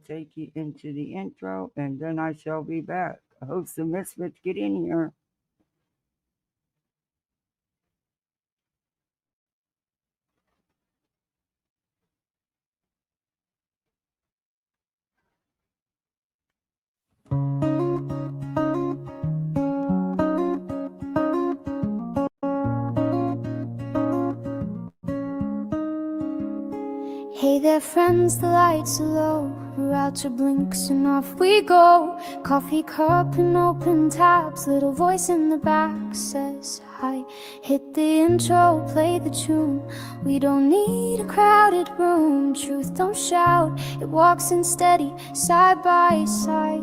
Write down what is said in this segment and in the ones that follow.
take you into the intro, and then I shall be back. Host the Misfits, get in here. Hey there friends, the lights are low. We're out to blink, soon off we go. Coffee cup and open tabs. Little voice in the back says hi. Hit the intro, play the tune. We don't need a crowded room. Truth don't shout, it walks in steady, side by side.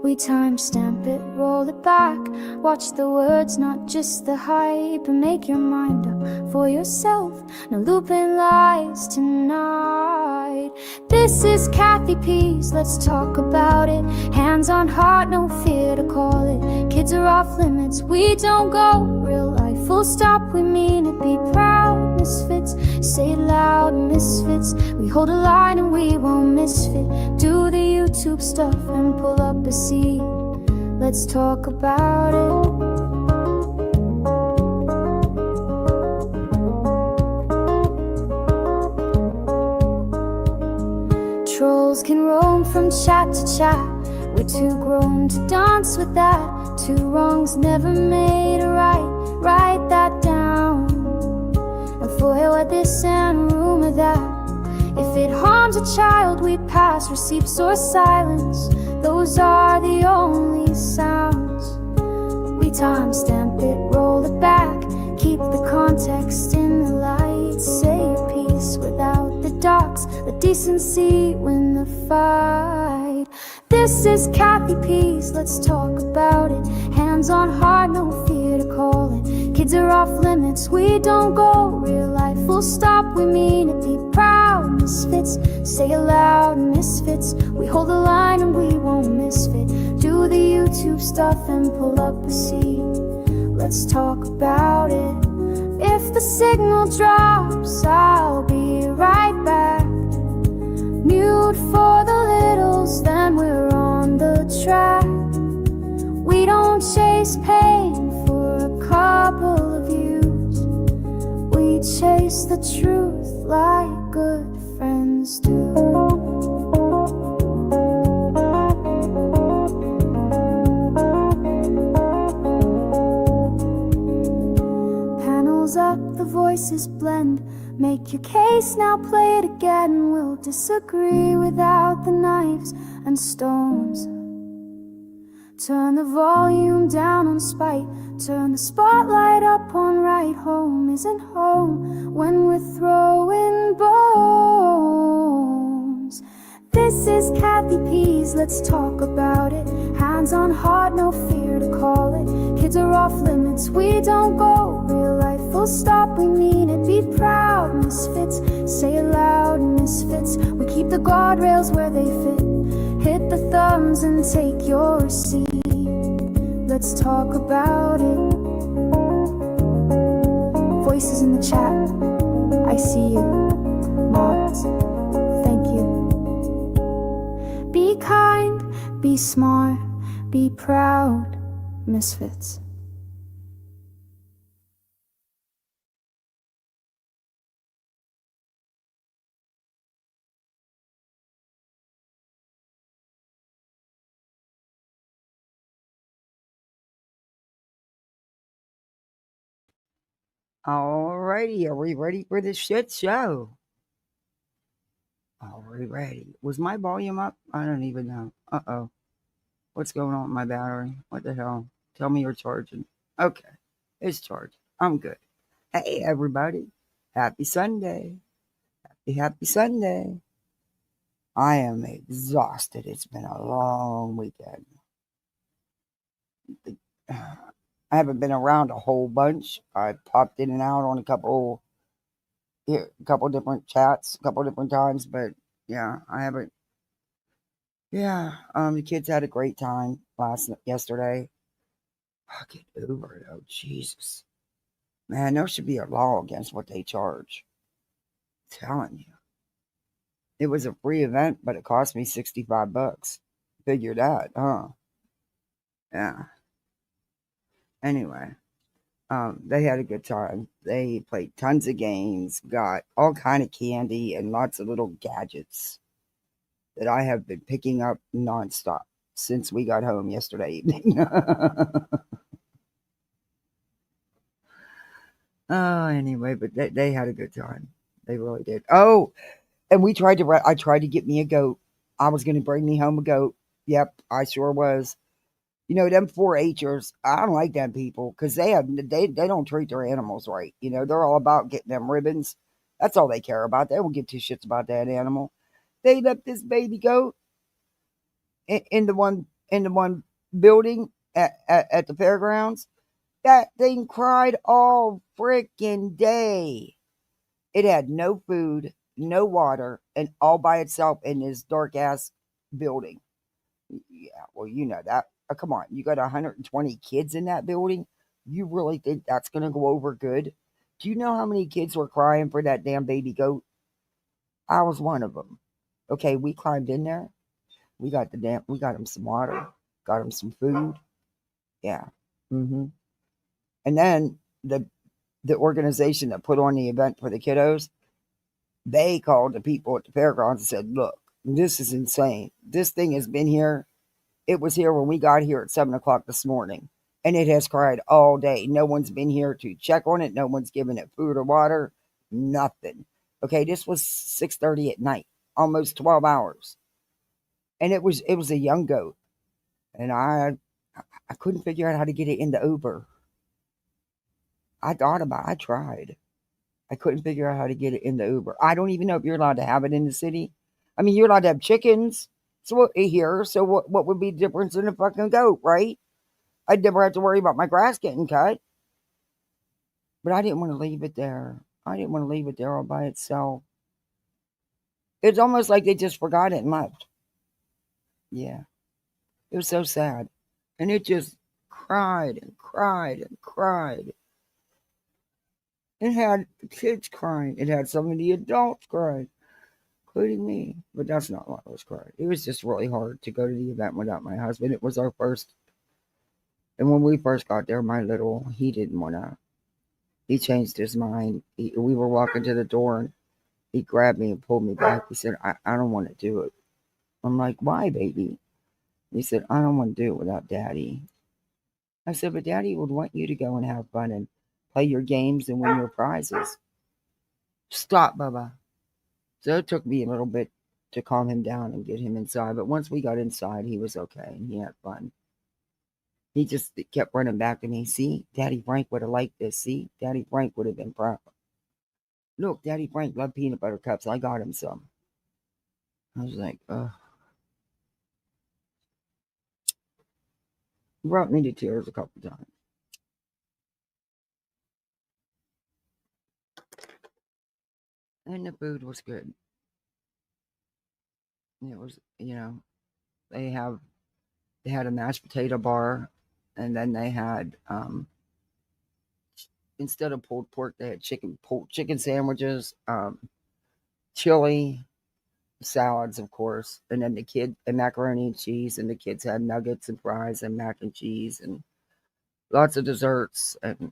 We timestamp it, roll it back. Watch the words, not just the hype. And make your mind up for yourself. No looping lies tonight. This is Kathy P's, let's talk about it. Hands on heart, no fear to call it. Kids are off limits, we don't go. Real life, full stop, we mean it. Be proud, misfits. Say it loud, misfits. We hold a line and we won't misfit. Do the YouTube stuff and pull up a seat. Let's talk about it. Trolls can roam from chat to chat. We're too grown to dance with that. Two wrongs never made a right. Write that down. And foil this and rumor that. If it harms a child, we pass receipts or silence. Those are the only sounds. We timestamp it, roll it back. Keep the context in the light. Say your piece without the darks. Let decency win the fight. This is Kathy P's, let's talk about it. Hands on heart, no fear to call it. Kids are off limits, we don't go. Real life, full stop, we mean it. Be proud, misfits. Say it loud, misfits. We hold the line and we won't misfit. Do the YouTube stuff and pull up a seat. Let's talk about it. If the signal drops, I'll be right back. Mute for the littles, then we're on the track. We don't chase pain for a couple of views. We chase the truth like good friends do. Panels up, the voices blend. Make your case, now play it again. We'll disagree without the knives and stones. Turn the volume down on spite. Turn the spotlight up on right. Home isn't home when we're throwing bones. This is Kathy P's, let's talk about it. Hands on heart, no fear to call it. Kids are off limits, we don't go. Real life, full stop, we mean it. Be proud, misfits. Say it loud, misfits. We keep the guardrails where they fit. Hit the thumbs and take your seat. Let's talk about it. Voices in the chat, I see you. Mods, thank you. Be kind, be smart, be proud, misfits. Alrighty, are we ready for this shit show? Are we ready? Was my volume up? I don't even know. Uh-oh. What's going on with my battery? What the hell? Tell me you're charging. Okay, it's charging. I'm good. Hey, everybody. Happy Sunday. Happy Sunday. I am exhausted. It's been a long weekend. I haven't been around a whole bunch. I popped in and out on a couple different chats, a couple different times, but yeah, I haven't. Yeah, the kids had a great time yesterday. I'll get over it, oh Jesus. Man, there should be a law against what they charge. I'm telling you. It was a free event, but it cost me $65. Figure that, huh? Yeah. Anyway, they had a good time. They played tons of games, got all kind of candy and lots of little gadgets that I have been picking up nonstop since we got home yesterday evening. Oh, anyway, but they had a good time. They really did. Oh, and I tried to get me a goat. I was going to bring me home a goat. Yep, I sure was. You know, them 4-Hers, I don't like them people because they don't treat their animals right. You know, they're all about getting them ribbons. That's all they care about. They don't give two shits about that animal. They left this baby goat in the one building at the fairgrounds. That thing cried all freaking day. It had no food, no water, and all by itself in this dark ass building. Yeah, well, you know that. Come on, you got 120 kids in that building. You really think that's going to go over good? Do you know how many kids were crying for that damn baby goat? I was one of them. Okay, we climbed in there. We got him some water, got him some food. Yeah. hmm And then the organization that put on the event for the kiddos, they called the people at the fairgrounds and said, "Look, this is insane. This thing has been here. It was here when we got here at 7 o'clock this morning, and it has cried all day. No one's been here to check on it. No one's given it food or water. Nothing. Okay, this was 6:30 at night, almost 12 hours, and it was a young goat, and I couldn't figure out how to get it in the Uber. I tried. I couldn't figure out how to get it in the Uber. I don't even know if you're allowed to have it in the city. I mean, you're allowed to have chickens. So what here? So what would be the difference in a fucking goat, right? I'd never have to worry about my grass getting cut. But I didn't want to leave it there. I didn't want to leave it there all by itself. It's almost like they just forgot it and left. Yeah. It was so sad. And it just cried and cried and cried. It had the kids crying. It had some of the adults crying, including me. But that's not why I was crying. It was just really hard to go to the event without my husband. It was our first. And when we first got there, he didn't want to. He changed his mind. We were walking to the door and he grabbed me and pulled me back. He said, I don't want to do it. I'm like, why, baby? He said, I don't want to do it without daddy. I said, but daddy would want you to go and have fun and play your games and win your prizes. Stop, Bubba. So it took me a little bit to calm him down and get him inside. But once we got inside, he was okay and he had fun. He just kept running back to me. See, Daddy Frank would have liked this. See, Daddy Frank would have been proud. Look, Daddy Frank loved peanut butter cups. I got him some. I was like, ugh. Brought me to tears a couple times. And the food was good. It was, they have they had a mashed potato bar, and then they had instead of pulled pork, they had chicken sandwiches, chili, salads, of course, and then and macaroni and cheese, and the kids had nuggets and fries and mac and cheese and lots of desserts, and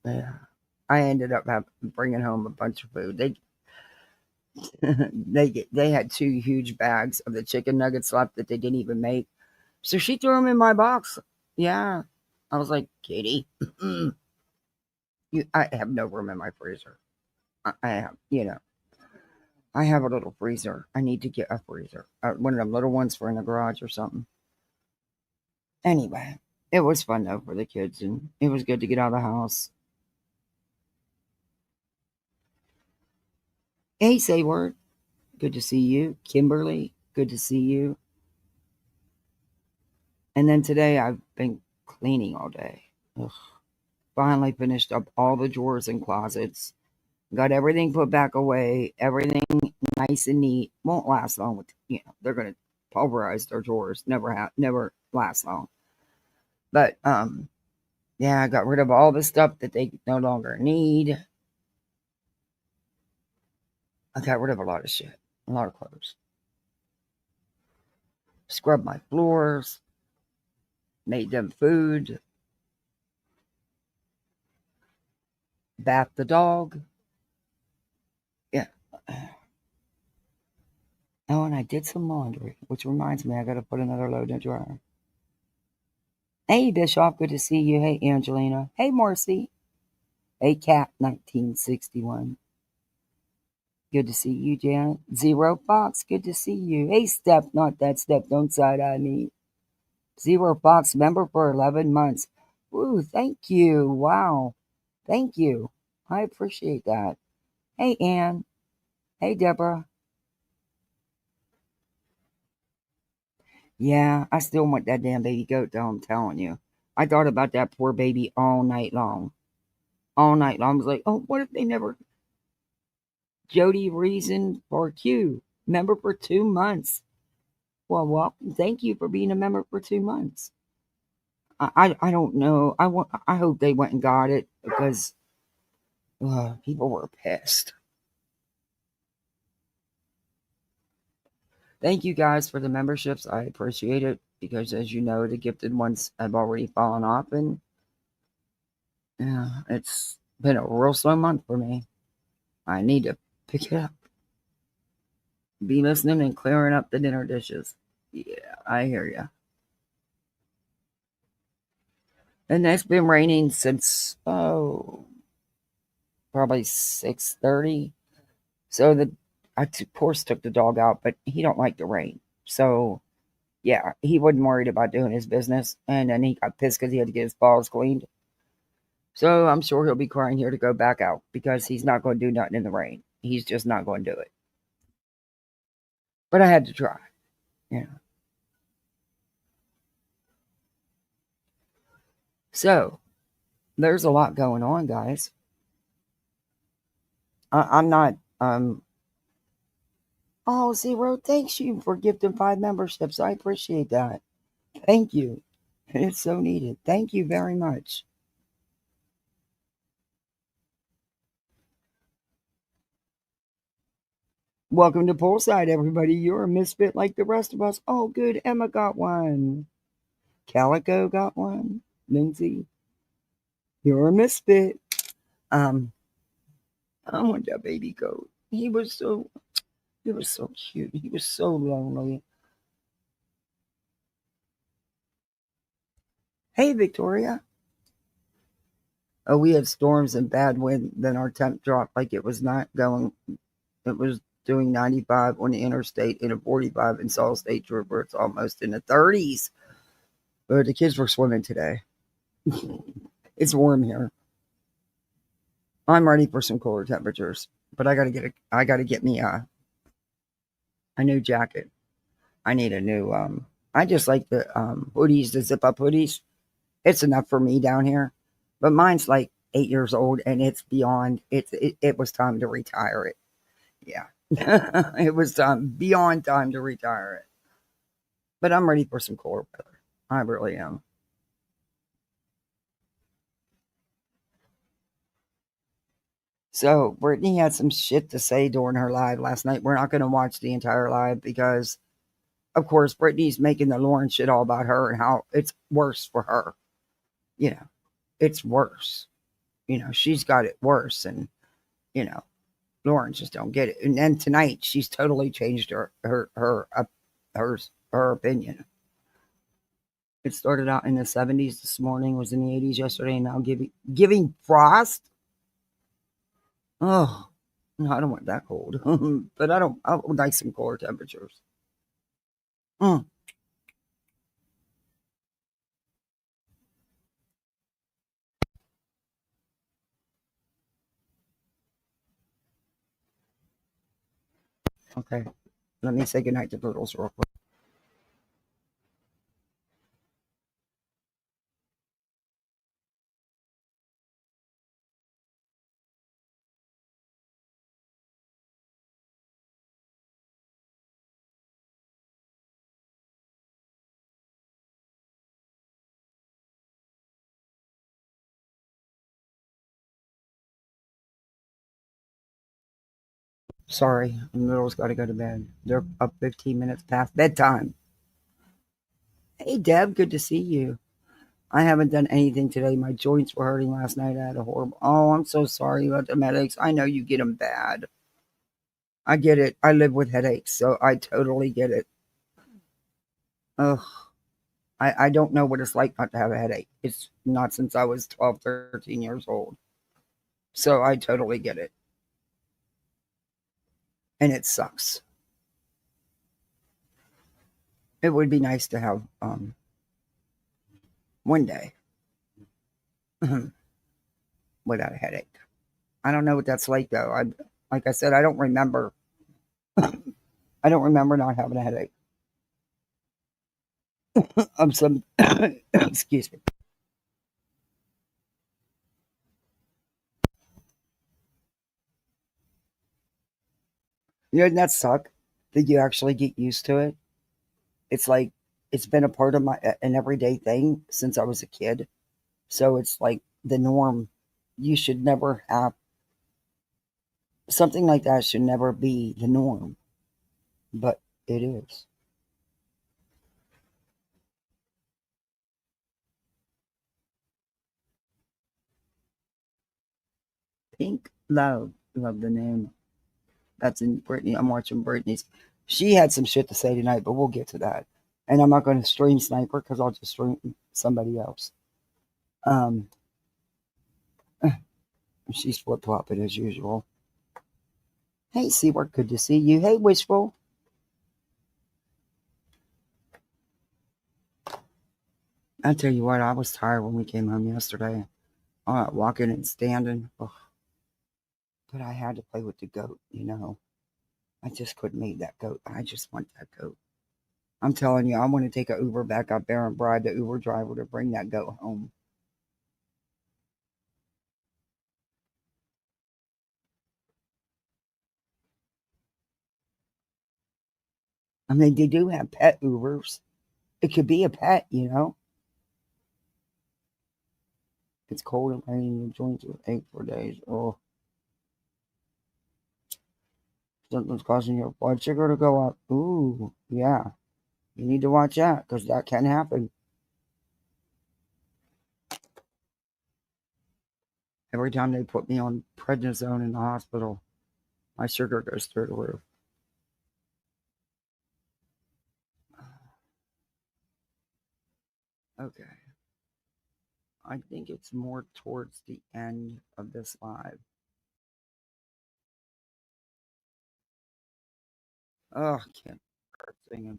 yeah, I ended up bringing home a bunch of food. They had two huge bags of the chicken nuggets left that they didn't even make, so she threw them in my box. Yeah, I was like, Katie, I have no room in my freezer. I have, I have a little freezer. I need to get a freezer, one of them little ones for in the garage or something. Anyway, it was fun though for the kids, and it was good to get out of the house. Hey, Sayward, good to see you. Kimberly, good to see you. And then today I've been cleaning all day. Ugh. Finally finished up all the drawers and closets. Got everything put back away. Everything nice and neat. Won't last long with they're gonna pulverize their drawers. Never last long. But yeah, I got rid of all the stuff that they no longer need. I got rid of a lot of shit, a lot of clothes. Scrubbed my floors, made them food, bathed the dog. Yeah. Oh, and I did some laundry, which reminds me I got to put another load in the dryer. Hey, Bischoff, good to see you. Hey, Angelina. Hey, Marcy. Hey, Cat 1961. Good to see you, Janet. Zero Fox, good to see you. Hey, Steph, not that Steph, don't side eye me. Zero Fox, member for 11 months. Woo, thank you. Wow. Thank you. I appreciate that. Hey, Ann. Hey, Deborah. Yeah, I still want that damn baby goat, though, I'm telling you. I thought about that poor baby all night long. All night long. I was like, oh, what if they never. Jody Reason for Q, member for 2 months. Well, thank you for being a member for 2 months. I don't know. I hope they went and got it because people were pissed. Thank you guys for the memberships. I appreciate it because, as you know, the gifted ones have already fallen off, and yeah, it's been a real slow month for me. I need to pick it up. Be listening and clearing up the dinner dishes. Yeah, I hear you. And it's been raining since probably 6:30. So of course took the dog out, but he don't like the rain. So yeah, he wasn't worried about doing his business, and then he got pissed because he had to get his balls cleaned. So I'm sure he'll be crying here to go back out because he's not going to do nothing in the rain. He's just not going to do it. But I had to try. Yeah. So there's a lot going on, guys. I'm not. Oh, Zero, thanks you for gifting 5 memberships. I appreciate that. Thank you. It's so needed. Thank you very much. Welcome to Poolside, everybody. You're a misfit like the rest of us. Oh, good. Emma got one. Calico got one. Lindsay, you're a misfit. Um, I want that baby goat. He was so cute. He was so lonely. Hey, Victoria. Oh, we had storms and bad wind. Then our temp dropped like it was not going. It was doing 95 on the interstate and a 45 in Salt State Trooper. It's almost in the 30s. But the kids were swimming today. It's warm here. I'm ready for some cooler temperatures, but I gotta get me a new jacket. I need a new I just like the hoodies, the zip up hoodies. It's enough for me down here. But mine's like 8 years old and it's beyond it was time to retire it. Yeah. It was beyond time to retire it. But I'm ready for some cooler weather. I really am. So Brittany had some shit to say during her live last night. We're not going to watch the entire live because, of course, Brittany's making the Lauren shit all about her and how it's worse for her. You know, it's worse. You know, she's got it worse, and you know, Lauren just don't get it. And then tonight, she's totally changed her opinion. It started out in the 70s this morning, was in the 80s yesterday, and now giving frost. Oh, no, I don't want that cold. But I would like some cooler temperatures. Mm, okay. Let me say goodnight to Poodles real quick. Sorry, the little's got to go to bed. They're up 15 minutes past bedtime. Hey, Deb, good to see you. I haven't done anything today. My joints were hurting last night. I had a horrible. Oh, I'm so sorry about the headaches. I know you get them bad. I get it. I live with headaches, so I totally get it. Ugh. I don't know what it's like not to have a headache. It's not since I was 12, 13 years old. So I totally get it. And it sucks. It would be nice to have one day without a headache. I don't know what that's like though. I like I said, I don't remember. I don't remember not having a headache. Some excuse me. Doesn't that suck that you actually get used to it? It's like it's been a part of my an everyday thing since I was a kid. So it's like the norm. You should never have something like that should never be the norm, but it is. Pink Love. Love the name. That's in Brittany. I'm watching Brittany's. She had some shit to say tonight, but we'll get to that. And I'm not going to stream Sniper because I'll just stream somebody else. Um, she's flip flopping as usual. Hey, Seawork, good to see you. Hey, Wishful. I tell you what, I was tired when we came home yesterday. Walking and standing. Ugh. But I had to play with the goat. I just couldn't meet that goat. I just want that goat. I'm telling you, I want to take an Uber back up there and bribe the Uber driver to bring that goat home. I mean, they do have pet Ubers. It could be a pet. It's cold and raining. The joints with ache for days. Oh, something's causing your blood sugar to go up. Ooh, yeah. You need to watch that because that can happen. Every time they put me on prednisone in the hospital, my sugar goes through the roof. Okay. I think it's more towards the end of this live. Oh, I can't start singing.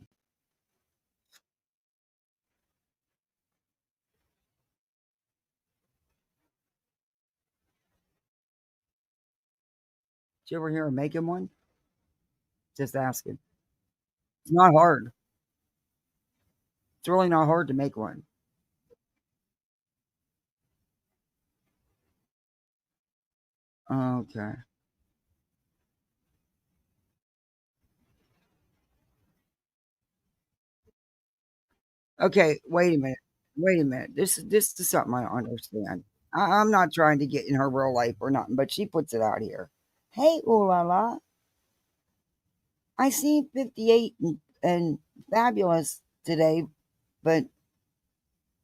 Did you ever hear of making one? Just asking. It's not hard. It's really not hard to make one. Okay. Okay, wait a minute. Wait a minute. This is something I don't understand. I'm not trying to get in her real life or nothing, but she puts it out here. Hey, ooh la la. I seen 58 and fabulous today, but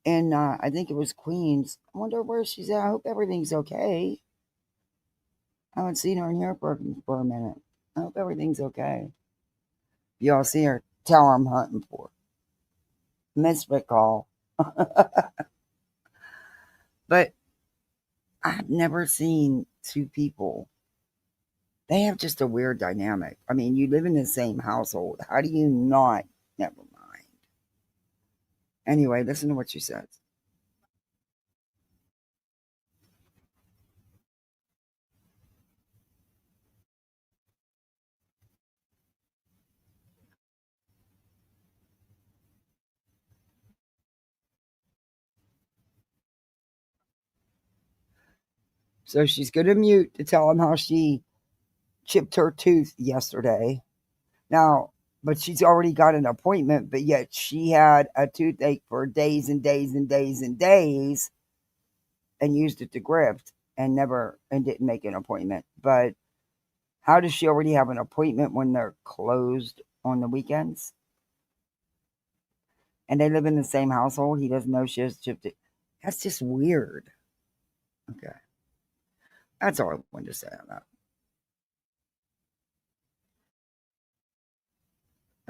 in I think it was Queens. I wonder where she's at. I hope everything's okay. I haven't seen her in here for a minute. I hope everything's okay. If y'all see her, tell her I'm hunting for her. Misfit call. But I've never seen two people. They have just a weird dynamic. I mean, you live in the same household. How do you not? Never mind. Anyway, listen to what she says. So she's going to mute to tell him how she chipped her tooth yesterday. Now, but she's already got an appointment, but yet she had a toothache for days and days and days and days and used it to grift and never and didn't make an appointment. But How does she already have an appointment when they're closed on the weekends? And they live in the same household. He doesn't know she has shifted. That's just weird. Okay. That's all I wanted to say on that.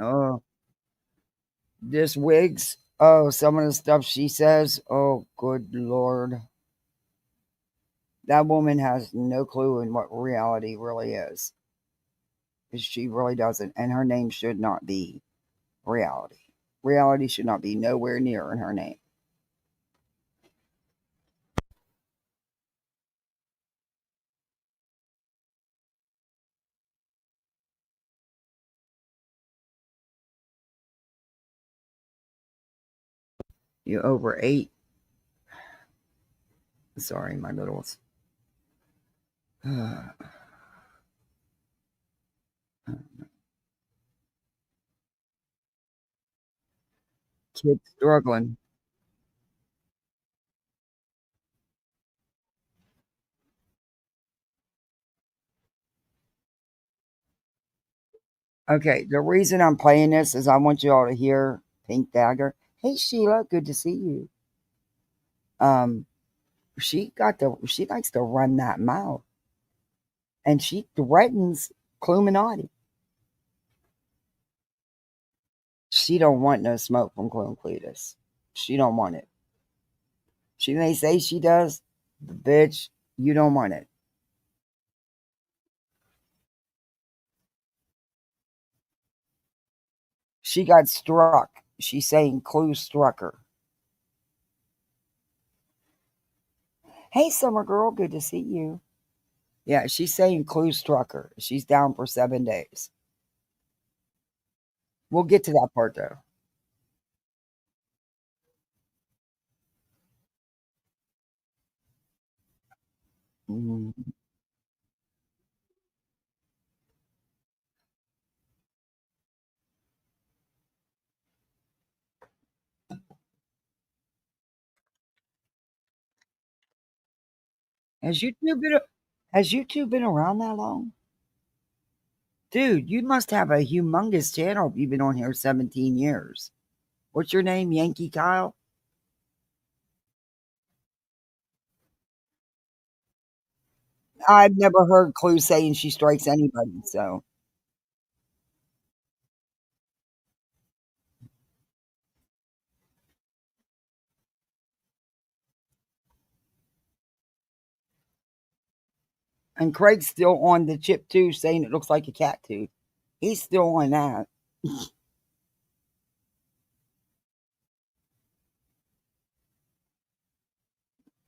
Oh, this Wiggs. Oh, some of the stuff she says. Oh, good Lord. That woman has no clue in what reality really is. She really doesn't. And her name should not be reality. Reality should not be nowhere near in her name. You over 8. Sorry, my littles. Kids struggling. Okay, the reason I'm playing this is I want you all to hear Pink Dagger. Hey Sheila, good to see you. Um, she likes to run that mouth, and she threatens Cluminati. She don't want no smoke from Clum Cletus. She don't want it. She may say she does, but bitch, you don't want it. She got struck. She's saying Clue struck her. Hey, Summer Girl, good to see you. Yeah, she's saying Clue struck her. She's down for 7 days. We'll get to that part though. Mm. Has YouTube been has YouTube been around that long? Dude, you must have a humongous channel if you've been on here 17 years. What's your name? Yankee Kyle? I've never heard Clue saying she strikes anybody, so and Craig's still on the chip too, saying it looks like a cat tooth. He's still on that.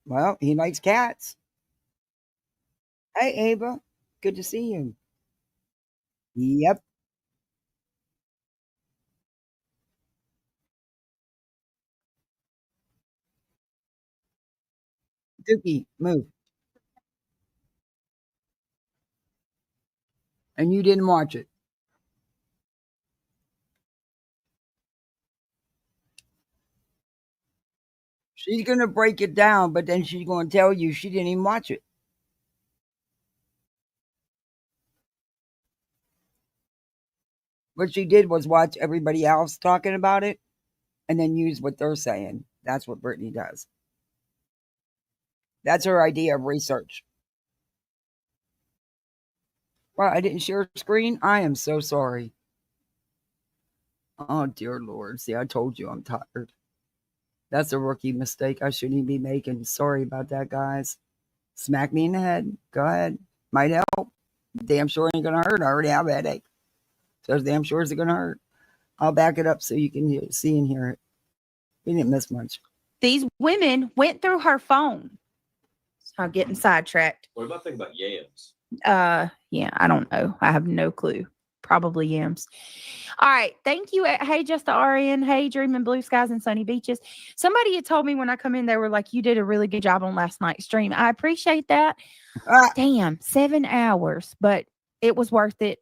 Well, he likes cats. Hey Ava, good to see you. Yep. Dookie, move. And you didn't watch it. She's gonna break it down, but then she's gonna tell you she didn't even watch it. What she did was watch everybody else talking about it and then use what they're saying. That's what Brittany does. That's her idea of research. Well, I didn't share a screen. I am so sorry. Oh dear Lord. See, I told you I'm tired. That's a rookie mistake I shouldn't even be making. Sorry about that, guys. Smack me in the head. Go ahead. Might help. Damn sure ain't gonna hurt. I already have a headache. So damn sure is it gonna hurt. I'll back it up so you can see and hear it. We didn't miss much. These women went through her phone. I'm getting sidetracked. What about thinking about yams? Yeah, I don't know. I have no clue. Probably yams. All right. Thank you. Hey, just the RN. Hey, dreaming blue skies and sunny beaches. Somebody had told me when I come in, they were like, you did a really good job on last night's stream. I appreciate that. Damn, 7 hours, but it was worth it.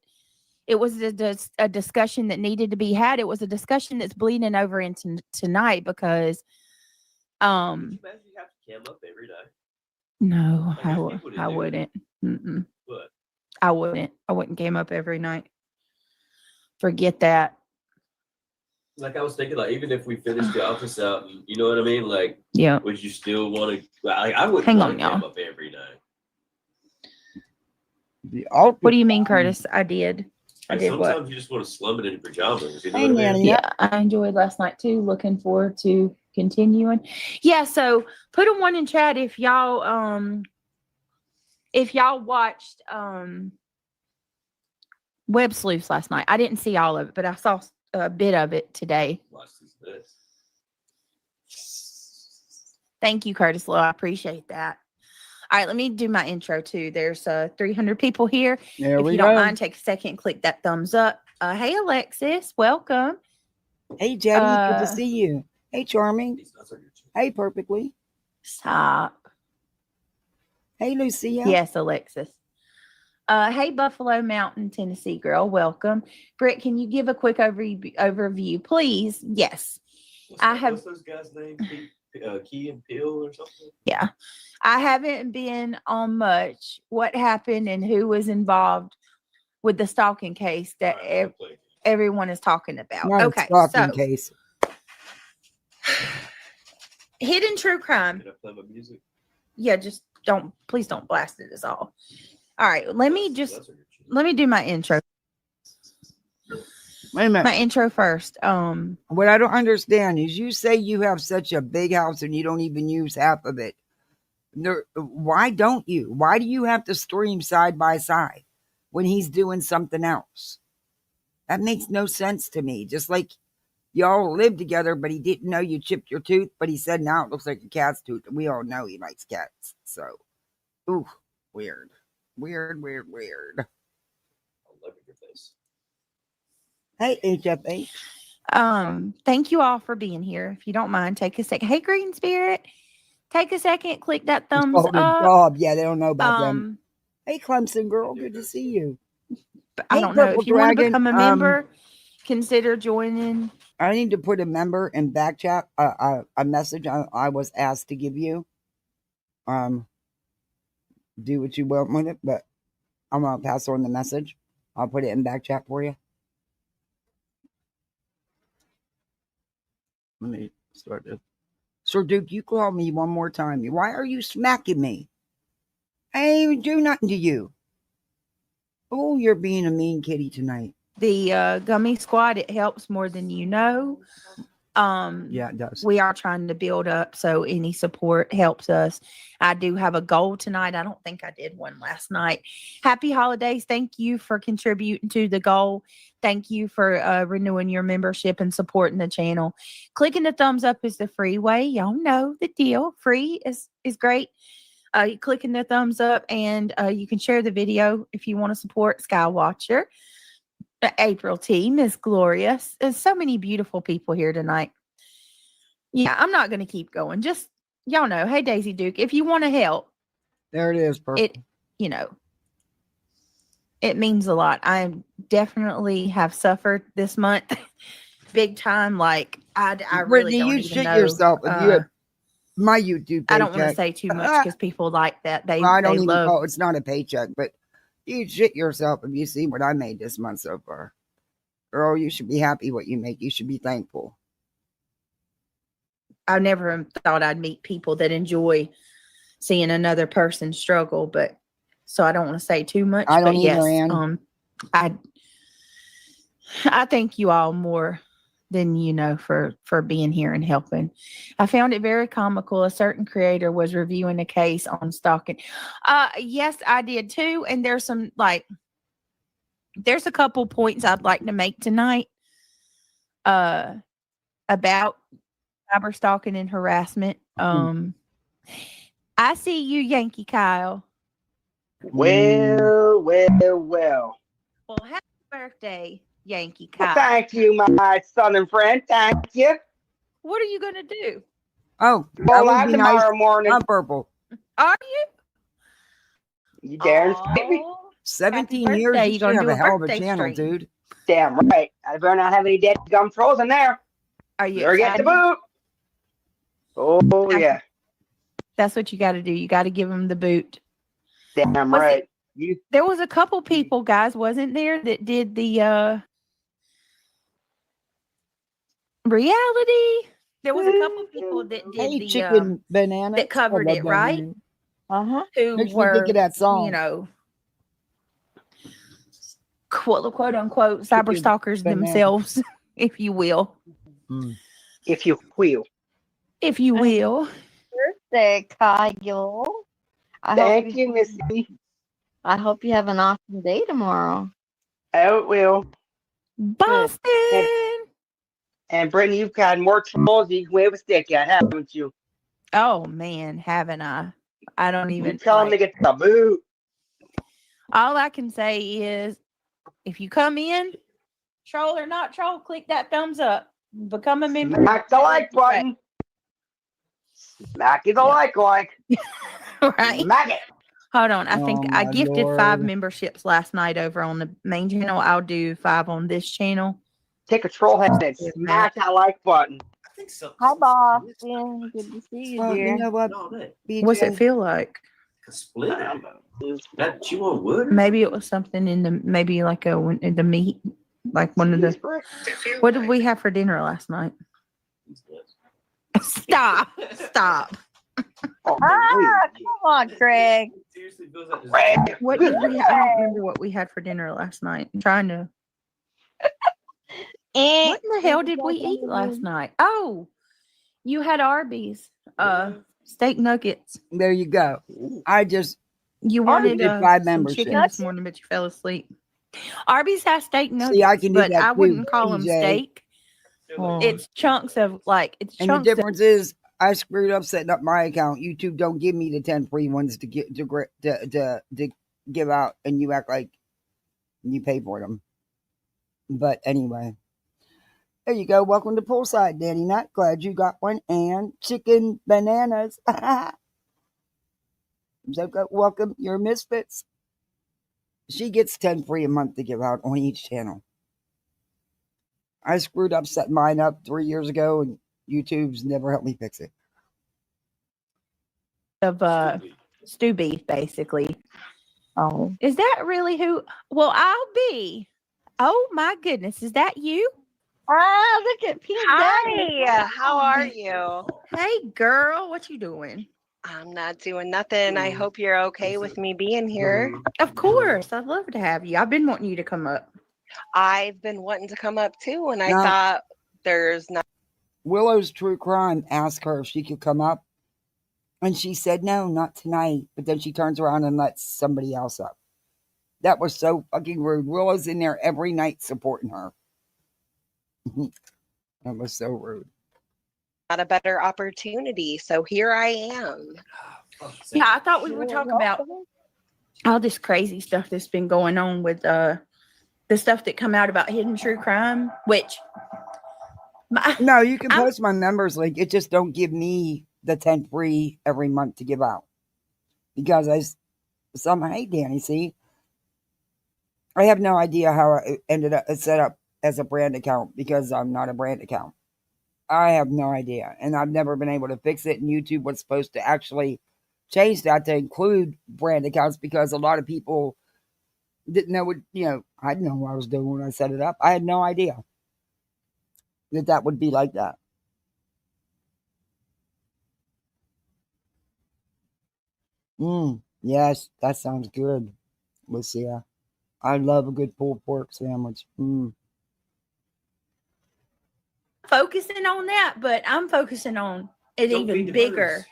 It was a discussion that needed to be had. It was a discussion that's bleeding over into tonight because, You imagine you have to cam up every day. no, Like, there's people that I do wouldn't. Mm-mm. But I wouldn't game up every night. Forget that. Like I was thinking, like even if we finished the office out, and, you know what I mean? Like, Yeah. would you still want to? Like, I wouldn't Hang want on, to game y'all. up every night. What do you mean, Curtis? I did. I Like, did what? sometimes you just want to slum it in your pajamas. You know Hey, what I Nanny. mean? Yeah, I enjoyed last night too. Looking forward to continuing. Yeah, so put a one in chat if y'all watched Web Sleuths last night. I didn't see all of it, but I saw a bit of it today. Watch this. Thank you, Curtis Lowe. I appreciate that. All right, let me do my intro too. There's 300 people here. There If we you go. don't mind, take a second, click that thumbs up. Hey, Alexis, welcome. Hey, Jetty, good to see you. Hey, Charming. These nuts are your chin. Hey, Perfectly. Stop. Hey, Lucia. Yes, Alexis. Hey, Buffalo Mountain, Tennessee girl, welcome. Britt, can you give a quick overview, please? Yes. What's those guys' names? Key and Peele or something? Yeah. I haven't been on much. What happened and who was involved with the stalking case that everyone is talking about. Not Okay, a stalking so case. hidden true crime. Can I play my music? Yeah, just please don't blast it is all. All right, let me do my intro. Wait a minute. My intro first. What I don't understand is you say you have such a big house and you don't even use half of it. Why don't you? Why do you have to stream side by side when he's doing something else? That makes no sense to me. Just like y'all live together, but he didn't know you chipped your tooth, but he said now it looks like a cat's tooth. We all know he likes cats. So, ooh, weird. Weird. I'll look at your face. Hey, HFH. Thank you all for being here. If you don't mind, take a second. Hey, Green Spirit, take a second, click that thumbs Oh, the up. dog. Yeah, they don't know about them. Hey, Clemson girl, good to see you. I Hey, don't know. Purple If you want to Dragon, become a member, consider joining. I need to put a member in back chat, a message I was asked to give you. Do what you want with it, but I'm going to pass on the message. I'll put it in back chat for you. Let me start this. Sir Duke, you call me one more time. Why are you smacking me? I ain't even do nothing to you. Oh, you're being a mean kitty tonight. The Gummy Squad, it helps more than you know. Yeah, it does. We are trying to build up, so any support helps us. I do have a goal tonight. I don't think I did one last night. Happy holidays. Thank you for contributing to the goal. Thank you for renewing your membership and supporting the channel. Clicking the thumbs up is the free way. Y'all know the deal. Free is great. Clicking the thumbs up, and you can share the video if you want to support Skywatcher. The April team is glorious. There's so many beautiful people here tonight. Yeah, I'm not going to keep going. Just, y'all know, hey, Daisy Duke, if you want to help. There it is, Purple. It means a lot. I definitely have suffered this month big time. Like, I really Brittany, don't you even shit know. yourself if you had my YouTube paycheck. I don't want to say too much because people like that. I don't even love. call it's not a paycheck, but you shit yourself if you see what I made this month so far. Girl, you should be happy what you make. You should be thankful. I never thought I'd meet people that enjoy seeing another person struggle, but so I don't want to say too much. I don't but either, yes, Ann. I thank you all more than you know for being here and helping. I found it very comical. A certain creator was reviewing a case on stalking. Yes, I did too. And there's a couple points I'd like to make tonight about cyber stalking and harassment. I see you, Yankee Kyle. Well. Well, happy birthday, Yankee Kyle. Well, thank you, my southern friend. Thank you. What are you gonna do? Oh, that Well, would I'm be tomorrow nice. morning. I'm Purple. Are you? You daring to spit me? 17 Happy years. birthday. You You should gonna have do a a hell of a birthday channel, stream? dude. Damn right. I better not have any dead gum trolls in there. Are you Better get the excited? boot. Oh, yeah. That's what you got to do. You got to give them the boot. Damn Was right. There was a couple people, guys, wasn't there, that did the reality? There was a couple people that did Hey, the chicken banana. that covered it, right? Who Makes me were, think of that song. you know, quote unquote cyber Chicken stalkers banana. themselves, if you will. Mm. If you will. If you will. Birthday, Kyle. Thank you, Missy. I hope you have an awesome day tomorrow. Oh, it will. Boston. And Brittany, you've got more trolls than you can wave a stick at, haven't you? Oh man, haven't I? I don't even You tell them to get the boot. all I can say is if you come in, troll or not troll, click that thumbs up. Become a member. Smack the like button. Smack the like. Right. Smack it. Hold on. I think Oh, I my gifted 5 Lord. memberships last night over on the main channel. I'll do 5 on this channel. Take a troll head and smack that like button. I think so. Hi, Boston. Good to see you, Oh, dear. you know what? No, that BJ? What's it feel like? a split. That you on wood? Maybe it was something in the maybe like in the meat, like one of the. What did we have for dinner last night? Stop! Stop! Oh, Come on, Craig. Seriously feels like this. Craig. What did we? I don't remember what we had for dinner last night. I'm trying to. What in the hell did we eat last night? Oh, you had Arby's, steak nuggets. There you go. I just You wanted did 5 some memberships. chicken this morning, but you fell asleep. Arby's has steak nuggets, See, I can do but that I too, wouldn't call them PJ. steak. It's chunks of it's And the chunks of difference is, I screwed up setting up my account. YouTube don't give me the 10 free ones to get to give out, and you act like you pay for them. But anyway, there you go. Welcome to Poolside, Danny Nut. Glad you got one, and chicken bananas. So welcome your misfits. She gets 10 free a month to give out on each channel. I screwed up setting mine up 3 years ago, and YouTube's never helped me fix it. stew beef, basically. Oh, Is that really who? Well, I'll be. Oh my goodness, is that you? look at Pete. Hi, how are you? Hey, girl, what you doing? I'm not doing nothing. I hope you're okay with me being here. Of course, I'd love to have you. I've been wanting you to come up. I've been wanting to come up too, and I No. thought there's not. Willow's True Crime asked her if she could come up, and she said no, not tonight. But then she turns around and lets somebody else up. That was so fucking rude. Willow's in there every night supporting her. That was so rude. Not a better opportunity, so here I am. Yeah, I thought we would talk about all this crazy stuff that's been going on with the stuff that come out about hidden true crime, which No, you can I'm- post my members link. It just don't give me the 10 free every month to give out. Because hey, Danny, see? I have no idea how it ended up set up as a brand account because I'm not a brand account. I have no idea. And I've never been able to fix it. And YouTube was supposed to actually change that to include brand accounts because a lot of people didn't know what, I didn't know what I was doing when I set it up. I had no idea that would be like that. Yes, that sounds good, Lucia. I love a good pulled pork sandwich. focusing on that, but I'm focusing on an Don't even feed the bigger birds.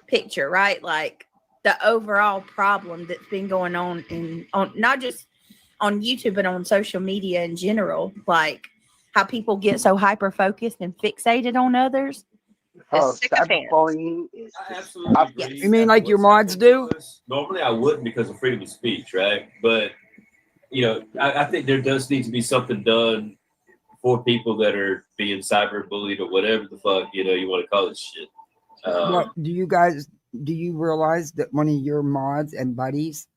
picture, right? Like the overall problem that's been going on on not just on YouTube, but on social media in general. Like how people get so hyper focused and fixated on others. sycophants. cyberbullying is I absolutely Yes. agree. You mean like your What's mods do? happening to us. Normally, I wouldn't because of freedom of speech, right? But I think there does need to be something done for people that are being cyberbullied or whatever the fuck you want to call it shit. What do you realize that one of your mods and buddies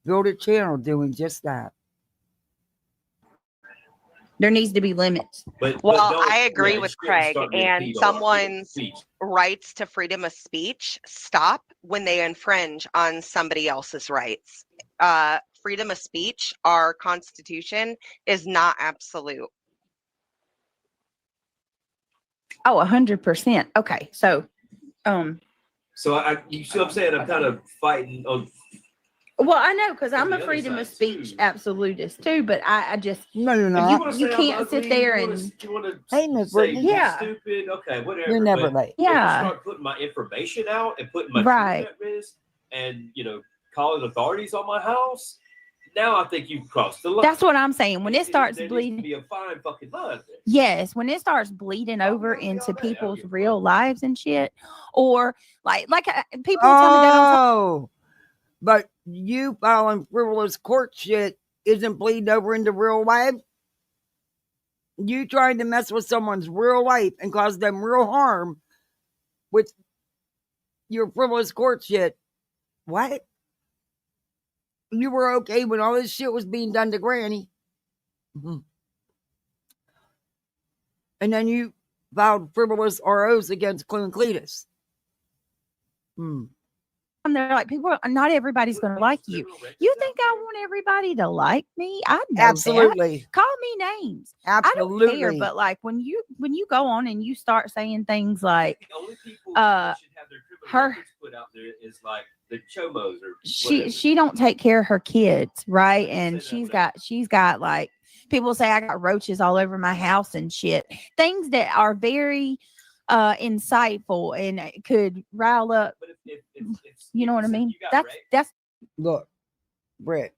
built a channel doing just that? There needs to be limits. But Well, I agree with you shouldn't Craig, start being and peed on freedom of someone's speech. rights to freedom of speech stop when they infringe on somebody else's rights. freedom of speech, our Constitution, is not absolute. Oh, 100%. Okay. So, So you see what I'm saying? I'm kind of fighting on. well, I know because I'm the a other freedom of side, speech too. absolutist too, but I just, No, you're If not. you want to You say can't I'm sit ugly, there you and- want to Hey, Miss say Brittany. you're Yeah. stupid. Okay, whatever. You're never but late. If you Yeah. start putting my information out and putting my Right. truth at risk, and calling authorities on my house, now I think you've crossed the line. that's what I'm saying. When it There starts needs to bleeding, be a fine fucking line there. yes, when it starts bleeding Oh, over yeah, we all into know that. I don't people's give a real fuck. lives and shit, or people tell me they don't talk. Oh, but you filing frivolous court shit isn't bleeding over into real life. You trying to mess with someone's real life and cause them real harm with your frivolous court shit. What? You were okay when all this shit was being done to Granny. Mhm. And then you filed frivolous ROs against Clue and Cletus. And they're like, not everybody's going to like you. You think I want everybody to like me? I know that. Absolutely. Call me names. Absolutely. I don't care. But like when you go on and you start saying things like, The only people uh, that should have their criminal her- records put out there is like the chomos or she don't take care of her kids, right? I And say that she's got like, people say I got roaches all over my house and shit. Things that are very insightful and could rile up. But if You know what I if mean? you got raped, That's Look, Britt,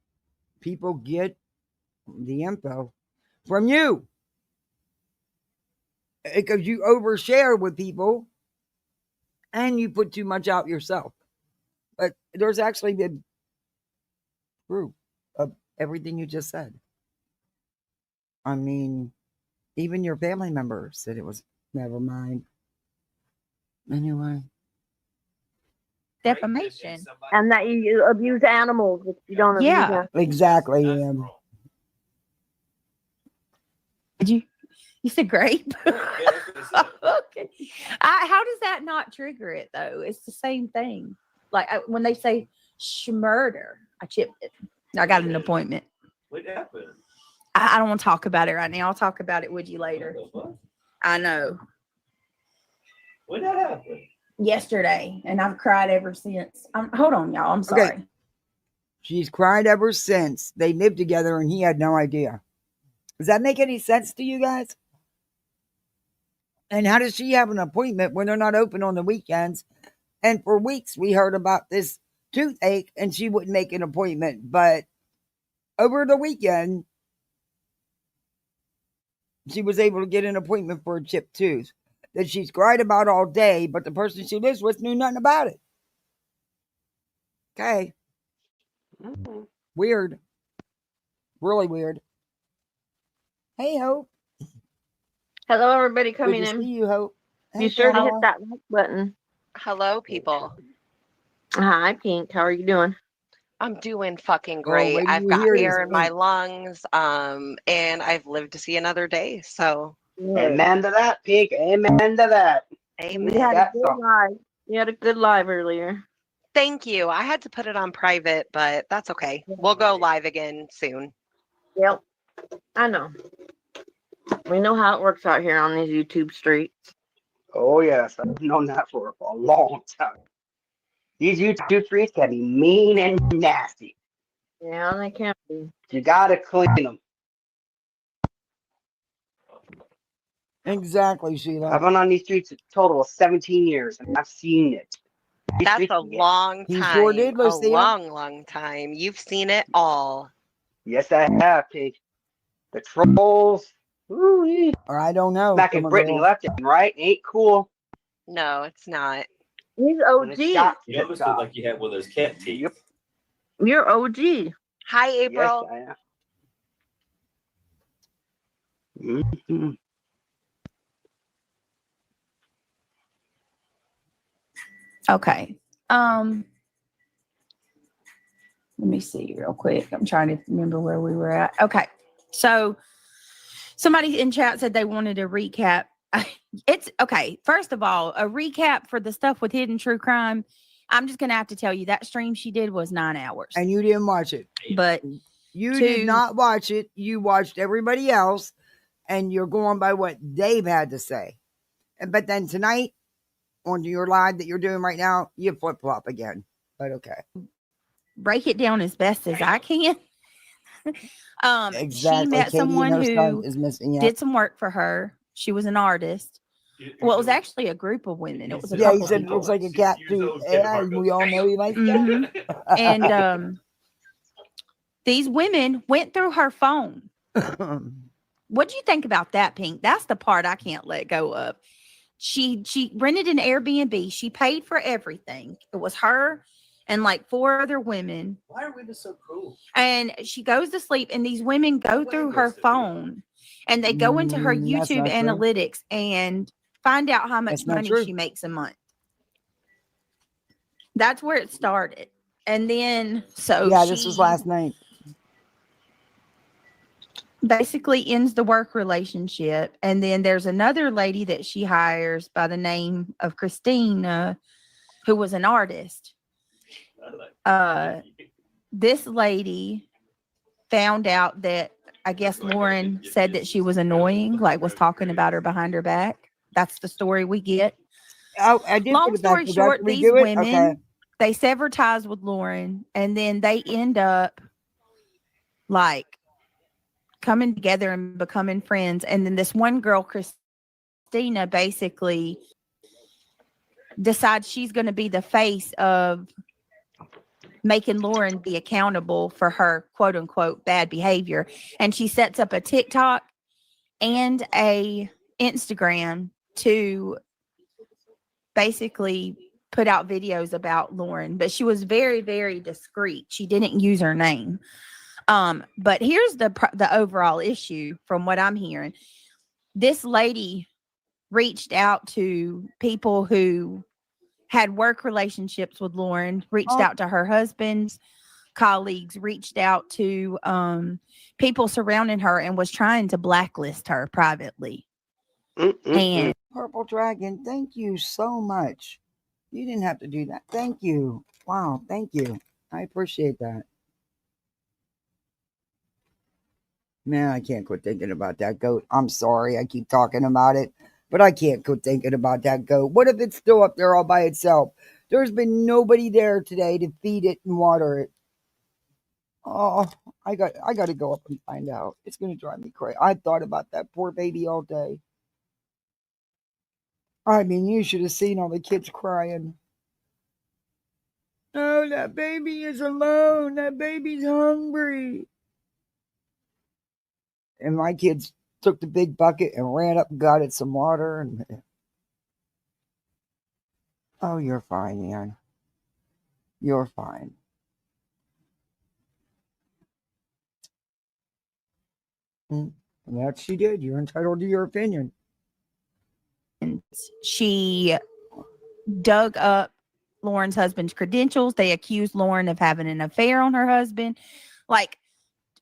people get the info from you because you overshare with people and you put too much out yourself. But there's actually been proof of everything you just said. I mean, even your family member said it was never mind. Anyway, defamation. And that you abuse animals if you don't abuse Yeah. them. exactly. That's Em. wrong. Did you said grape? Yeah, that's what I said. Okay. How does that not trigger it though? It's the same thing. Like when they say schmurder, I chipped it. I got an appointment. What happened? I don't want to talk about it right now. I'll talk about it with you later. What the fuck? I know. When that happened? Yesterday, and I've cried ever since. Hold on, y'all. I'm sorry. Okay. She's cried ever since they lived together and he had no idea. Does that make any sense to you guys? And how does she have an appointment when they're not open on the weekends? And for weeks we heard about this toothache and she wouldn't make an appointment. But over the weekend, she was able to get an appointment for a chipped tooth that she's cried about all day, but the person she lives with knew nothing about it. Okay. Weird. Really weird. Hey, Hope. Hello, everybody Good coming to see in. you, Hope. Hey, Be sure to hit Pamela. that like button. Hello, people. Hi, Pink. How are you doing? I'm doing fucking Oh, great. wait till I've you got hear air this in my thing. lungs, and I've lived to see another day. So, Amen to that, Pink. Amen to that. amen. You had a That's good all. live. You had a good live earlier. Thank you. I had to put it on private, but that's okay. We'll go live again soon. Yep. I know. We know how it works out here on these YouTube streets. Oh, yes. I've known that for a long time. These YouTube streets can be mean and nasty. Yeah, they can be. You got to clean them. Exactly, I've Sheila. been on these streets a total of 17 years, and I've seen it. These That's streets a can get- long He time. sure did, A Lucia. long, long time. You've seen it all. Yes, I have, Pink. The trolls. Ooh, Or I don't know. smacking Summer Brittany girl. left and right. Ain't cool. No, it's not. He's And it's OG. shot to You the almost look top. like you had one of those cat teeth. Yep. You're OG. Hi, Yes, April. I am. Mhm. Okay. Let me see real quick. I'm trying to remember where we were at. Okay. So somebody in chat said they wanted a recap. It's okay. First of all, a recap for the stuff with hidden true crime. I'm just gonna have to tell you that stream she did was 9 hours. And you didn't watch it. But You did not watch it. You watched everybody else, and you're going by what Dave had to say. But then tonight, on your live that you're doing right now, you flip flop again. But okay. break it down as best as I can. Exactly. She met Katie and someone her son who is missing out. did some work for her. She was an artist. Well, it was actually a group of women. It was a Yeah, couple he said it people. looks like a cat too. Yeah, we all know he likes Mhm. that. And these women went through her phone. What do you think about that, Pink? That's the part I can't let go of. She rented an Airbnb. She paid for everything. It was her and like 4 other women. Why are women so cruel? And she goes to sleep, and these women go through her phone, and they go into her That's YouTube not true. analytics and find out how much That's not money true. she makes a month. That's where it started. And then yeah, this was last night. Basically ends the work relationship. And then there's another lady that she hires by the name of Christina, who was an artist. This lady found out that, I guess, Lauren said that she was annoying, like was talking about her behind her back. That's the story we get. Oh, I did. Long story short, these women, they sever ties with Lauren, and then they end up like coming together and becoming friends. And then this one girl, Christina, basically decides she's going to be the face of making Lauren be accountable for her quote unquote bad behavior. And she sets up a TikTok and a Instagram to basically put out videos about Lauren, but she was very, very discreet. She didn't use her name. But here's the overall issue from what I'm hearing. This lady reached out to people who had work relationships with Lauren, reached out to her husband's colleagues, reached out to people surrounding her, and was trying to blacklist her privately. And Purple Dragon, thank you so much. You didn't have to do that. Thank you. Wow, thank you. I appreciate that. Man, I can't quit thinking about that goat. I'm sorry I keep talking about it, but I can't quit thinking about that goat. What if it's still up there all by itself? There's been nobody there today to feed it and water it. Oh, I got to go up and find out. It's going to drive me crazy. I thought about that poor baby all day. I mean, you should have seen all the kids crying. Oh, that baby is alone. That baby's hungry. And my kids took the big bucket and ran up and got it some water. And oh, you're fine, man. You're fine. And that she did. You're entitled to your opinion. And she dug up Lauren's husband's credentials. They accused Lauren of having an affair on her husband. Like,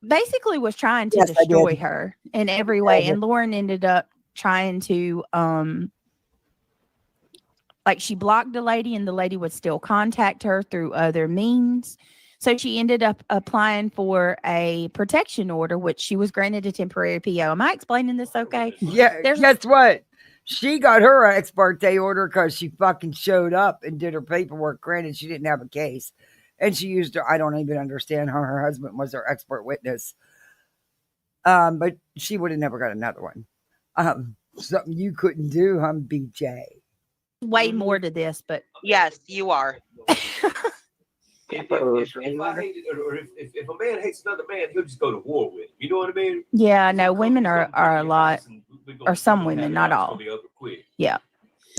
basically was trying to destroy her in every way. And Lauren ended up trying to like, she blocked the lady, and the lady would still contact her through other means. So she ended up applying for a protection order, which she was granted a temporary PO. Am I explaining this okay? Yeah. Guess what? She got her ex parte order because she fucking showed up and did her paperwork. Granted, she didn't have a case. And she used her, I don't even understand how her husband was her expert witness. But she would have never got another one. Something you couldn't do, BJ. Way more to this, but Yes, you are. If a man hates another man, he'll just go to war with him. You know what I mean? Yeah, no, women are a lot, or some women, not all. Yeah.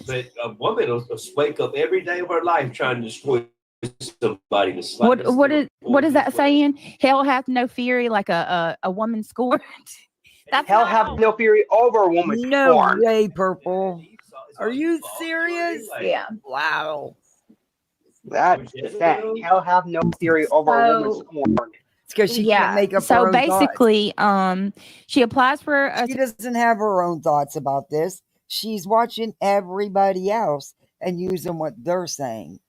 But a woman will wake up every day of her life trying to destroy somebody. What is that saying? Hell hath no fury like a woman scorned. That's hell hath no fury over a woman scorned. No way, Purple. Are you serious? Yeah. Wow. That's that. Hell have no fury over a woman scorned. It's because she can't make up her so own basically, thoughts. She applies for she doesn't have her own thoughts about this. She's watching everybody else and using what they're saying.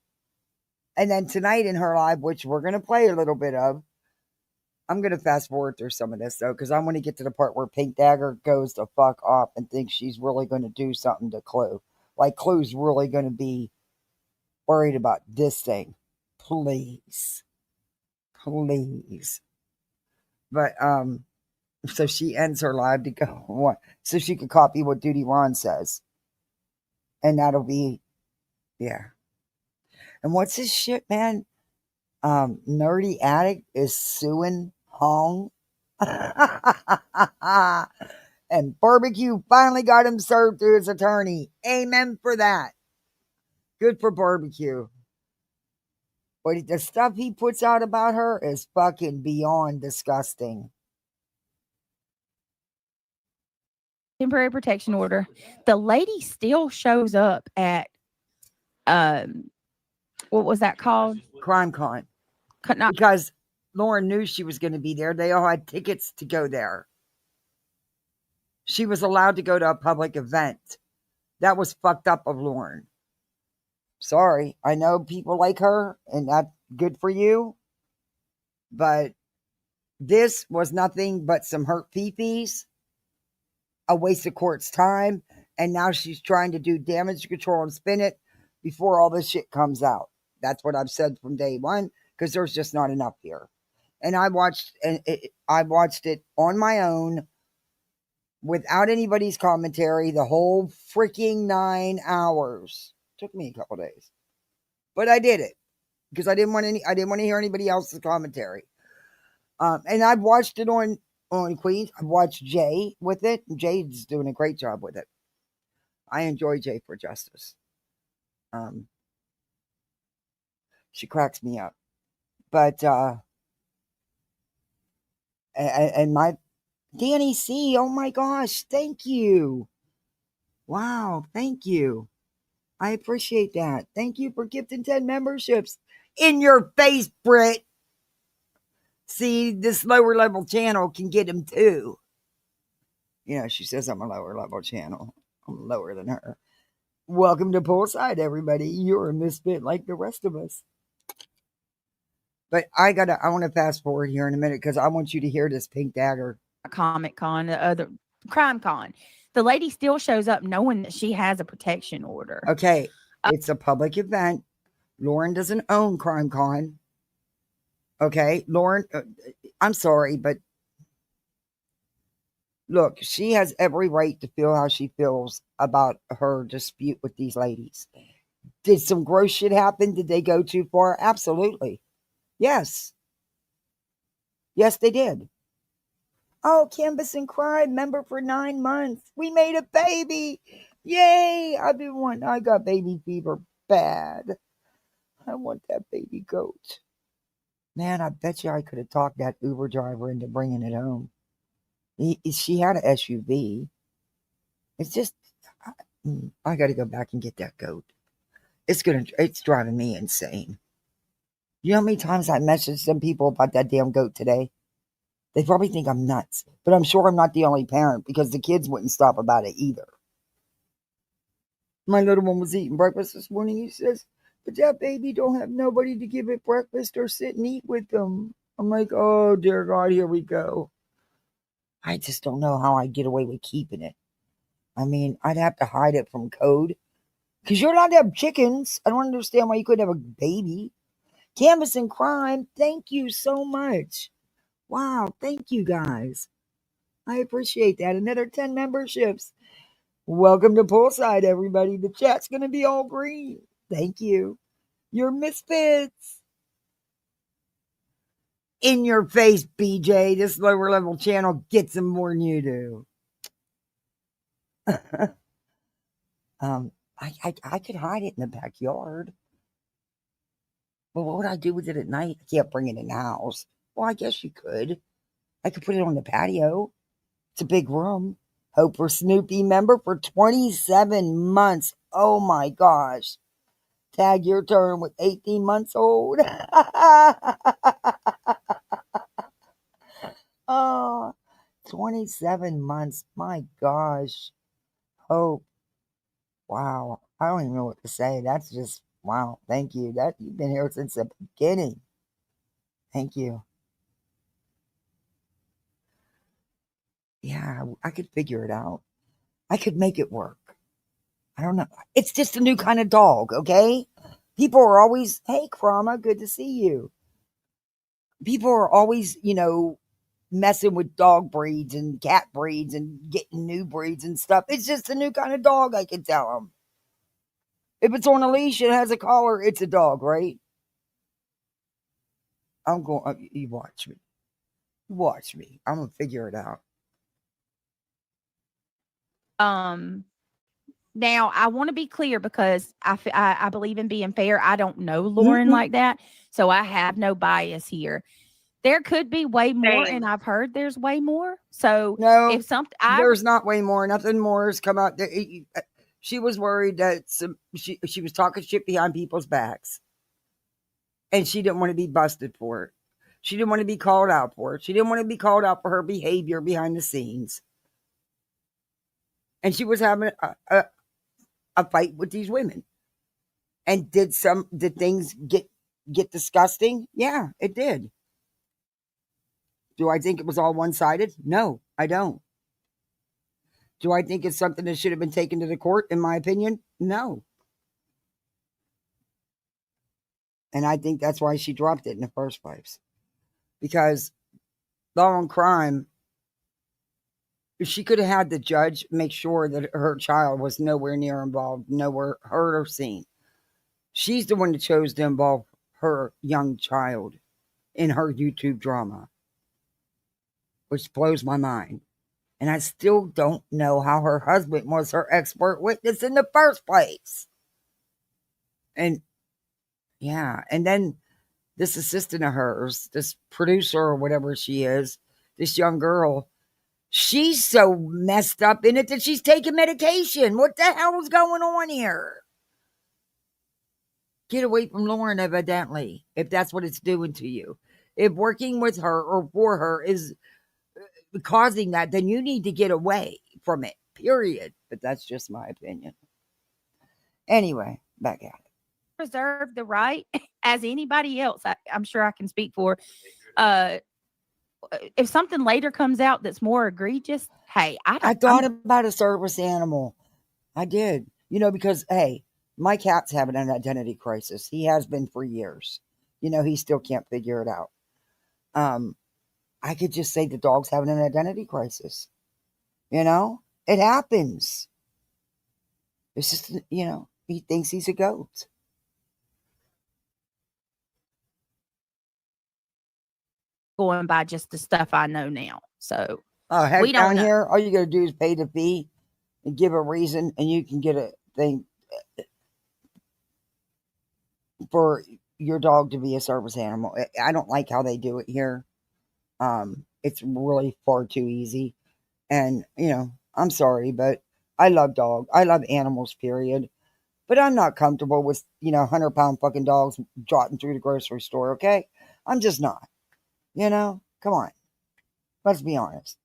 And then tonight in her live, which we're going to play a little bit of, I'm going to fast forward through some of this, though, because I want to get to the part where Pink Dagger goes to fuck off and thinks she's really going to do something to Clue. Like, Clue's really going to be worried about this thing. Please. Please. But, so she ends her live to go, so she could copy what Duty Ron says. And that'll be, yeah. And what's his shit, man? Nerdy Addict is suing Hong. And Barbecue finally got him served through his attorney. Amen for that. Good for Barbecue. But the stuff he puts out about her is fucking beyond disgusting. Temporary protection order. The lady still shows up at what was that called? Crime Con. Not because Lauren knew she was going to be there. They all had tickets to go there. She was allowed to go to a public event. That was fucked up of Lauren. Sorry. I know people like her, and that's good for you. But this was nothing but some hurt peepees, a waste of court's time, and now she's trying to do damage control and spin it before all this shit comes out. That's what I've said from day one, because there's just not enough here. And I watched it on my own without anybody's commentary the whole freaking 9 hours. Took me a couple days, but I did it because I didn't want to hear anybody else's commentary. And I've watched it on Queens. I've watched Jay with it. Jay's doing a great job with it. I enjoy Jay for Justice. She cracks me up. But and my Danny C, oh my gosh, thank you. Wow, thank you. I appreciate that. Thank you for gifting 10 memberships. In your face, Britt. See, this lower level channel can get them too. You know, she says I'm a lower level channel. I'm lower than her. Welcome to Poolside, everybody. You're a misfit like the rest of us. But I want to fast forward here in a minute because I want you to hear this Pink Dagger. Comic Con, the other Crime Con. The lady still shows up knowing that she has a protection order. Okay, it's a public event. Lauren doesn't own Crime Con. Okay, Lauren, I'm sorry, but look, she has every right to feel how she feels about her dispute with these ladies. Did some gross shit happen? Did they go too far? Absolutely. Yes. Yes, they did. Oh, Canvas and Crime, member for 9 months. We made a baby. Yay. I got baby fever bad. I want that baby goat. Man, I bet you I could have talked that Uber driver into bringing it home. She had an SUV. It's just, I got to go back and get that goat. It's driving me insane. You know how many times I messaged some people about that damn goat today? They probably think I'm nuts, but I'm sure I'm not the only parent because the kids wouldn't stop about it either. My little one was eating breakfast this morning. He says, but that baby don't have nobody to give it breakfast or sit and eat with them. I'm like, oh, dear God, here we go. I just don't know how I'd get away with keeping it. I mean, I'd have to hide it from code. Because you're allowed to have chickens. I don't understand why you couldn't have a baby. Canvas and Crime, thank you so much. Wow, thank you guys. I appreciate that. Another 10 memberships. Welcome to Poolside, everybody. The chat's going to be all green. Thank you. You're misfits. In your face, BJ. This lower level channel gets them more than you do. I could hide it in the backyard. Well, what would I do with it at night? I can't bring it in the house. Well, I guess you could. I could put it on the patio. It's a big room. Hope for Snoopy member for 27 months. Oh my gosh. Tag your turn with 18 months old. Oh, 27 months. My gosh. Hope. Wow. I don't even know what to say. That's just Wow. Thank you. That you've been here since the beginning. Thank you. Yeah, I could figure it out. I could make it work. I don't know. It's just a new kind of dog, okay? People are always, hey, Krama, good to see you. People are always, messing with dog breeds and cat breeds and getting new breeds and stuff. It's just a new kind of dog, I can tell them. If it's on a leash and has a collar, it's a dog, right? I'm going, you watch me. Watch me. I'm going to figure it out. Now I want to be clear because I believe in being fair. I don't know Lauren Mhm. like that, so I have no bias here. There could be way more, Same. and I've heard there's way more. So No, if something, there's not way more. Nothing more has come out. She was worried that she was talking shit behind people's backs, and she didn't want to be busted for it. She didn't want to be called out for it. She didn't want to be called out for her behavior behind the scenes. And she was having a fight with these women. And did things get disgusting? Yeah, it did. Do I think it was all one-sided? No, I don't. Do I think it's something that should have been taken to the court, in my opinion? No. And I think that's why she dropped it in the first place. Because law and crime, she could have had the judge make sure that her child was nowhere near involved, nowhere heard or seen. She's the one that chose to involve her young child in her YouTube drama, which blows my mind. And I still don't know how her husband was her expert witness in the first place. And yeah, and then this assistant of hers, this producer or whatever she is, this young girl, she's so messed up in it that she's taking medication. What the hell is going on here? Get away from Lauren, evidently, if that's what it's doing to you. If working with her or for her is causing that, then you need to get away from it, period. But that's just my opinion. Anyway, back at it. reserve the right, as anybody else, I'm sure I can speak for. Uh, if something later comes out that's more egregious, hey, I thought about a service animal. I did. Because, hey, my cat's having an identity crisis. He has been for years. He still can't figure it out. I could just say the dog's having an identity crisis. It happens. It's just, he thinks he's a goat. going by just the stuff I know now. So Heck, we don't down know. here, all you got to do is pay the fee and give a reason, and you can get a thing for your dog to be a service animal. I don't like how they do it here. It's really far too easy. And, I'm sorry, but I love dogs. I love animals, period. But I'm not comfortable with, 100-pound fucking dogs trotting through the grocery store, okay? I'm just not. Come on. Let's be honest.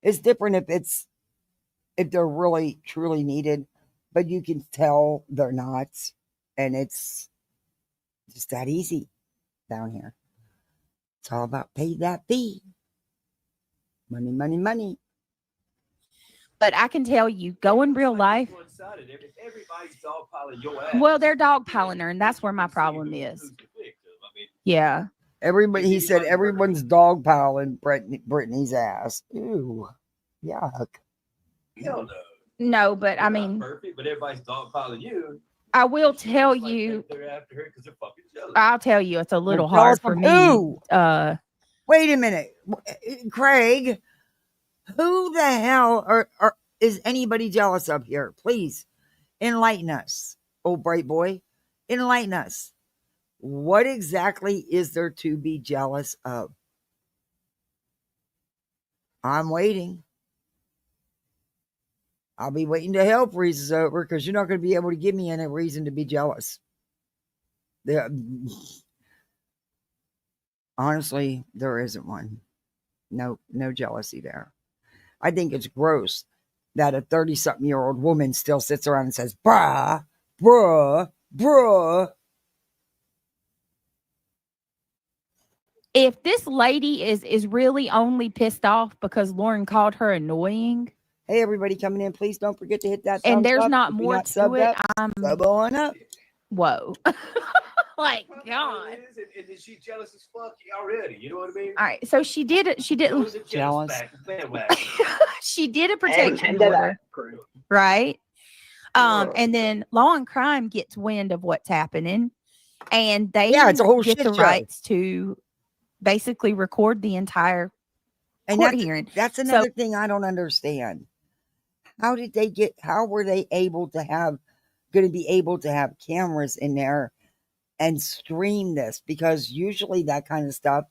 It's different if they're really truly needed, but you can tell they're not, and it's just that easy down here. It's all about pay that fee. Money, money, money. But I can tell you, go in real life. Everybody's dogpiling your ass. Well, they're dogpiling her, and that's where my problem is. Yeah. Everybody, he said, everyone's dogpiling Brittany's ass. Ew, yuck. Hell no. No, but You're I not mean, perfect, but everybody's dogpiling you. I will tell It's like you. they're after her because they're fucking jealous. I'll tell you, it's a little They're jealous hard for from me. who? Wait a minute, Craig. Who the hell is anybody jealous of here? Please enlighten us, oh bright boy. Enlighten us. What exactly is there to be jealous of? I'm waiting. I'll be waiting till hell freezes over because you're not going to be able to give me any reason to be jealous. Honestly, there isn't one. No jealousy there. I think it's gross that a 30-something-year-old woman still sits around and says, bruh, bruh, bruh. If this lady is really only pissed off because Lauren called her annoying, Hey, everybody coming in, please don't forget to hit that and thumbs there's up. not If you're more not to subbed it, up, sub on up. whoa. Like, God. And then she's jealous as fuck already. You know what I mean? All right, so she did it. She did. Throw the jealous Jealous. bandwagon. She did a Amen protection to order, that, crew. right? Oh. And then Law and Crime gets wind of what's happening, and they Yeah, it's a whole get shit the show. rights to basically record the entire And court hearing. that's So another thing I don't understand. How were they going to be able to have cameras in there and stream this? Because usually that kind of stuff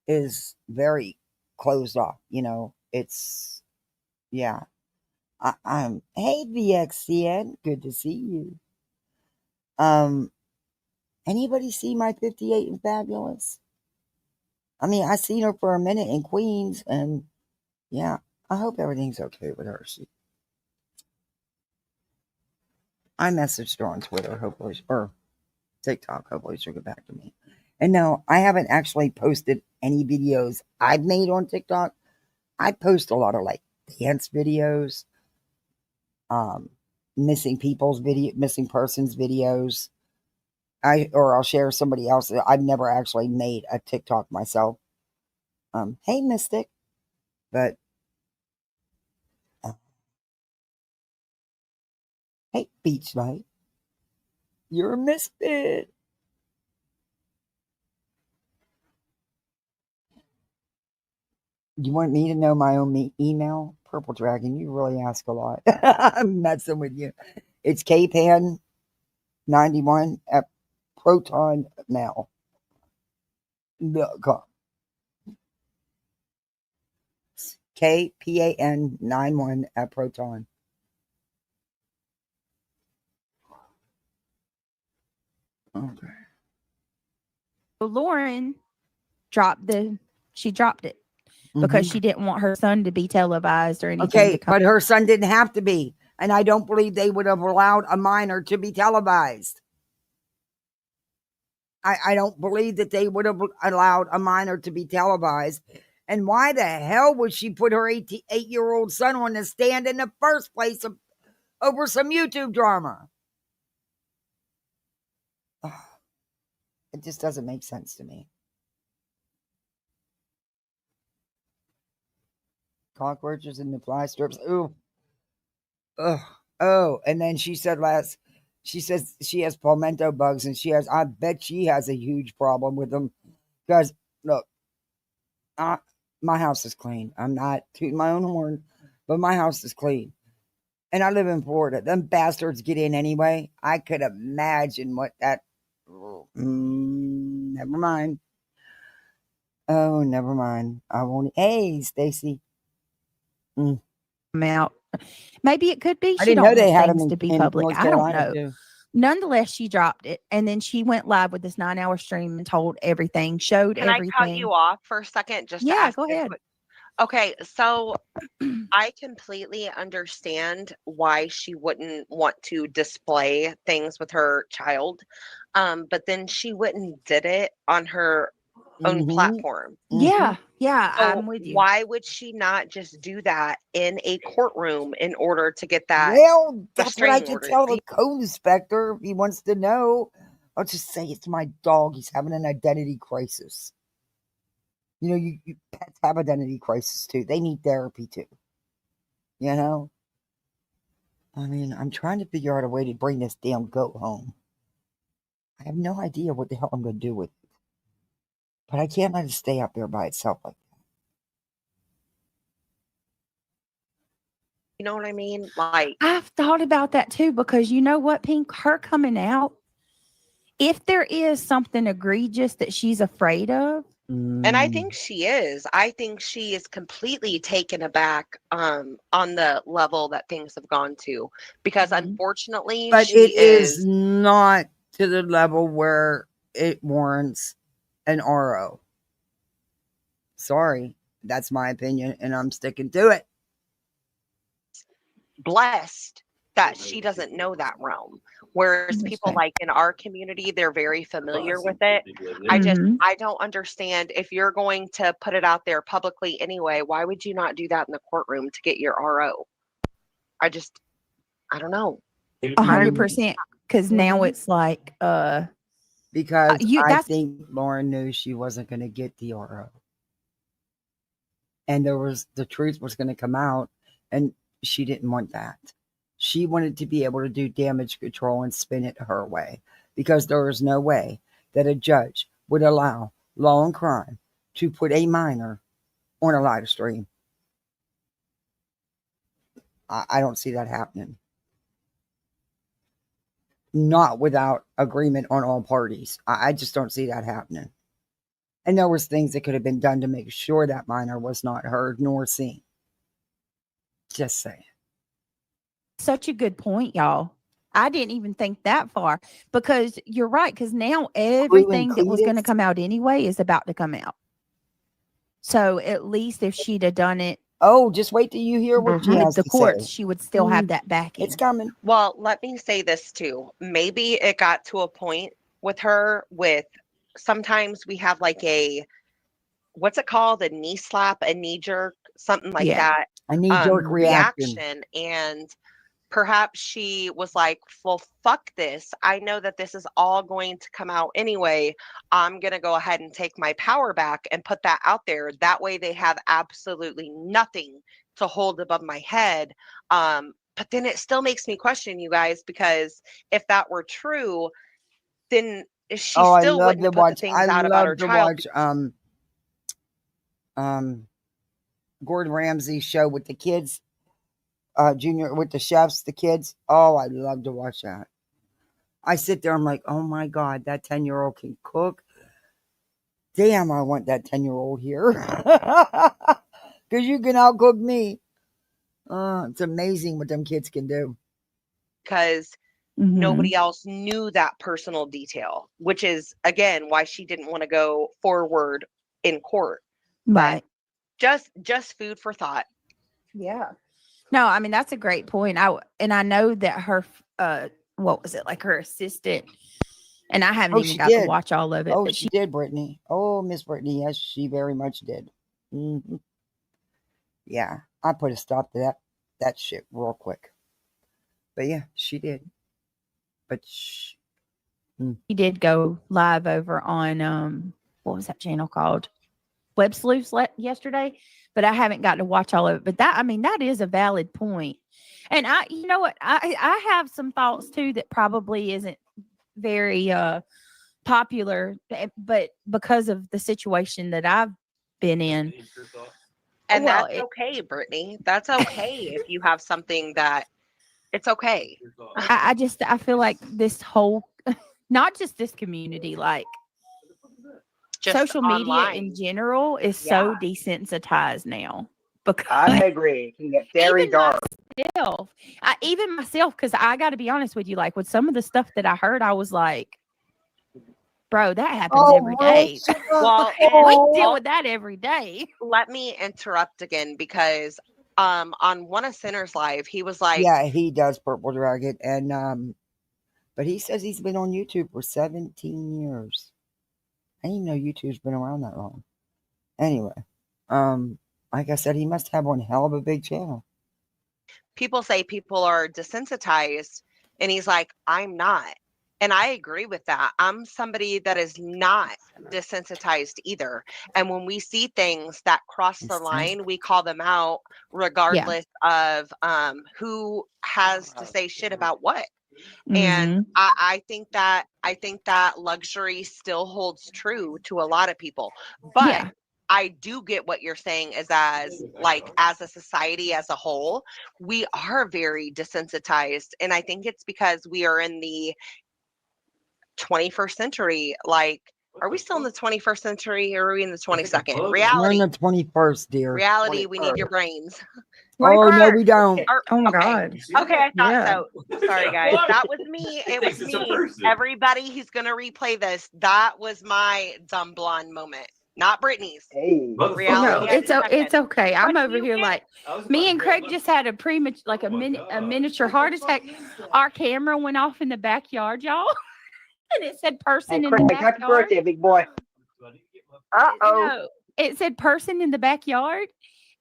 is very closed off. It's, yeah. Hey, VXCN, good to see you. Anybody see my 58 and Fabulous? I mean, I seen her for a minute in Queens, and yeah, I hope everything's okay with her. I messaged her on Twitter, hopefully, or TikTok, hopefully she'll get back to me. And no, I haven't actually posted any videos I've made on TikTok. I post a lot of like dance videos, missing persons videos. I'll share somebody else. I've never actually made a TikTok myself. Hey, Mystic, but hey, Beach Night, you're a misfit. You want me to know my own email? Purple Dragon, you really ask a lot. I'm messing with you. It's kpan91 at protonmail.com. KPAN91 at proton. Okay. Lauren dropped it because she didn't want her son to be televised or anything. Okay, but her son didn't have to be. And I don't believe they would have allowed a minor to be televised. I don't believe that they would have allowed a minor to be televised. And why the hell would she put her 8-year-old son on the stand in the first place over some YouTube drama? It just doesn't make sense to me. Cockroaches in the fly strips. Ooh. Ugh. Oh, and then she says she has palmetto bugs, and I bet she has a huge problem with them. Because, look, my house is clean. I'm not tooting my own horn, but my house is clean. And I live in Florida. Them bastards get in anyway. I could imagine what that... never mind. Oh, never mind. I won't... Hey, Stacy. Out. Maybe it could be. I She didn't don't know they want had things them to be in public. North I don't Carolina know. too. Nonetheless, she dropped it, and then she went live with this 9-hour stream and told everything, showed Can everything. I cut you off for a second just to Yeah, ask go a ahead. Okay, so I completely understand why she wouldn't want to display things with her child, but then she went and did it on her own platform. Yeah, So I'm with you. why would she not just do that in a courtroom in order to get that Well, that's what I restraining could order? tell the co-inspector if he wants to know. I'll just say it's my dog. He's having an identity crisis. You know, you pets have identity crisis too. They need therapy too. You know? I mean, I'm trying to figure out a way to bring this damn goat home. I have no idea what the hell I'm going to do with it. But I can't let it stay up there by itself like that. You know what I mean? Like, I've thought about that too, because you know what, Pink? Her coming out, if there is something egregious that she's afraid of. and I think she is. I think she is completely taken aback on the level that things have gone to, because unfortunately, But she it is not to the level where it warrants an RO. Sorry, that's my opinion, and I'm sticking to it. blessed that she doesn't know that realm. Whereas people Interesting. like in our community, they're very familiar with it. Mhm. I don't understand, if you're going to put it out there publicly anyway, why would you not do that in the courtroom to get your RO? I don't know. 100%. Because now it's like, Because you I that's think Lauren knew she wasn't going to get the RO. And the truth was going to come out, and she didn't want that. She wanted to be able to do damage control and spin it her way, because there is no way that a judge would allow law and crime to put a minor on a live stream. I don't see that happening. Not without agreement on all parties. I just don't see that happening. And there was things that could have been done to make sure that minor was not heard nor seen. Just saying. such a good point, y'all. I didn't even think that far, because you're right. Because now everything that was going to Cletus. come out anyway is about to come out. So at least if she'd have done it Oh, just wait till you hear what she with has the to courts, say. she would still have that backing. It's coming. Well, let me say this too. Maybe it got to a point with her with, sometimes we have like a, what's it called? A knee slap, a knee jerk, something like Yeah. that. A knee-jerk reaction. And perhaps she was like, well, fuck this. I know that this is all going to come out anyway. I'm going to go ahead and take my power back and put that out there. That way they have absolutely nothing to hold above my head. But then it still makes me question, you guys, because if that were true, then she still wouldn't put the things out about her child. Gordon Ramsay's show with the kids, Junior, with the chefs, the kids. Oh, I love to watch that. I sit there, I'm like, oh my God, that 10-year-old can cook. Damn, I want that 10-year-old here. Because you can outcook me. It's amazing what them kids can do. Because Mhm. nobody else knew that personal detail, which is, again, why she didn't want to go forward in court. Right. But just food for thought. Yeah. No, I mean, that's a great point. I know that her, what was it, like her assistant, and I haven't even she got to did. watch all of it. Oh, but she did, Brittany. Oh, Miss Brittany. Yes, she very much did. Mm-hmm. Yeah, I put a stop to that shit real quick. But yeah, she did. But she did go live over on what was that channel called? Web Sleuths yesterday, but I haven't got to watch all of it. But that is a valid point. And you know what? I have some thoughts too that probably isn't very popular, but because of the situation that I've been in. And that's okay, Brittany. That's okay if you have something that, it's okay. I feel like this whole, not just this community, like just social media online in general is so desensitized now. Because I agree. It can get very dark. Even myself, because I got to be honest with you, like with some of the stuff that I heard, I was like, bro, that happens every day. Well, we deal with that every day. Let me interrupt again, because on one of Sinner's live, he was like, yeah, he does Purple Dragon, and but he says he's been on YouTube for 17 years. I didn't even know YouTube's been around that long. Anyway, like I said, he must have one hell of a big channel. People say people are desensitized, and he's like, I'm not. And I agree with that. I'm somebody that is not desensitized either. And when we see things that cross the line, we call them out regardless of who has to say shit about what. And I think that luxury still holds true to a lot of people. But I do get what you're saying, is as a society as a whole, we are very desensitized. And I think it's because we are in the 21st century. Like, are we still in the 21st century, or are we in the 22nd? Reality. We're in the 21st, dear. Reality, we need your brains. Oh, no, we don't. Oh my God. Okay, I thought so. Sorry, guys. That was me. It was me. Everybody who's going to replay this, that was my dumb blonde moment. not Brittany's. Hey. Reality No, has it's second. okay. I'm What do over you here get? like I was me about and to Craig grab just had a miniature heart attack. Our camera went off in the backyard, y'all, and it said Hey, person in Craig, the happy backyard. birthday, big boy. Uh-oh. No, it said person in the backyard,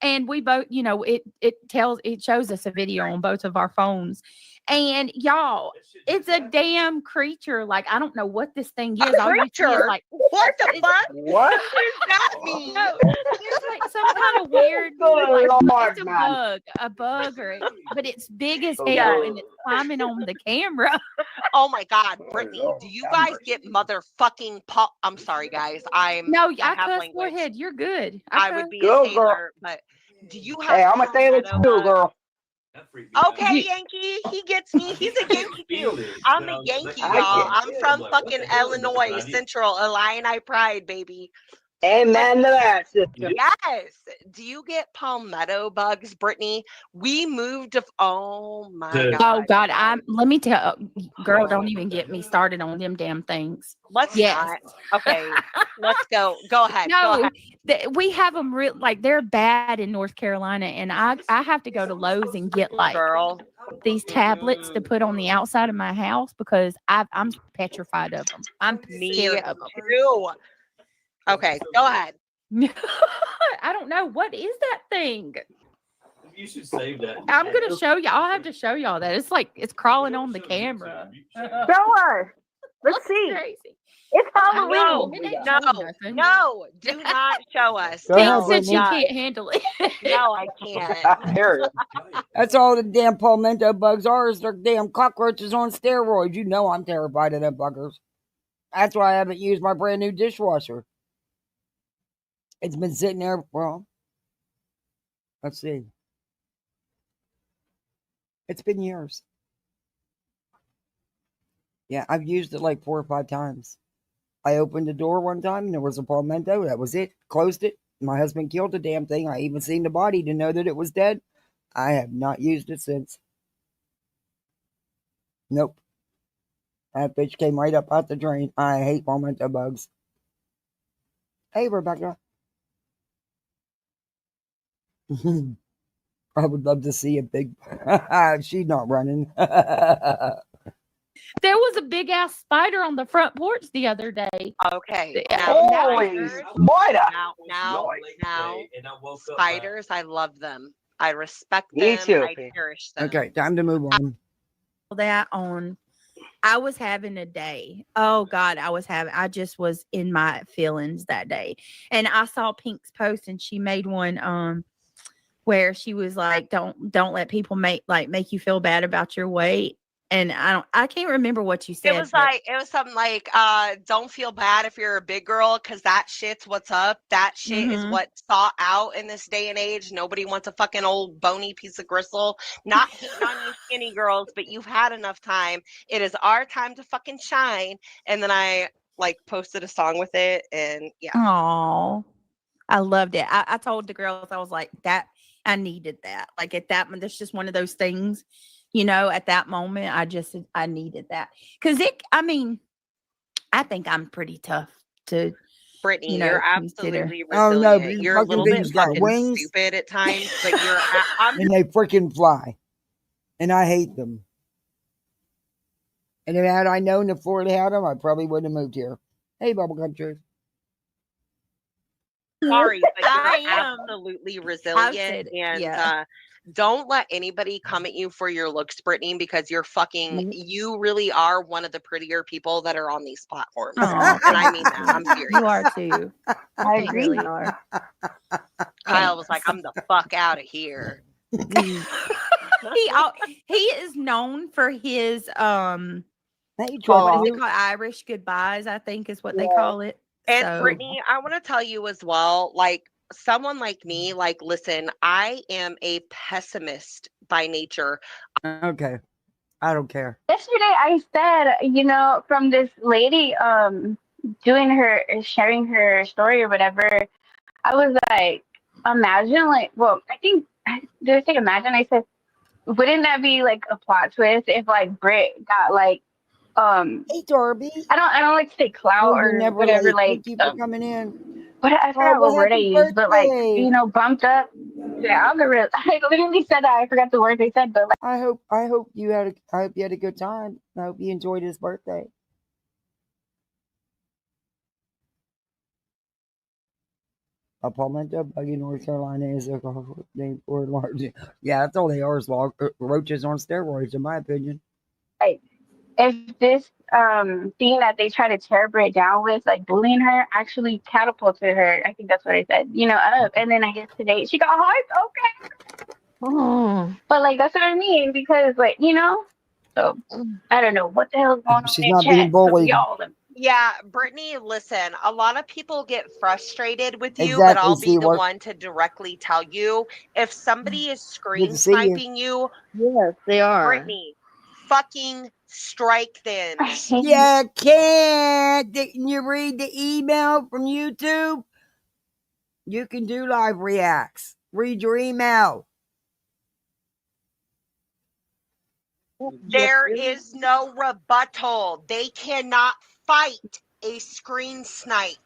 and we both, it shows us a video on both of our phones, and y'all, it's a damn creature. Like I don't know what this thing is. All you see is Creature? like What the fuck? What? What does that mean? no, it's like some kind of weird, Good like Lord, it's man. a bug, but it's big as Oh, hell, Lord. and it's climbing on the camera. Oh my God, Oh, Brittany, Lord, do you have guys mercy. get motherfucking I'm sorry, guys. I No, I have cuss. Go language. ahead. You're good. I cuss. would be a Go, girl. sailor, but do you have Hey, I'm a sailor palmetto too, bugs? girl. That freaked me out. Okay, You- Yankee, he gets me. He's a Yankee too. Feel it, I'm but a I was Yankee, like, I y'all. get- I'm I'm from like, what fucking the hell is that? But Illinois I need Central, Illini Pride, baby. Amen to that, sister. Yes. Do you get palmetto bugs, Brittany? We moved to. Oh my to Oh God. God, let me tell girl, don't even get me started on them damn things. Let's Yes. not. Okay, let's go. Go ahead. Go No, ahead. we have them like they're bad in North Carolina, and I have to go to Lowe's and get like Girl. these tablets to put on the outside of my house because I'm petrified of them. I'm Me scared of them. too. Okay, go ahead. I don't know what is that thing. You should save that. I'm gonna show you. I'll have to show y'all that. It's like it's crawling on the camera. Show us. Let's Looks see. crazy. It's I Halloween. know, it ain't No, showing nothing. no, do not show us. Go ahead, No, Pete said she Brittany. can't handle it. no, I can't. There it is. That's all the damn palmetto bugs are is they're damn cockroaches on steroids. You know I'm terrified of them buggers. That's why I haven't used my brand new dishwasher. It's been sitting there, well, let's see. It's been years. Yeah, I've used it like 4 or 5 times. I opened the door one time and there was a palmetto. That was it. Closed it. My husband killed the damn thing. I even seen the body to know that it was dead. I have not used it since. Nope. That bitch came right up out the drain. I hate palmetto bugs. Hey, Rebecca. I would love to see a big. She's not running. There was a big ass spider on the front porch the other day. Okay. Holy spider! Now, And I woke up spiders, I love them. I respect Me them. too, I Pete. cherish them. Okay, time to move on. That on. I was having a day. Oh God, I just was in my feelings that day. And I saw Pink's post and she made one where she was like, don't let people make you feel bad about your weight. And I can't remember what you said. It was something like, don't feel bad if you're a big girl, because that shit's what's up. That shit is what's sought out in this day and age. Nobody wants a fucking old bony piece of gristle. Not hating on you skinny girls, but you've had enough time. It is our time to fucking shine. And then I like posted a song with it, and yeah. Oh, I loved it. I told the girls, I was like, that I needed that. Like at that moment, that's just one of those things. At that moment, I needed that because I think I'm pretty tough to. Brittany, you're consider. absolutely Oh, resilient. no, these You're a little fucking bit things got fucking wings. stupid at times, but you're. And they freaking fly. And I hate them. And if had I known that Florida had them, I probably wouldn't have moved here. Hey, Bubblegum Truth. Sorry, but I you're am. absolutely resilient, and don't let anybody come at you for your looks, Brittany, because you really are one of the prettier people that are on these platforms. Aw, And I mean that. I'm serious. you are too. I You agree. really are. Kyle was like, I'm the fuck out of here. He is known for his Hey, what is Trouble. it called? Irish goodbyes, I think is what they call it. And So- Brittany, I want to tell you as well, like someone like me, like, listen, I am a pessimist by nature. Okay. I don't care. Yesterday I said, from this lady sharing her story or whatever, I was like, imagine I think did I say imagine? I said, wouldn't that be like a plot twist if like Brit got like Hey, Darby. I don't like to say clout Oh, you're or never whatever, late. like Thank you for coming in. what I Oh, forgot what well, word I happy used, but like birthday! bumped up the algorithm. I literally said that. I forgot the word they said, but like I hope you had a good time. I hope you enjoyed his birthday. A palmetto bug in North Carolina is a name for large. Yeah, that's all they are is roaches on steroids, in my opinion. like if this thing that they try to tear Brit down with, like bullying her, actually catapulted her. I think that's what I said. Up. And then I guess today she got hyped. Okay, Oh. but like that's what I mean because like so I don't know what the hell's going on She's in not chat. being So bullied. y'all, Yeah, Brittany, listen, a lot of people get frustrated with you, but Exactly. I'll be See, the work. one to directly tell you if somebody is Good screen to see you. sniping you, Yes, they are. Brittany, fucking strike them. Yeah, can't. Didn't you read the email from YouTube? You can do live reacts. Read your email. There is no rebuttal. They cannot fight a screen snipe.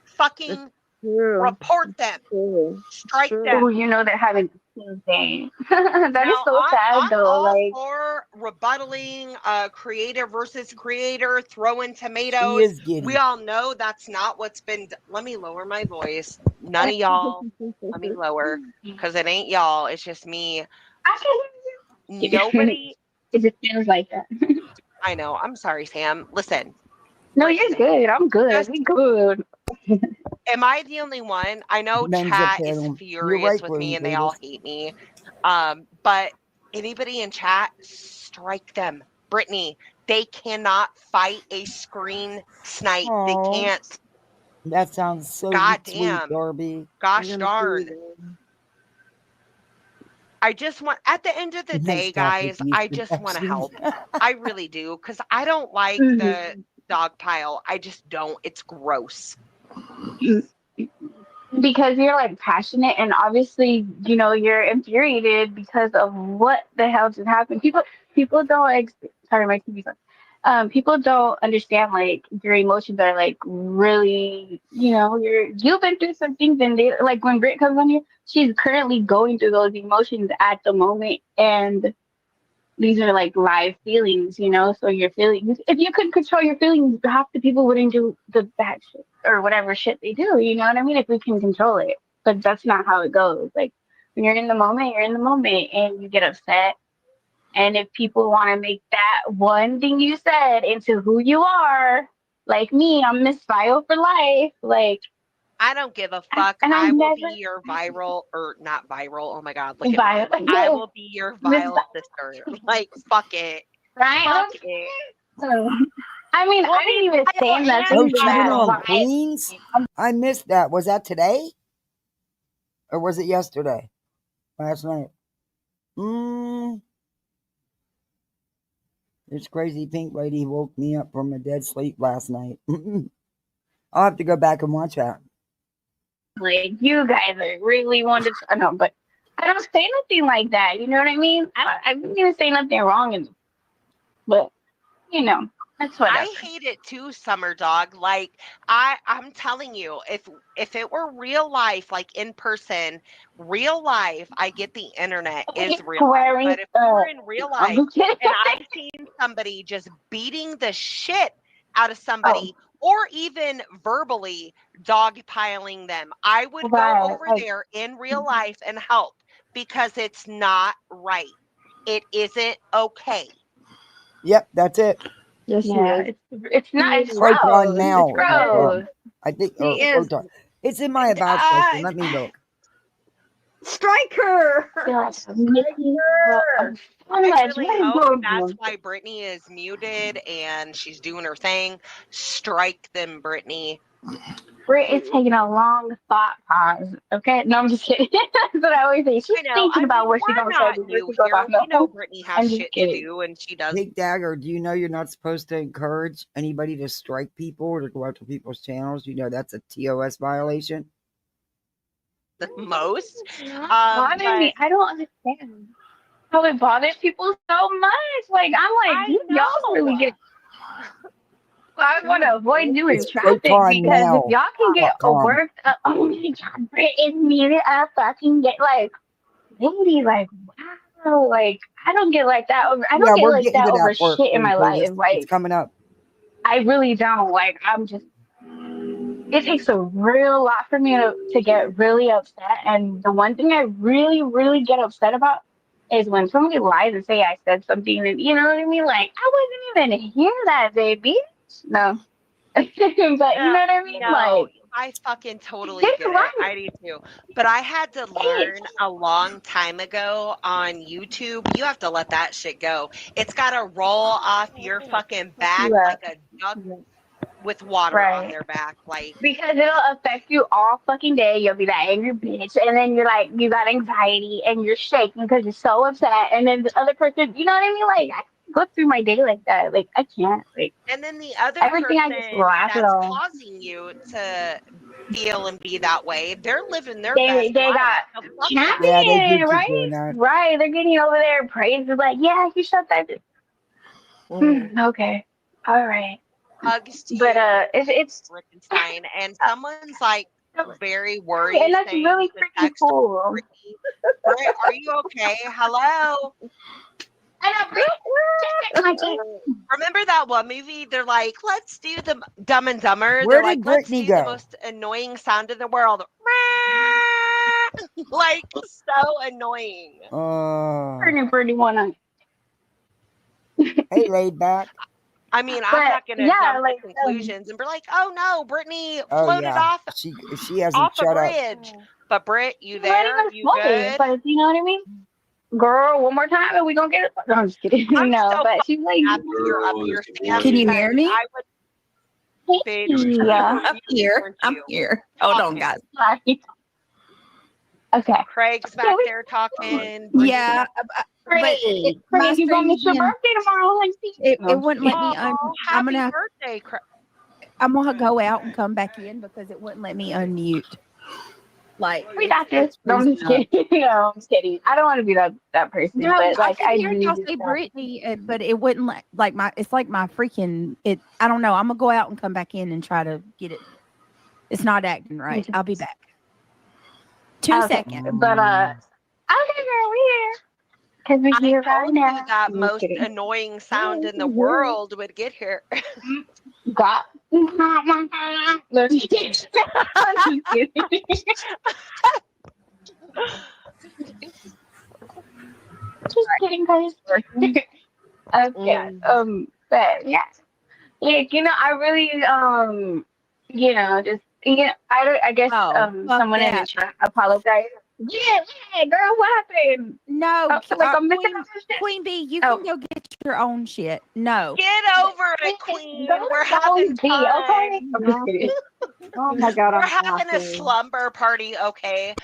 Fucking True. report them. True. Strike True. them. Oh, they're having Tuesday. That is Now, so sad I'm though. all Like, for rebuttaling creator versus creator, throwing She tomatoes. is giddy. We all know that's not what's been. Let me lower my voice. None of y'all. Let me lower because it ain't y'all. It's just me. I can hear you. Nobody. It just feels like that. I know. I'm sorry, Sam. Listen. No, Brittany, you're good. I'm good. just We good. am I the only one? I know Men's up chat there. is You're furious right, with me and they all Cletus. hate me. But anybody in chat, strike them. Brittany, they cannot fight a screen snipe. They Oh, can't. that sounds so God sweet, damn. Darby. Gosh darn. I just want, at the end of the Nice day, talk with guys, you. I just want to help. I really do. Because I don't like Mhm. the dog pile. I just don't. It's gross. Because you're like passionate and obviously you're infuriated because of what the hell just happened. People don't sorry, my TV's on. People don't understand like your emotions are like really you've been through some things, and they like when Brit comes on here, she's currently going through those emotions at the moment, and these are like live feelings, so your feelings, if you could control your feelings, half the people wouldn't do the bad shit or whatever shit they do, you know what I mean? If we can control it. But that's not how it goes. Like when you're in the moment, you're in the moment and you get upset. And if people want to make that one thing you said into who you are, like me, I'm Miss Bio for life. Like, I don't give a fuck. and I I will never be your viral or not viral. Oh my god, look at Bio. me. I will be your Miss vile sister. Like fuck it. right? Fuck it. I mean, We'll I be didn't even say vile and Oh, nothing cheating bad. on viral. Queens? I missed that. Was that today? Or was it yesterday? Last night? This crazy pink lady woke me up from a dead sleep last night. I'll have to go back and watch that. Like you guys are really wanted to know, but I don't say nothing like that. You know what I mean? I didn't even say nothing wrong, but that's whatever. I hate it too, Summer Dog. Like I'm telling you, if it were real life, like in person, real life, I get the internet is real life. Swearing. But if we were in real I'm life just kidding. and I've seen somebody just beating the shit out of Oh, somebody or even verbally dogpiling them, I would go right. over Like, there in real life and help because it's not right. It isn't okay. Yep, that's it. Yes, he yeah, is. it's not. It's Photon gross. now. It's gross. I think, He or is. photon. It's in my about section. Let me look. Strike her. Gosh, Strike Nikki, her. I'm I like, really what is hope going that's on? why Brittany is muted and she's doing her thing. Strike them, Brittany. Brit is taking a long thought pause. Okay, no, I'm just kidding. That's what I always say. She's I know. thinking I about mean, what she's we're gonna say not before new she goes here. off. We know No, Brittany has I'm just shit to kidding. do and she does Big Dagger, do you know you're not supposed to encourage anybody to strike people or to go out to people's channels? You know that's a TOS violation. the most. Bothering me. But I don't understand how it bothers people so much. Like I'm like, I y'all don't really know. get. I want to avoid doing It's traffic playtime because if now. y'all can get .com. worked up, oh my god, Brit is needed a fucking get like, lady, like, wow, like I don't get like that over. I Yeah, don't get we're like getting that to over that part, shit in my life. Curtis. It's Like coming up. I really don't. Like I'm just. It takes a real lot for me to get really upset. And the one thing I really, really get upset about is when somebody lies and say I said something and you know what I mean? Like I wasn't even here that day, bitch. No. But you know what I mean? No, Like I fucking totally just get it. right. I do too. But I had to learn Bitch. a long time ago on YouTube. You have to let that shit go. It's got to roll off your fucking back Yeah. like a duck with water on Right. their back. Like, Because it'll affect you all fucking day. You'll be that angry bitch, and then you're like, you got anxiety, and you're shaking because you're so upset. And then the other person, you know what I mean? Like, I can't go through my day like that. Like, I can't. Like, and then the other everything I just person laugh it that's off. causing you to feel and be that way, they're living their They best they life. got So fuck them. Yeah, they do champion, keep doing right? that. Right. They're getting over there praise. It's like, yeah, you shut that. Okay. All right. Hugs to But you, it's Rickenstein. And someone's like very right, and worried that's saying really to freaking text cool. Brittany, Britt, are you okay? Hello? And I'm like, Remember that one movie? They're like, let's do the Dumb and Dumber. Where They're did like, let's Brittany do the go? most annoying sound in the world. Like, so annoying. pretty wanna. Hey, laid back. I mean, I'm But not going to yeah, jump to like conclusions and be like, oh no, Brittany Oh floated yeah, off she hasn't a shut up. bridge. But Britt, you she's not there? even You floating. good? But you know what I mean? Girl, one more time and we gonna get it. No, I'm just kidding. I'm No, so but she's like, happy you're up Girl, here, it's Sam, Can you good. because hear me? I would, bitch, you yeah. were I'm muted, here. weren't I'm you? here. Hold on, Talking. guys. Okay. Craig's back there talking. Yeah, but Great. my Great, you gonna stream miss your again. birthday tomorrow, Lexi? No, It I'm just wouldn't let kidding. me. Oh, I'm happy gonna. birthday, Craig. I'm gonna go out and come back in because it wouldn't let me unmute. Like We got this. it's No, I'm just freezing up. kidding. No, I'm just kidding. I don't want to be that person, No, but I like could I hear do y'all just say that. Brittany, but it wouldn't let like my. It's like my freaking it. I don't know. I'm gonna go out and come back in and try to get it. It's not acting right. I'll be back. 2 Okay. seconds. But okay, girl, we here. Cause we're I here right told you now. that I'm just most kidding. annoying sound in the world would get here. Got. No, I'm just kidding. I'm just kidding. Just kidding, guys. Okay. But yeah. Like, I really, just, I guess, Oh, fuck someone in the that. chat apologized. Yeah, girl, what happened? No, Like, I'm missing Queen, out some shit. Queen Bee, you Oh. can go get your own shit. No. Get over it, Queen. Don't We're having be, okay? fun. I'm just kidding. Oh my god, We're I'm having a laughing. slumber party, okay?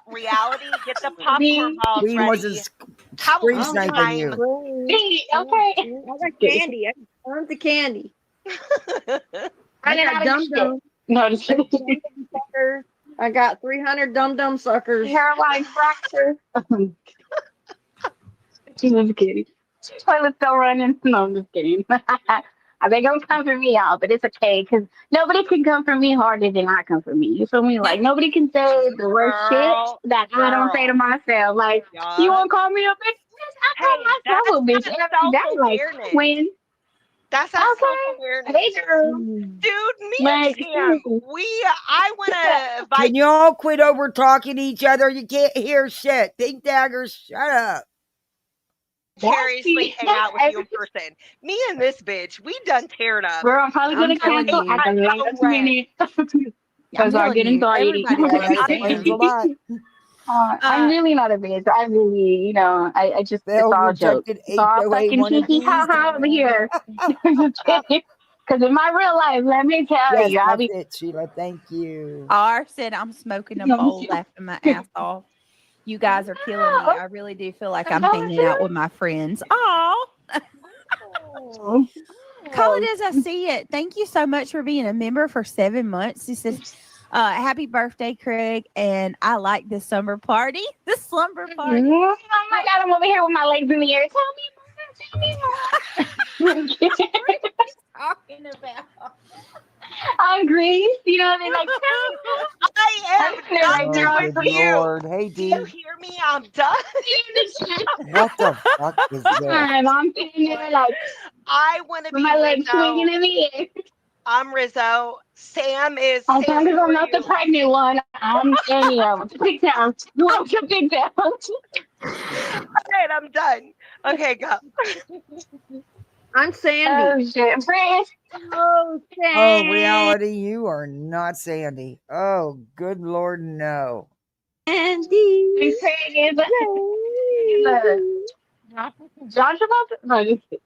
Reality, get the popcorn Be, balls Queen ready. wasn't screen Halloween sniping time. you. be, okay? I got candy. I got tons of candy. I got got dum shit. dum No, just kidding. suckers. I got 300 dum dum suckers. Hairline fracture. Just kidding. Toilet still running. No, I'm just kidding. They gonna come for me, y'all, but it's okay because nobody can come for me harder than I come for me. You feel me? Like nobody can say the worst Girl, shit that I don't say to myself. Like you yeah. won't call me a bitch. Bitch, I Hey, call myself a bitch. that's And that's like self-awareness. when That's that okay, self-awareness. hey girl, Dude, me like and Sam, I want to invite. Can you all quit over talking to each other? You can't hear shit. Pink daggers, shut up. Seriously hang out with you in person. Me and this bitch, we done teared up. Girl, I'm probably gonna telling cancel you. at the last minute I'm because I'm telling getting you, anxiety. everybody Yeah, that explains a lot. I'm really not a bitch. I really, I just, it's Failed all jokes. rejected It's all HOA fucking hee hee ha wannabes. ha over here. Because in my real life, let me tell Yes, you, I'll that's be. it, Sheila. Thank you. R said I'm smoking a bowl, laughing my ass off. You guys are killing me. I really do feel like I'm hanging out with my friends. Oh, call it as I see it. Thank you so much for being a member for 7 months. This is happy birthday, Craig. And I like this summer party. The slumber party. Oh my God, I'm over here with my legs in the air. Tell me more. What are you talking about? Lord. Hey, Do you D. hear me? I'm done. What the fuck is this? I'm sitting there like I want to with be my legs swinging Rizzo. in the air. I'm Rizzo. Sam is As long Sam. as Who I'm are not the you? pregnant one, I'm standing here with the big down. With the big down. All right, I'm done. Okay, go. I'm Sandy. Oh shit, Chris. Oh, Oh, Sandy. reality, you are not Sandy. Oh, good Lord, no. And Craig is a John Travolta. No, just kidding.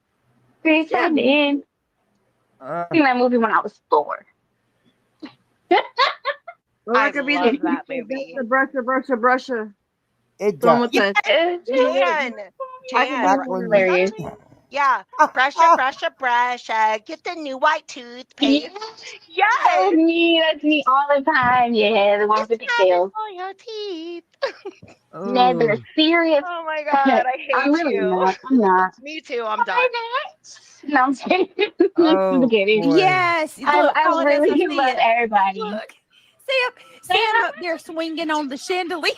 Chris Yeah. in. Seen that movie when I was 4. Well, I that could be love the that movie. brusher. It The one does. with the. Jan. I can Jan. Back do when, Hilarious. Yeah. Brush. Get the new white toothpaste. Yeah, Yes. that's me all the time. Yeah, the one with the It's time pigtails. for your teeth. Never oh, serious. Oh my God, I I'm hate really you. not. I'm not. Me too. I'm done. No, I'm kidding. I'm oh, kidding. boy. Yes. Look, I call it as I really see love it. everybody. Look. Sam up there swinging on the chandeliers.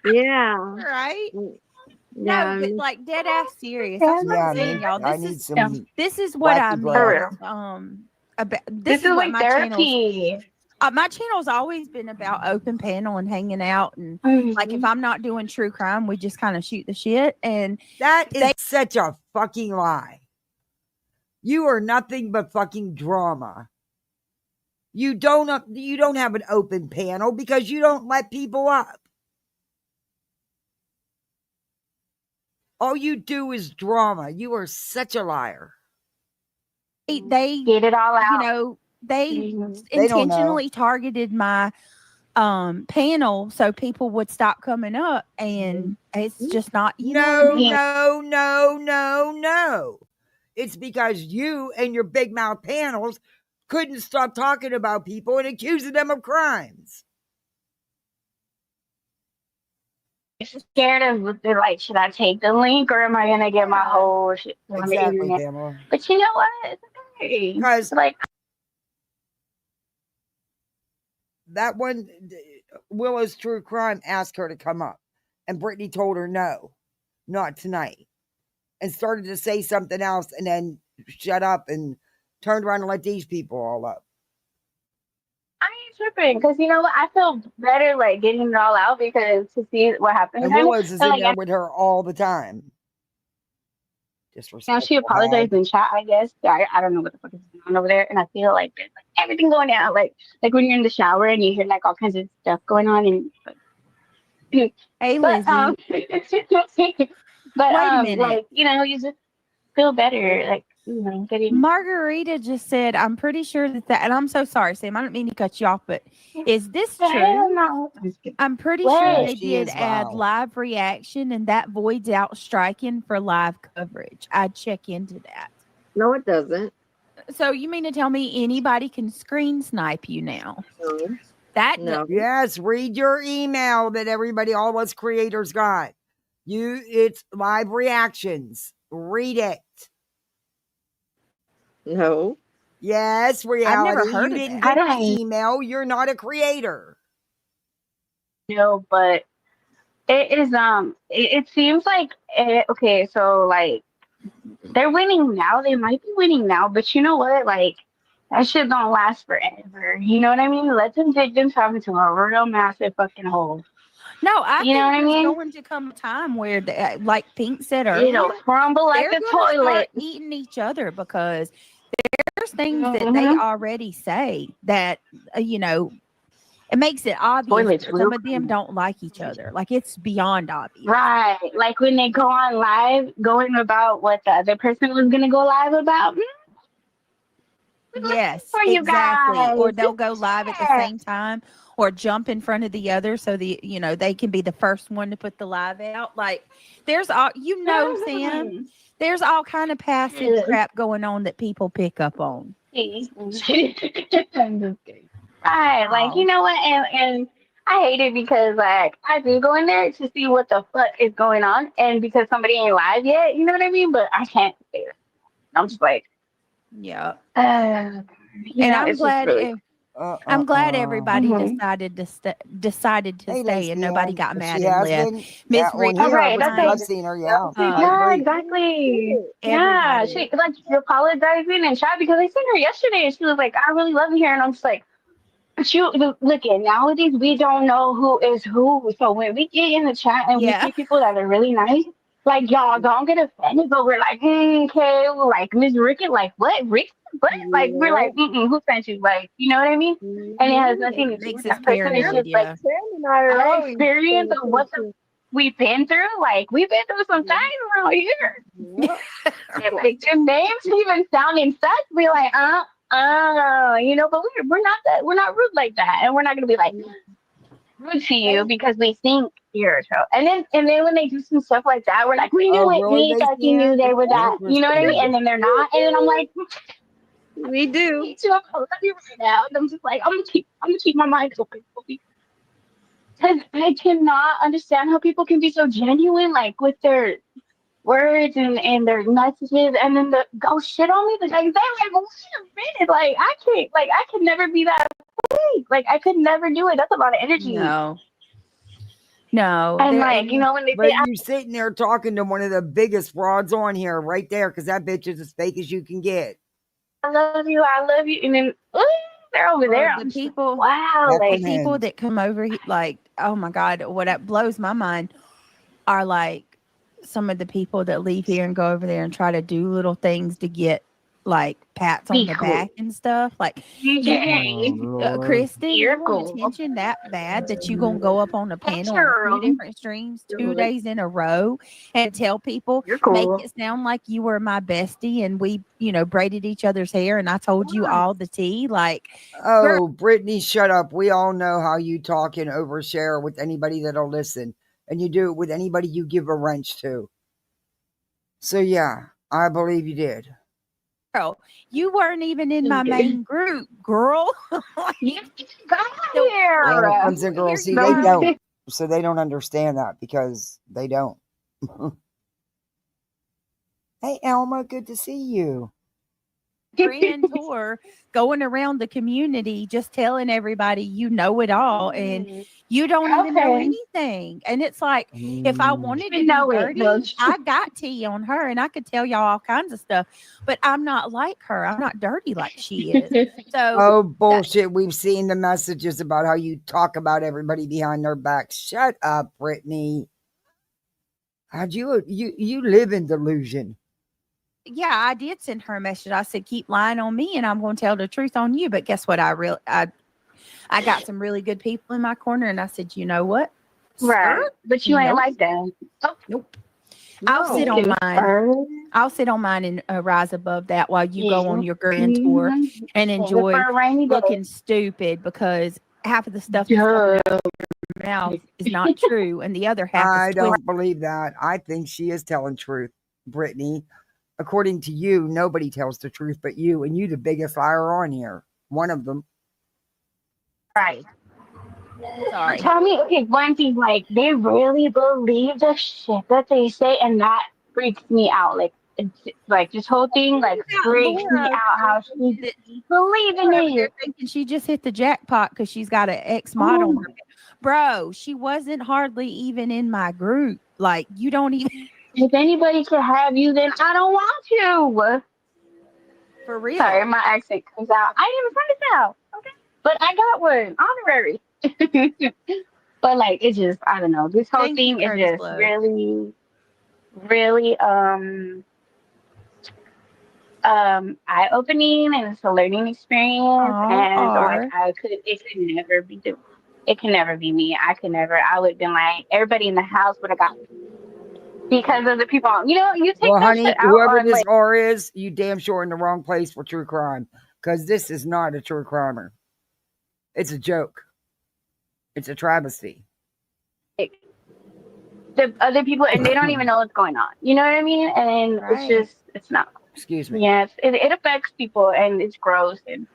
Yeah. Right? Yeah. No, but like dead ass serious. That's what Yeah, I'm I saying, need, y'all. I need some This is what I wacky meant. For glasses. real. About This this is is what like therapy. my channel's always been about open panel and hanging out, and like if Mhm. I'm not doing true crime, we just kind of shoot the shit. And That is They- such a fucking lie. You are nothing but fucking drama. You don't have an open panel because you don't let people up. All you do is drama. You are such a liar. they Get it all you out. know they Mhm. They don't know. intentionally targeted my panel so people would stop coming up, and it's just not, you know what I No, mean? no. It's because you and your big mouth panels couldn't stop talking about people and accusing them of crimes. Scared of like, should I take the link or am I gonna get my whole shit on the Exactly, internet? Pamela. But you know what? It's okay. Because Like, that one, Willow's True Crime asked her to come up, and Brittany told her no, not tonight, and started to say something else, and then shut up and turned around and let these people all up. I ain't tripping because you know what? I feel better like getting it all out because to see what happened. And Kind of, Willow's is and in like, there with her all the time. now she Disrespectful apologized hag. in chat. I guess I don't know what the fuck is going on over there, and I feel like there's like everything going down. Like when you're in the shower and you hear like all kinds of stuff going on, and Hey, but Lizzie. but Wait a minute. like you know you just feel better like you know getting. Margarita just said, I'm pretty sure that, and I'm so sorry, Sam. I don't mean to cut you off, but is this Hell true? no. I'm pretty What? sure Yeah, they she did is add vile. live reaction, and that voids out striking for live coverage. I'd check into that. No, it doesn't. So you mean to tell me anybody can screen snipe you now? No. That No. Yes, read your email that all us creators got. It's live reactions. Read it. No. Yes, I've never reality. heard You of didn't that. get I the don't email. You're not a creator. know, but it is it seems like okay, so like they're winning now. They might be winning now, but you know what? Like that shit don't last forever. You know what I mean? Let them dig themselves into a real massive fucking hole. No, I You know think what I there's mean? going to come a time where, like Pink said earlier, It'll crumble like they're a going to start toilet. eating each other because there's things that they Mhm. already say that, it makes it obvious Toilets that will some of them crumble. don't like each other. Like it's beyond obvious. Right. Like when they go on live going about what the other person was gonna go live about. Yes, For you exactly. Or guys. they'll go live at the Yeah. same time or jump in front of the other so they can be the first one to put the live out. Like there's all Sam, there's all kind of passive crap going on that people pick up on. I'm just kidding. Right. Like, you know what? And I hate it because like I do go in there to see what the fuck is going on and because somebody ain't live yet, you know what I mean? But I can't stay there. I'm just like, Yeah. you And know, I'm it's just glad really I'm glad everybody Mhm. decided to Hey, stay and nobody lesbian. got She mad and has left. been Miss on Oh, Ricky here. right. That's I've like, Stein, seen her. Yeah, I um, yeah, agree. exactly. Yeah, everybody. she like apologizing and chat because I seen her yesterday and she was like, I really love you here, and I'm just like, look at nowadays we don't know who is who. So when we get in the chat and we Yeah. see people that are really nice, like y'all don't get offended, but we're like, okay, like Miss Ricky, like what, Rick, what? Like we're Yeah. like, who sent you? Like, you know what I mean? And it has Mhm. nothing to do Makes with us that person. It's paranoid. just like Yeah. Sam and I are our always experience paying of what attention. we've been through. Like we've been through some Mhm. time around here. Yeah. And like their names even sounding such, we like, you know, but we're not that, we're not rude like that, and we're not gonna be like rude to you because we think you're a troll. And then when they do some stuff like that, we're like, we Oh, knew it. really, We thought you knew lesbian? they were that. You know what I mean? Interesting. And then they're not. And then I'm like, We I do. need to apologize right now. And I'm just like, I'm gonna keep my mind open because I cannot understand how people can be so genuine, like with their words and their messages, and then go shit on me the next day. Like, wait a minute, like I can't, like I could never be that way. Like I could never do it. That's a lot of energy. No. No. And There like, you and know, when they say But you sitting there talking to one of the biggest frauds on here right there because that bitch is as fake as you can get. I love you, and then ooh, they're over there. the I'm just like, people wow, At the them like people hens. that come over like, oh my God, what blows my mind are like some of the people that leave here and go over there and try to do little things to get like pats on be the cool. back and stuff. Like you want Oh, Lord. Kristen, you You're want cool. attention that bad that you gonna go up on a Hey, panel on two girl. different streams 2 days in a row and tell people, You're make cool. it sound like you were my bestie and we, braided each other's hair and I told you all the tea. Like, girl, Oh, Brittany, shut up. We all know how you talk and overshare with anybody that'll listen. And you do it with anybody you give a wrench to. So, yeah, I believe you did. girl, you weren't even in my main group, girl. You got So Well, here. Clemson here girls, see, you they are. don't. So they don't understand that because they don't. Hey, Elma, good to see you. Grand tour going around the community just telling everybody you know it all and you don't even know Okay. anything. And it's like if I Mm. wanted You to be know it. dirty, No, I got tea on her and I could tell y'all all kinds of stuff, but I'm not like her. I'm not dirty like she is. So Oh, that bullshit. We've seen the messages about how you talk about everybody behind their back. Shut up, Brittany. How'd you live in delusion? yeah, I did send her a message. I said, keep lying on me and I'm going to tell the truth on you. But guess what? I got some really good people in my corner and I said, you know what? right. Skirt? But you ain't Nope. like that. Oh, Nope. I'll No. sit you on can mine. burn. I'll sit on mine and rise above that while you go Yeah. on your grand tour Mm-hmm. and Save it for enjoy a rainy day. looking stupid because half of the stuff that's coming Duh. out of your mouth is not true and the other half is I twisted. don't believe that. I think she is telling truth, Brittany. According to you, nobody tells the truth but you, and you the biggest liar on here. One of them. Right. But Sorry. tell me, okay, one thing, like, they really believe the shit that they say, and that freaks me out. Like, like this whole thing, like, You got freaks me out how she believing Laura over there it. thinking she just hit the jackpot because she's got an ex model. Oh, Bro, she wasn't hardly even in my group. Like, you don't even, if anybody could have you, then I don't want you. for real. Sorry, my accent comes out. I didn't even find it out. Okay. But I got one. Honorary. But like it's just I don't know. This whole Thank you, thing is Curtis just Blow. really, really eye opening and it's a learning experience Oh, and like R. it could never be it can never be me. I would have been like everybody in the house would have got because of the people you take Well, that shit honey, out whoever on this like R is, you damn sure in the wrong place for true crime. Because this is not a true crimer. It's a joke. It's a travesty. the other people and they don't even know what's going on. You know what I mean? And Right. it's not. Excuse me. Yes, it affects people and it's gross and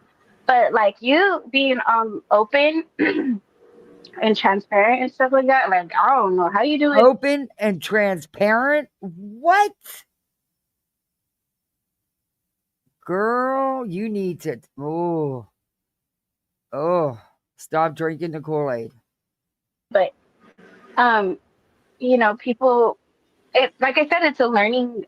but like you being open and transparent and stuff like that, like I don't know how you do it. Open and transparent? What? Girl, you need to. Oh. Oh, stop drinking the Kool-Aid. But um, people. Like I said, it's a learning.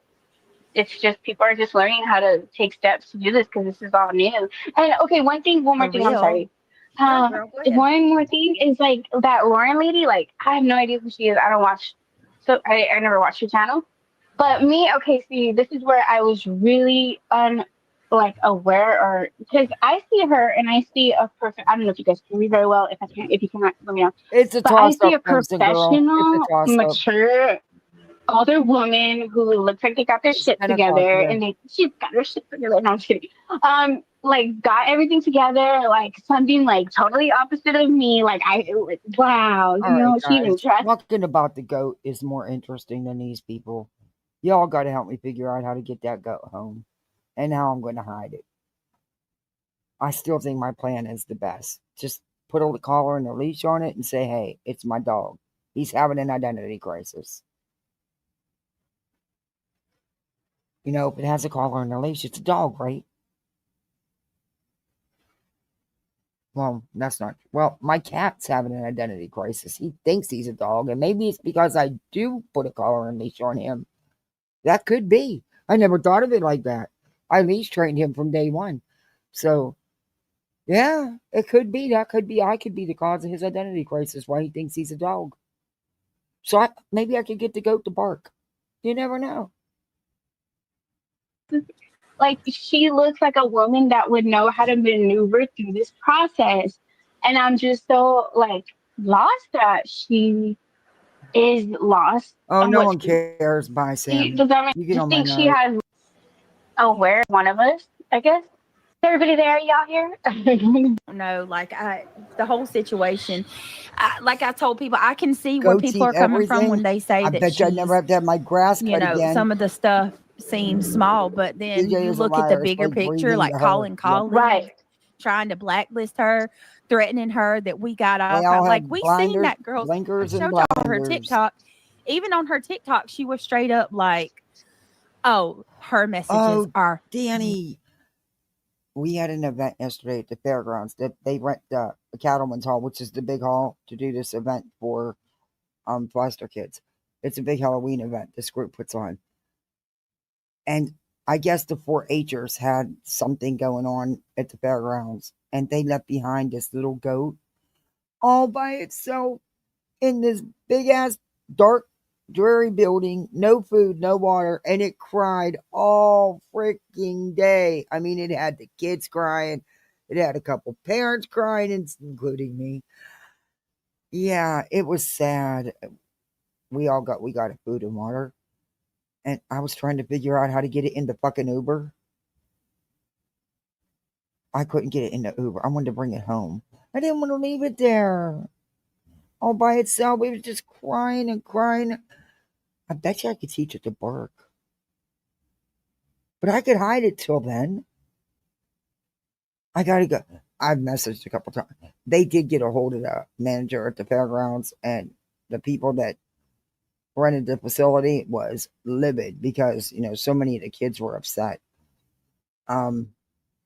It's just people are just learning how to take steps to do this because this is all new. And okay, one more For thing. I'm real. sorry. No, girl, go ahead. One more thing is like that Lauren lady. Like I have no idea who she is. I don't watch, so I never watched her channel. But me, okay, see, this is where I was really like aware, or because I see her and I see a perfect. I don't know if you guys can read very well. If you cannot, let me know. It's a But I see toss-up, a Crimson Girl. It's a professional, toss-up. mature older woman who looks like they got their It's shit 10 o'clock together, here. and she's got her shit together. No, I'm just kidding. Like got everything together, like something like totally opposite of me. Wow, All right, she even guys. dressed. Talking about the goat is more interesting than these people. Y'all got to help me figure out how to get that goat home and how I'm going to hide it. I still think my plan is the best. Just put a collar and a leash on it and say, hey, it's my dog. He's having an identity crisis. If it has a collar and a leash, it's a dog, right? Well, that's not. Well, my cat's having an identity crisis. He thinks he's a dog, and maybe it's because I do put a collar and leash on him. That could be. I never thought of it like that. I leash trained him from day one. So, yeah, it could be. That could be. I could be the cause of his identity crisis, why he thinks he's a dog. So, maybe I could get the goat to bark. You never know. Like she looks like a woman that would know how to maneuver through this process, and I'm just so like lost that she is lost Oh, on no what one cares. Bye, Sam. does that mean. You I get just on my think she nerves. has aware one of us, I guess. Everybody there, y'all here? No, the whole situation. Like I told people, I can see where Goats people eat are coming from everything. when they say I that bet you I'd never she's, have to have my grass cut again. some of the stuff seems small, but then DJ you is a look at the liar. It's bigger like picture, breathing like to her. calling Yep. colleagues, trying to blacklist her, threatening her that we got They all all kind. have Like we seen blinders, that girl's. I blinkers, and showed y'all her blinders. TikTok. Even on her TikTok, she was straight up like, "Oh, her messages Oh, are Danny. We had an event yesterday at the fairgrounds. That they rent the Cattleman's Hall, which is the big hall, to do this event for foster kids. It's a big Halloween event this group puts on, and I guess the 4-Hers had something going on at the fairgrounds, and they left behind this little goat all by itself in this big ass dark dreary building, no food, no water, and it cried all freaking day. I mean, it had the kids crying, it had a couple parents crying, including me. Yeah, it was sad. We got it food and water, and I was trying to figure out how to get it in the fucking Uber. I couldn't get it in the Uber. I wanted to bring it home. I didn't want to leave it there all by itself. It was just crying and crying. I bet you I could teach it to bark. But I could hide it till then. I gotta go. I've messaged a couple times. They did get a hold of the manager at the fairgrounds, and the people that rented the facility was livid because so many of the kids were upset. Um,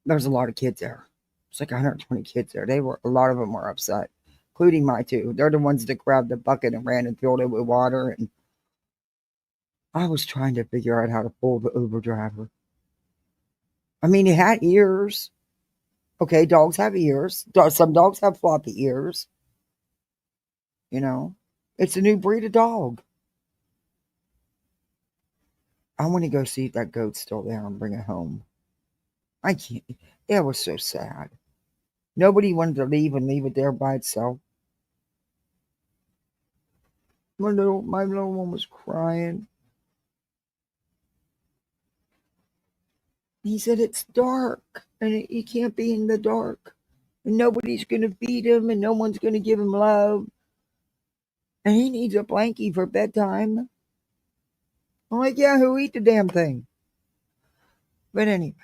there's a lot of kids there. It's like 120 kids there. A lot of them were upset, including my two. They're the ones that grabbed the bucket and ran and filled it with water. And I was trying to figure out how to fool the Uber driver. I mean, it had ears. Okay, dogs have ears. Some dogs have floppy ears. It's a new breed of dog. I want to go see if that goat's still there and bring it home. I can't. It was so sad. Nobody wanted to leave and leave it there by itself. My little one was crying. He said it's dark and he can't be in the dark. And nobody's going to feed him and no one's going to give him love. And he needs a blankie for bedtime. I'm like, yeah, who eat the damn thing? But anyway,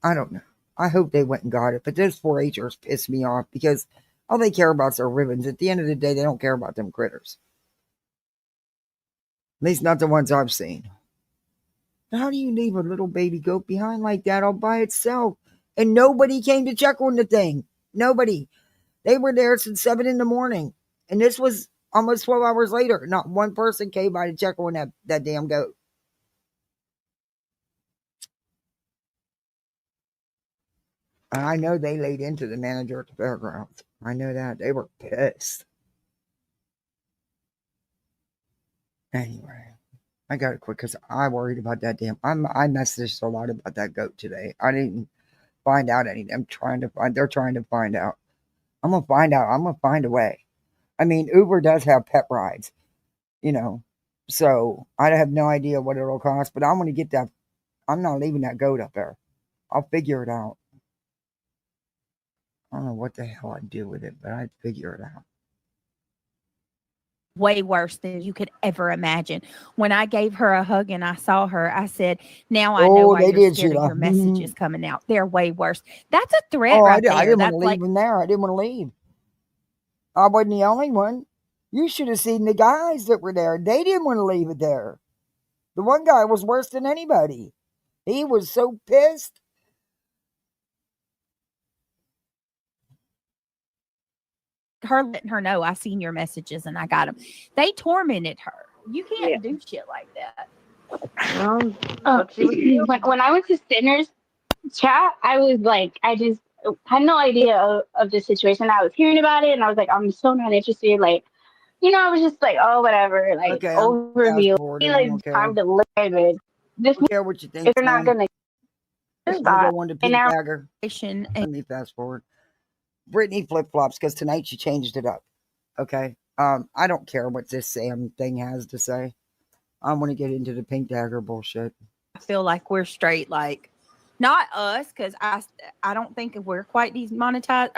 I don't know. I hope they went and got it. But those 4-Hers piss me off because all they care about is their ribbons. At the end of the day, they don't care about them critters. At least not the ones I've seen. How do you leave a little baby goat behind like that all by itself? And nobody came to check on the thing. Nobody. They were there since 7 in the morning. And this was almost 12 hours later. Not one person came by to check on that damn goat. And I know they laid into the manager at the fairgrounds. I know that. They were pissed. Anyway, I got to quit because I worried about that damn. I messaged a lot about that goat today. I didn't find out anything. They're trying to find out. I'm going to find out. I'm going to find a way. I mean, Uber does have pet rides, so I have no idea what it'll cost, but I'm going to get that. I'm not leaving that goat up there. I'll figure it out. I don't know what the hell I'd do with it, but I'd figure it out. Way worse than you could ever imagine. When I gave her a hug and I saw her, I said, now I know why you're scared of your messages coming out. They're way worse. That's a threat right there. I didn't want to leave him there. I didn't want to leave. I wasn't the only one. You should have seen the guys that were there. They didn't want to leave it there. The one guy was worse than anybody. He was so pissed. Her letting her know I seen your messages and I got them. They tormented her. You can't do shit like that. When I went to Sinner's chat, I was like, I just had no idea of the situation. I was hearing about it and I was like, I'm so not interested. Like, I was just like, oh, whatever. Like, okay, overview. Time to live it. This I don't care what you think. If you're not going to. Let's go on to Pink Dagger. Let me fast forward. Brittany flip-flops because tonight she changed it up. Okay? I don't care what this Sam thing has to say. I want to get into the Pink Dagger bullshit. I feel like we're straight, like, not us, because I don't think we're quite desensitized,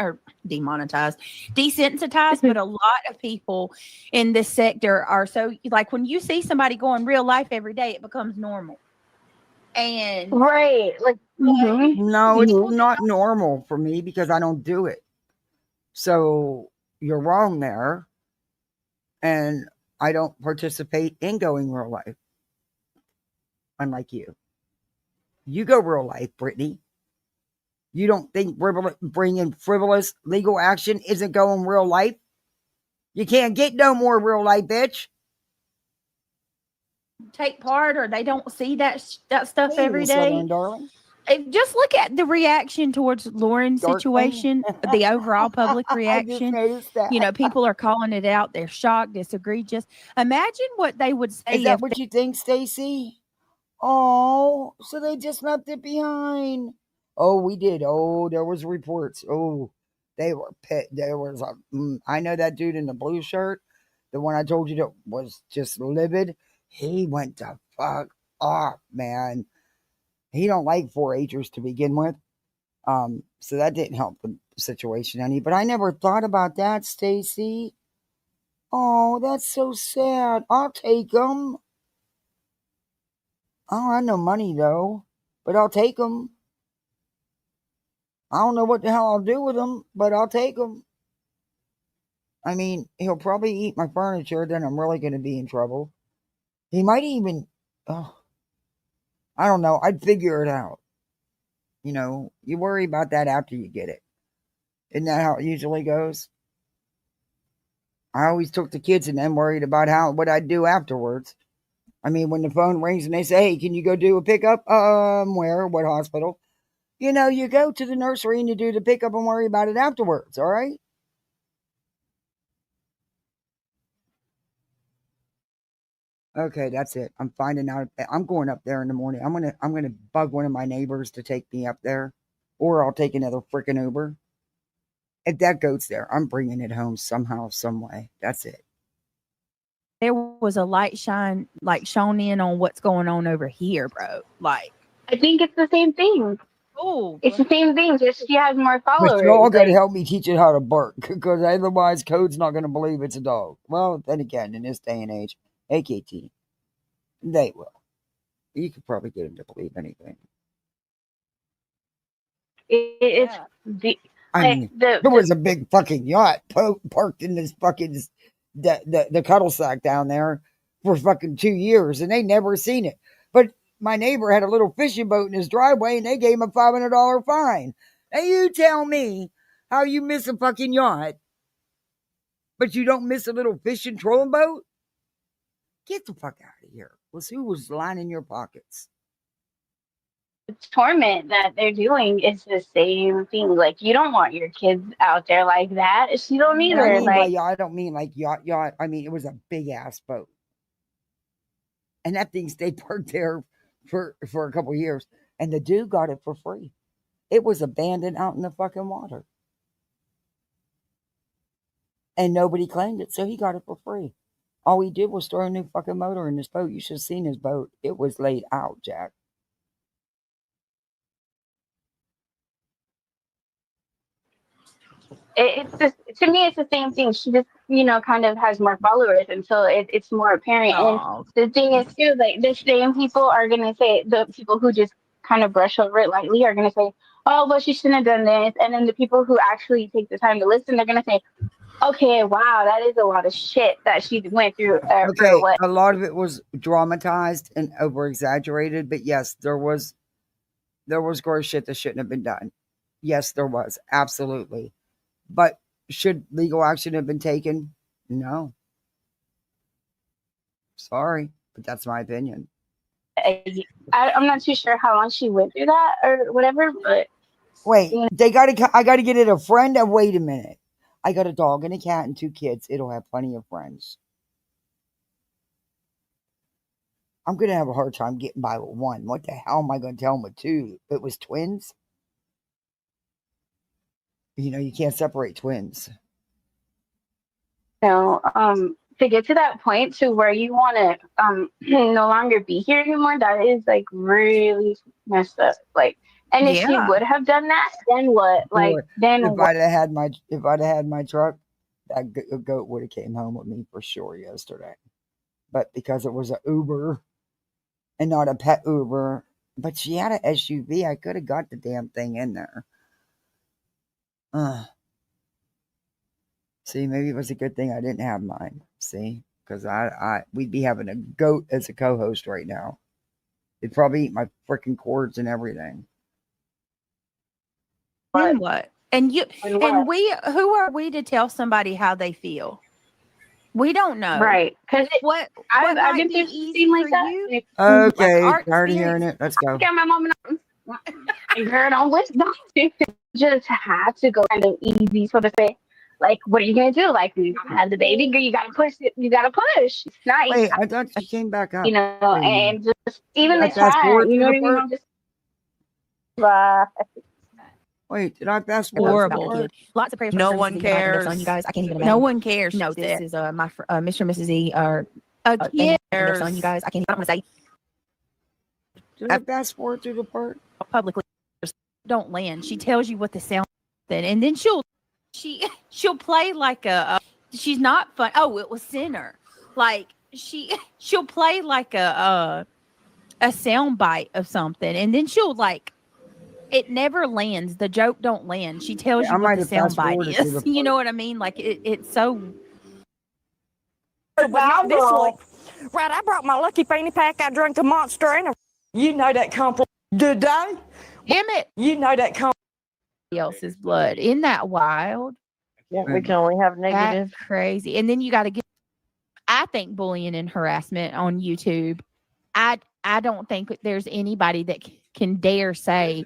but a lot of people in this sector are. So, like, when you see somebody go in real life every day, it becomes normal. And right, like, no, it's not normal for me because I don't do it. So you're wrong there. And I don't participate in going real life. Unlike you. You go real life, Brittany. You don't think bringing frivolous legal action isn't going real life? You can't get no more real life, bitch. Take part, or they don't see that stuff every day. Southern darling. Just look at the reaction towards Lauren's situation, the overall public reaction. People are calling it out. They're shocked, disagree. Just imagine what they would say. Is that what you think, Stacy? Oh, so they just left it behind. Oh, we did. Oh, there was reports. Oh, they were pit. There was I know that dude in the blue shirt, the one I told you that was just livid. He went to fuck off, man. He don't like 4-Hers to begin with. So that didn't help the situation any. But I never thought about that, Stacy. Oh, that's so sad. I'll take them. I don't have no money, though. But I'll take them. I don't know what the hell I'll do with them, but I'll take them. I mean, he'll probably eat my furniture, then I'm really going to be in trouble. He might even... Oh, I don't know. I'd figure it out. You worry about that after you get it. Isn't that how it usually goes? I always took the kids and then worried about what I'd do afterwards. I mean, when the phone rings and they say, hey, can you go do a pickup? Where? What hospital? You go to the nursery and you do the pickup and worry about it afterwards, all right? Okay, that's it. I'm finding out. I'm going up there in the morning. I'm gonna bug one of my neighbors to take me up there, or I'll take another freaking Uber. If that goat's there, I'm bringing it home somehow, some way. That's it. There was a light shone in on what's going on over here, bro. Like, I think it's the same thing. Oh, it's the same thing. Just she has more followers. But y'all got to help me teach it how to bark, because otherwise, Code's not going to believe it's a dog. Well, then again, in this day and age, AKT, they will. You could probably get him to believe anything. It's there was a big fucking yacht parked in this fucking the cuddle sack down there for fucking 2 years, and they never seen it. But my neighbor had a little fishing boat in his driveway, and they gave him a $500 fine. Now you tell me How you miss a fucking yacht, but you don't miss a little fishing trolling boat? Get the fuck out of here. Let's see who was lining your pockets. The torment that they're doing is the same thing. Like, you don't want your kids out there like that. She don't What I either. mean by Like, yacht, I don't mean like yacht. I mean, it was a big ass boat. And that thing stayed parked there for a couple of years. And the dude got it for free. It was abandoned out in the fucking water. And nobody claimed it, so he got it for free. All he did was throw a new fucking motor in his boat. You should have seen his boat. It was laid out, Jack. it's just, to me, it's the same thing. She just, kind of has more followers until it's more apparent. And Oh, the thing is too, like, the same people are gonna say, the people who just kind of brush over it lightly are gonna say, oh, well, she shouldn't have done this. And then the people who actually take the time to listen, they're gonna say, okay, wow, that is a lot of shit that she went through for Okay, what. a lot of it was dramatized and over exaggerated, but yes, there was gross shit that shouldn't have been done. Yes, there was. Absolutely. But should legal action have been taken? No. Sorry, but that's my opinion. I'm not too sure how long she went through that or whatever, but Wait, I gotta get it a friend. Wait a minute. I got a dog and a cat and 2 kids. It'll have plenty of friends. I'm gonna have a hard time getting by with 1. What the hell am I gonna tell them with 2? It was twins? You can't separate twins. to get to that point to where you want to no longer be here anymore, that is like really messed up. Like, and if she Yeah. would have done that, then what? Like, Boy, then if what? I'd have had my truck, that goat would have came home with me for sure yesterday. But because it was an Uber and not a pet Uber, but she had an SUV, I could have got the damn thing in there. See, maybe it was a good thing I didn't have mine. See, because we'd be having a goat as a co-host right now. It'd probably eat my freaking cords and everything. Then what? And you And and what? who are we to tell somebody how they feel? We don't know. Right? Because What I've might been be through something easy like for that. you? Like, Okay, our tired of hearing experience. it. Let's go. got my mom and girl, don't listen. Just have to go kind of easy, so to say. Like, what are you gonna do? Like, you have the baby, girl, you gotta push it. You gotta push. It's nice, Wait, I thought she came back up. Wait a minute. and just even Did I the fast chat. forward You know through what the I mean? part? I'm just Wait, did I fast forward Horrible. through the part? Lots of prayers. No for one Mrs. E. My cares. son, you guys. I can't even No imagine. one cares. No, She this said. is Mr. and Mrs. E. Are A they kid have their son, you guys. I don't want to say Did I fast forward through the part? publicly. Don't land. She tells you what the sound is, and then she'll play like she's not fun. Oh, it was Sinner. Like she'll play like a sound bite of something, and then she'll like it never lands. The joke don't land. She tells Yeah, you I what might the have sound fast bite forwarded through is. the You know part. what I mean? Like it's so. But not this one. Right, I brought my lucky fanny pack. I drank a Monster and a. You know that compliment. Did I? Damn it! You know that compliment. Else's blood. Isn't that wild? Yeah, we can only have negative. That's crazy. And then you got to get. I think bullying and harassment on YouTube. I don't think there's anybody that can dare say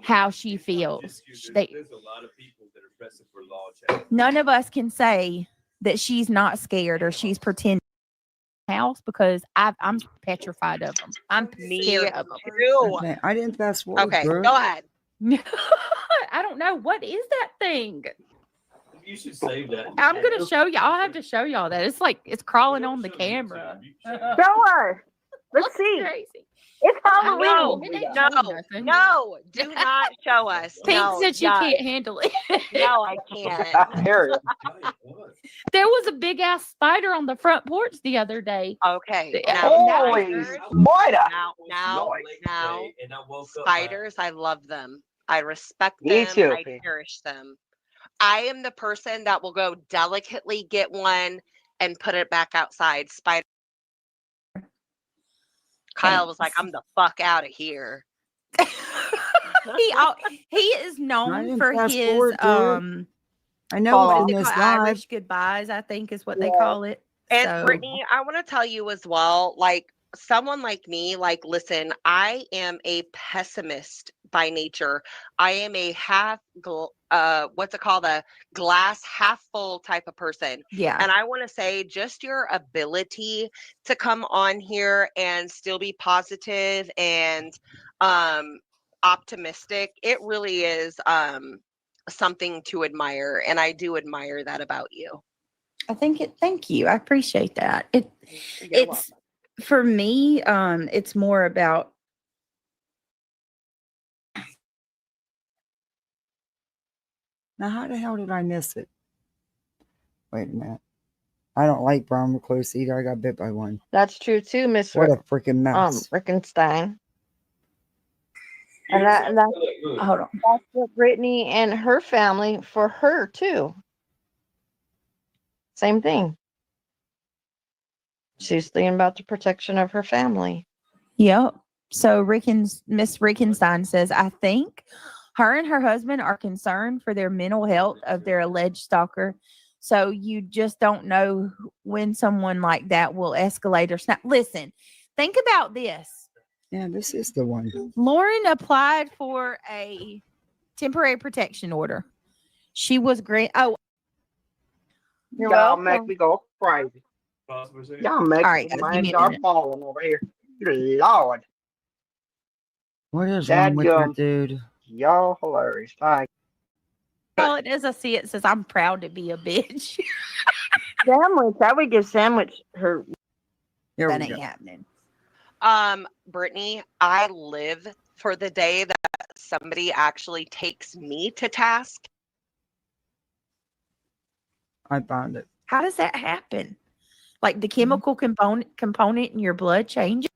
how she feels. There's a lot of people that are pressing for law change. None of us can say that she's not scared or she's pretending house because I'm petrified of them. I'm Me scared of them. too. Okay, I didn't fast forward Okay, through it. go ahead. I don't know what is that thing. You should save that. I'm gonna show you. I'll have to show y'all that. It's like it's crawling on the camera. Show her. Let's Looks see. crazy. It's No, Halloween. It ain't no, showing nothing. no, do not show us. Pink No, said she yuck. can't handle it. No, I can't. There. There was a big ass spider on the front porch the other day. Okay. Yeah. Now, Holy spiders, spider! now, spiders, I love them. I respect Me them. too, I P. cherish them. I am the person that will go delicately get one and put it back outside. Spider. Kyle was like, I'm the fuck out of here. he is I known didn't for fast his forward through it. I know Fall what it's is in it this called? live. Irish goodbyes, I think is what they Yeah. call it. And So Brittany, I want to tell you as well, like someone like me, like, listen, I am a pessimist by nature. I am a what's it called? A glass half full type of person. yeah. And I want to say just your ability to come on here and still be positive and optimistic, it really is something to admire. And I do admire that about you. Thank you. I appreciate that. You're It's for me, it's more about Now, how the hell did I miss it? Wait a minute. I don't like brown recluse either. I got bit by one. That's true too, Miss What a freaking mess. Rickenstein. And that's hold on. what Brittany and her family for her too. Same thing. She's thinking about the protection of her family. Yep. So Miss Rickenstein says, I think her and her husband are concerned for their mental health of their alleged stalker. So you just don't know when someone like that will escalate or snap. Listen, think about this. Yeah, this is the one. Lauren applied for a temporary protection order. She was great. Oh, You're Y'all welcome. make me go crazy. Y'all make all right, guys, my give me a start minute. falling over here. Good Lord. What is wrong with Dadgum. that dude? Y'all hilarious. Like, Well, it as I see it says, I'm proud to be a bitch. Sandwich. I would give Sandwich her. Here That we ain't go. happening. Brittany, I live for the day that somebody actually takes me to task. I found it. How does that happen? Like the chemical component in your blood changes?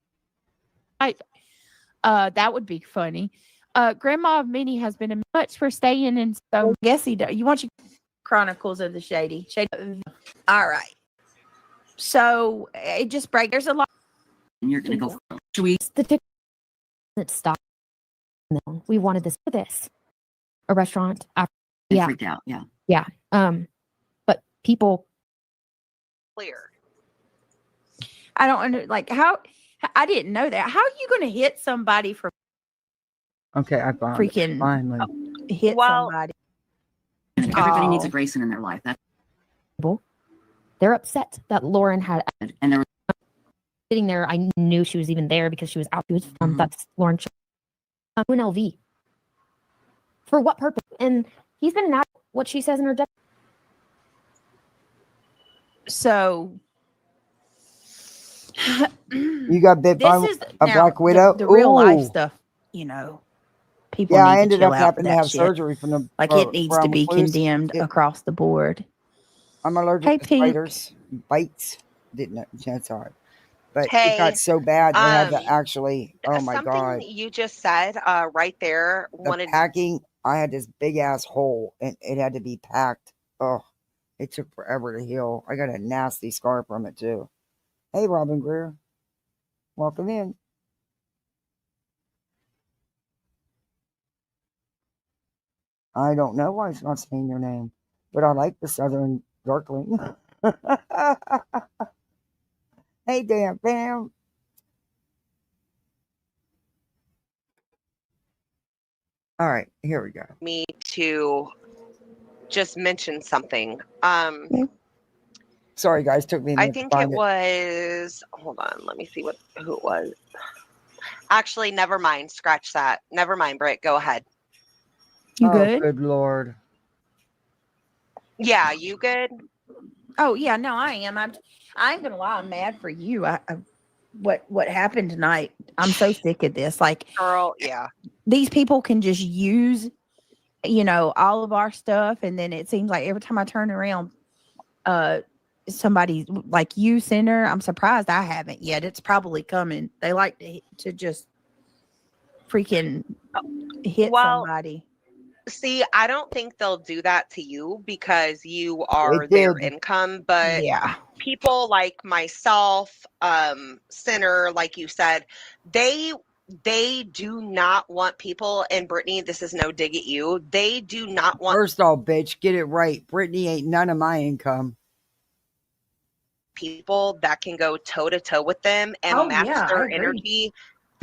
That would be funny. Grandma of Minnie has been much for staying, and so yes, he does. You want your Chronicles of the Shady? All right. So it just breaks. There's a lot. And you're gonna go. Should we? The that stopped. We wanted this for this. A restaurant. Yeah. Freaked out. Yeah. Yeah. But people. Clear. I don't under like how. I didn't know that. How are you going to hit somebody for Okay, I found freaking it. Finally. hit Well, somebody? Everybody needs a Oh. Grayson in their life. That's They're upset that Lauren had good. And there was sitting there. I knew she was even there because she was out. She was Mhm. That's Lauren. To an LV. For what purpose? And he's been at what she says in her. So You got bit by this is a now Black Widow? the real life Ooh. stuff. You know, people. Yeah, need I ended to chill up out having with to that have shit. surgery from the Like it needs to brown be recluse. condemned across the board. I'm allergic Hey, to Pink. spiders. Bites. Didn't know. That's hard. But it Hey, got so bad they had to um, actually. Oh my something god. you just said right there The wanted packing. I had this big ass hole and it had to be packed. Oh, it took forever to heal. I got a nasty scar from it too. Hey, Robin Greer. Welcome in. I don't know why it's not saying your name, but I like the Southern Darkling. Hey, damn, fam. All right, here we go. me to just mention something. Sorry, guys, took me a I minute to think it find it. was, hold on, let me see who it was. Actually, never mind. Scratch that. Never mind, Britt. Go ahead. You Oh, good? good lord. Yeah, you good? Oh yeah, no, I am. I ain't gonna lie, I'm mad for you. What happened tonight? I'm so sick of this. Like Girl, yeah. these people can just use, all of our stuff, and then it seems like every time I turn around, somebody like you, Center. I'm surprised I haven't yet. It's probably coming. They like to just freaking hit Well, somebody. see, I don't think they'll do that to you because you They are their did. income, but Yeah. people like myself, Center, like you said, they they do not want people, and Brittany, this is no dig at you. They do not want First off, bitch, get it right. Brittany ain't none of my income. people that can go toe to toe with them and match I their agree. energy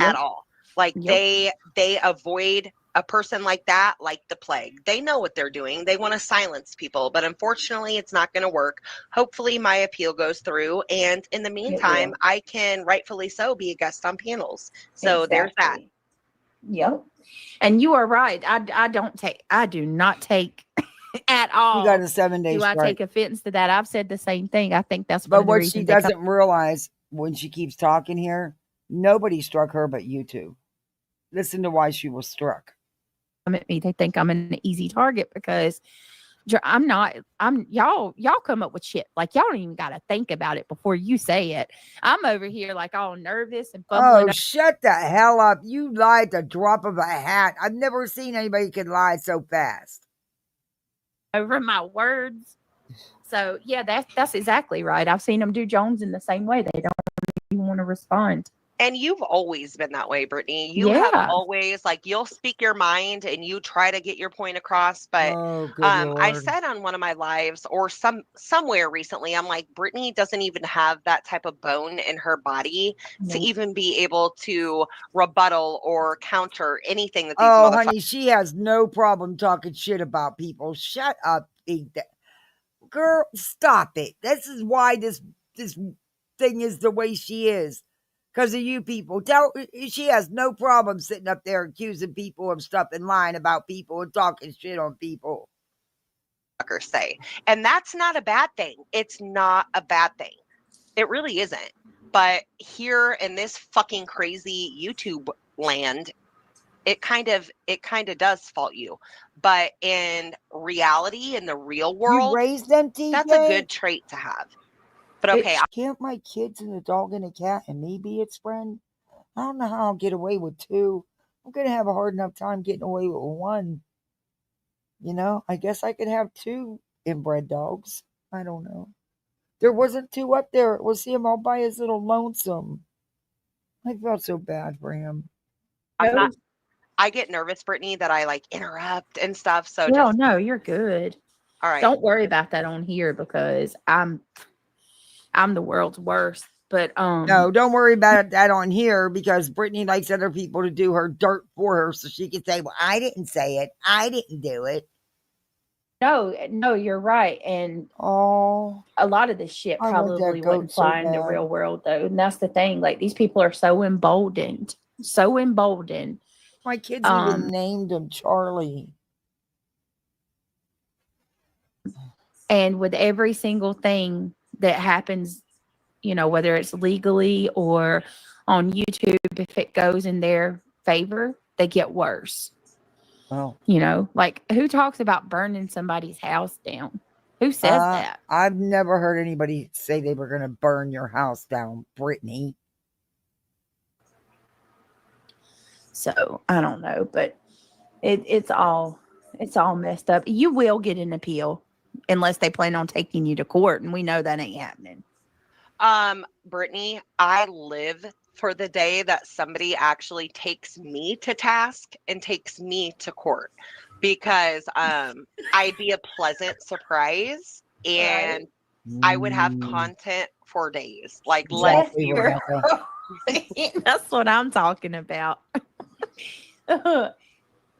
Yep. at all. Like Yep. they avoid a person like that like the plague. They know what they're doing. They want to silence people, but unfortunately it's not going to work. Hopefully my appeal goes through, and in the meantime will. I can rightfully so be a guest on panels. So there's that. Exactly. Yep. And you are right. I do not take at all. You got a 7-day Do I strike. take offense to that? I've said the same thing. I think that's one But of the what reasons she they come doesn't realize when she keeps talking here, nobody struck her but you two. Listen to why she was struck. at me. They think I'm an easy target because I'm not. Y'all come up with shit. Like y'all don't even got to think about it before you say it. I'm over here like all nervous and bubbling Oh, shut the hell up. You lied at the drop of a hat. I've never seen anybody can lie so fast. over my words. So yeah, that's exactly right. I've seen them do Jones in the same way. They don't even want to respond. And you've always been that way, Brittany. You have always, like, you'll speak your mind and you try to get your point across. But Oh, good I Lord. said on one of my lives or somewhere recently, I'm like, Brittany doesn't even have that type of bone in her body to even be able to rebuttal or counter anything that these Oh, honey, she has no problem talking shit about people. Shut up. Girl, stop it. This is why this thing is the way she is. Because of you people. She has no problem sitting up there accusing people of stuff and lying about people and talking shit on people. say. And that's not a bad thing. It's not a bad thing. It really isn't. But here in this fucking crazy YouTube land, it kind of does fault you. But in reality, in the real world, you raised them, TJ? That's a good trait to have. But okay, can't my kids and a dog and a cat and me be its friend? I don't know how I'll get away with 2. I'm gonna have a hard enough time getting away with 1. You know, I guess I could have 2 inbred dogs. I don't know. There wasn't 2 up there. It was him all by his little lonesome. I felt so bad for him. I get nervous, Brittany, that I like interrupt and stuff. So no, you're good. All right. Don't worry about that on here because I'm the world's worst. But no, don't worry about that on here because Brittany likes other people to do her dirt for her so she can say, well, I didn't say it. I didn't do it. No, you're right. And a lot of this shit probably wouldn't fly in the real world though. And that's the thing. Like these people are so emboldened. My kids even named him Charlie. And with every single thing that happens, you know, whether it's legally or on YouTube, if it goes in their favor, they get worse. Oh. You know, like who talks about burning somebody's house down? Who says that? I've never heard anybody say they were going to burn your house down, Brittany. So I don't know, but it's all messed up. You will get an appeal unless they plan on taking you to court, and we know that ain't happening. Brittany, I live for the day that somebody actually takes me to task and takes me to court because I'd be a pleasant surprise and I would have content for days. Like, exactly, that's what I'm talking about.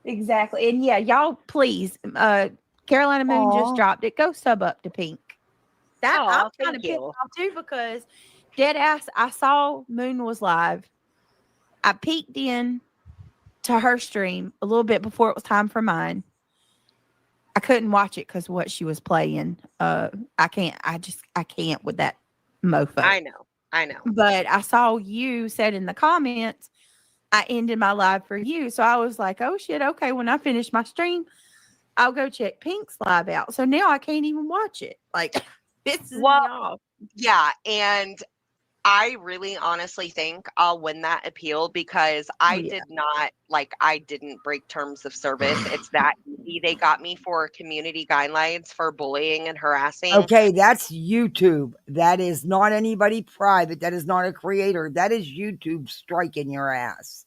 Exactly. And yeah, y'all please, Carolina Moon just dropped it. Go sub up to Pink. I'm kind of pissed off too because dead ass, I saw Moon was live. I peeked in to her stream a little bit before it was time for mine. I couldn't watch it because what she was playing. I can't with that mofo. I know. But I saw you said in the comments, I ended my live for you. So I was like, oh shit, okay, when I finish my stream, I'll go check Pink's live out. So now I can't even watch it. Like pisses me off. Yeah, and I really honestly think I'll win that appeal because I didn't break terms of service. It's that easy. They got me for community guidelines for bullying and harassing. Okay, that's YouTube. That is not anybody private. That is not a creator. That is YouTube striking your ass.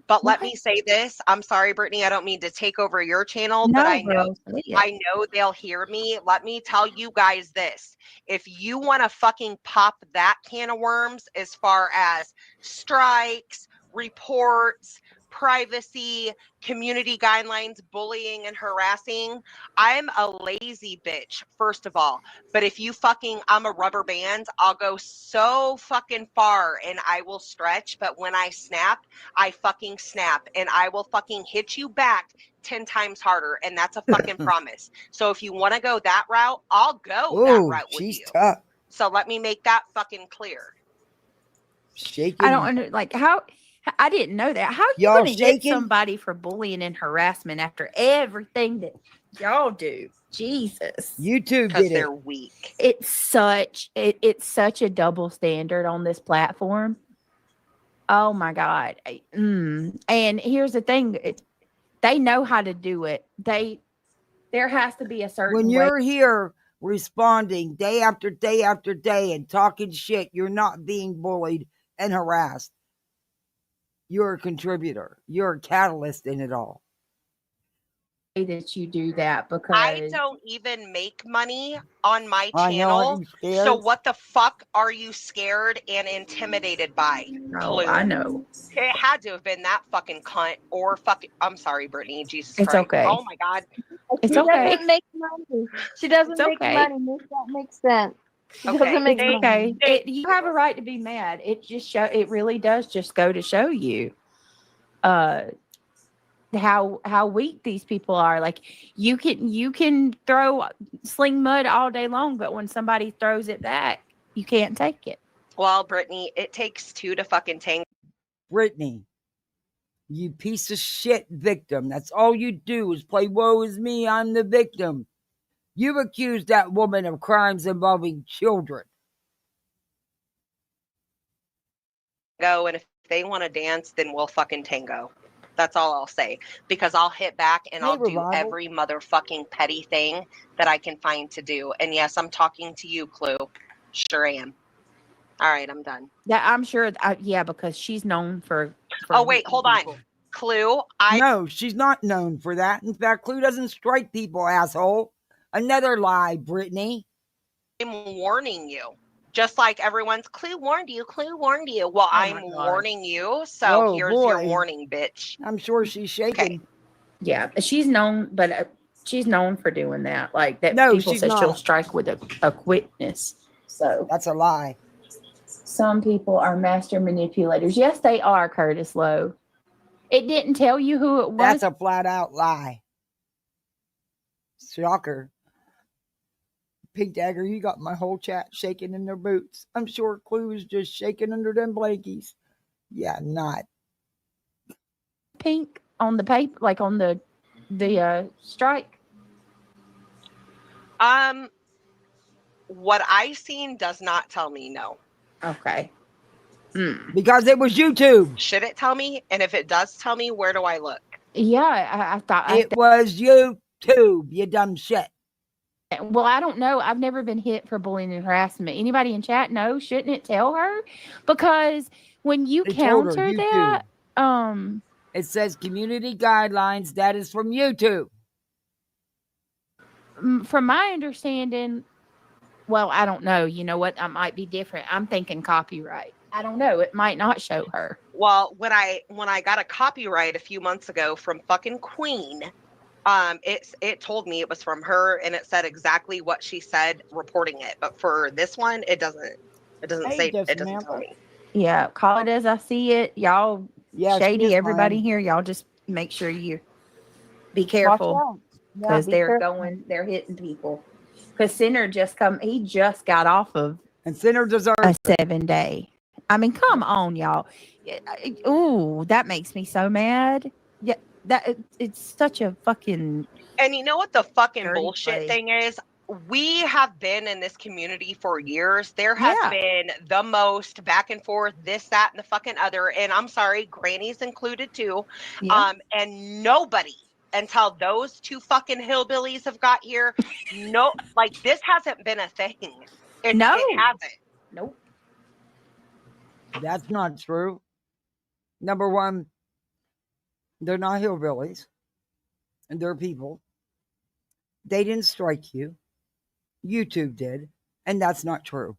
But let me say this. I'm sorry, Brittany. I don't mean to take over your channel, but No, I know girl, say it. I know they'll hear me. Let me tell you guys this. If you want to fucking pop that can of worms as far as strikes, reports, privacy, community guidelines, bullying and harassing, I'm a lazy bitch, first of all. But if you fucking, I'm a rubber band, I'll go so fucking far and I will stretch. But when I snap, I fucking snap and I will fucking hit you back 10 times harder. And that's a fucking promise. So if you want to go that route, I'll go that Ooh, route with she's you. tough. So let me make that fucking clear. Shaking. I don't under like how. I didn't know that. How are you Y'all going to hit shaking? somebody for bullying and harassment after everything that y'all do? Jesus. YouTube Because did it. they're weak. It's such a double standard on this platform. Oh my God. And here's the thing. They know how to do it. There has to be a certain When way. you're here responding day after day after day and talking shit, you're not being bullied and harassed. You're a contributor. You're a catalyst in it all. That you do that because I don't even make money on my I know, channel. aren't you scared? So what the fuck are you scared and intimidated by? Oh, Clue. I know. It had to have been that fucking cunt or fucking. I'm sorry, Brittany. Jesus It's Christ. okay. Oh my God. It's She okay. doesn't make money. She doesn't It's make okay. money. If that makes sense. She Okay, doesn't make they- money. Okay. You have a right to be mad. It really does just go to show you how weak these people are. Like you can sling mud all day long, but when somebody throws it back, you can't take it. Well, Brittany, it takes two to fucking tango. Brittany, you piece of shit victim. That's all you do is play woe is me, I'm the victim. You've accused that woman of crimes involving children. And if they want to dance, then we'll fucking tango. That's all I'll say. Because I'll hit back and Hey, I'll do Revival. every motherfucking petty thing that I can find to do. And yes, I'm talking to you, Clue. Sure am. All right, I'm done. Yeah, I'm sure. Yeah, because she's known for Oh, wait, hitting hold on. people. Clue, No, she's not known for that. In fact, Clue doesn't strike people, asshole. Another lie, Brittany. I'm warning you. Just like everyone's Clue warned you, Clue warned you. Well, my I'm God. warning you. So Oh, here's your boy. warning, bitch. I'm sure she's shaking. Yeah, she's known, but she's known for doing that. Like that, No, people she's say she'll not. strike with a quickness. So That's a lie. some people are master manipulators. Yes, they are, Curtis Lowe. It didn't tell you who it was. That's a flat out lie. Shocker. Pink Dagger, you got my whole chat shaking in their boots. I'm sure Clue is just shaking under them blankies. Yeah, not. Pink on the paper, like on the strike. What I seen does not tell me no. Okay. Because it was YouTube. Should it tell me? And if it does tell me, where do I look? Yeah, I thought It was YouTube, you dumb shit. well, I don't know. I've never been hit for bullying and harassment. Anybody in chat know? Shouldn't it tell her? Because when you It told her, counter YouTube. that, It says community guidelines. That is from YouTube. from my understanding, well, I don't know. You know what? I might be different. I'm thinking copyright. I don't know. It might not show her. Well, when I got a copyright a few months ago from fucking Queen, it told me it was from her and it said exactly what she said reporting it. But for this one, it doesn't say, it doesn't tell me. Yeah, call it as I see it. Y'all Yeah, shady, she is everybody lying. here. Y'all just make sure you be careful because they're hitting people. Because Sinner he just got off of And Sinner deserves a it. 7-day. I mean, come on, y'all. Ooh, that makes me so mad. Yeah, it's such a fucking. And you know what the fucking Dirty bullshit play. thing is? We have been in this community for years. There has been the most back and forth, this, that, and the fucking other. And I'm sorry, grannies included too. Yeah. And nobody until those two fucking hillbillies have got here. No, like this hasn't been a thing. It hasn't. Nope. That's not true. Number one, They're not hillbillies, and they're people. They didn't strike you. YouTube did, and that's not true.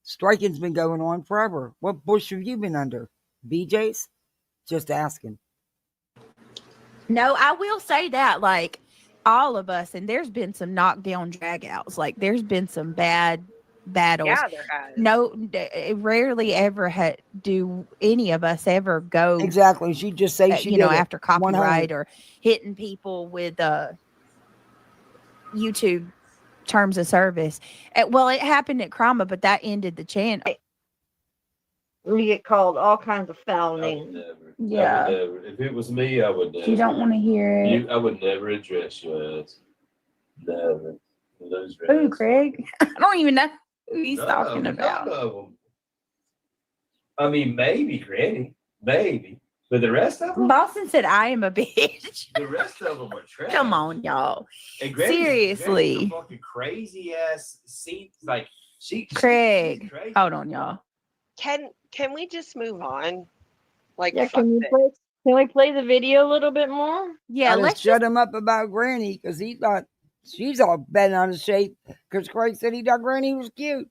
Striking's been going on forever. What bush have you been under? BJ's? Just asking. No, I will say that, like, all of us, and there's been some knockdown drag outs. Like, there's been some bad battles. Yeah, there has. No, it rarely ever do any of us ever go, Exactly. She just say she you know, did it. after 100. copyright or hitting people with YouTube terms of service. Well, it happened at Krama, but that ended the channel. We get called all kinds of foul I would names. never. Yeah. I would never. If it was me, I would never. You don't want to hear it. I would never address your ass. Never. Lose your Ooh, ass. Craig. I don't even know who he's No, talking none about. of them. I mean, maybe Granny, maybe, but the rest of them, Boston said, I am a bitch. the rest of them are trash. Come on, y'all. And Seriously. Granny's a fucking crazy ass seat. Like she's Craig. crazy. Hold on, y'all. Can we just move on? Like, Yeah, fuck it. can we play the video a little bit more? Yeah, Let's let's shut him up about Granny because he thought she's all bent out of shape because Craig said he thought Granny was cute.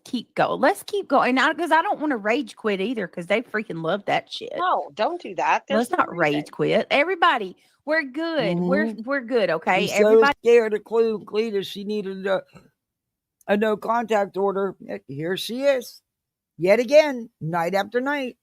keep going. Let's keep going. Because I don't want to rage quit either because they freaking love that shit. No, don't do that. There's Let's no not reason. rage quit. Everybody, we're good. We're good, okay? He's so Everybody. scared of Cletus. She needed a no contact order. Here she is. Yet again, night after night.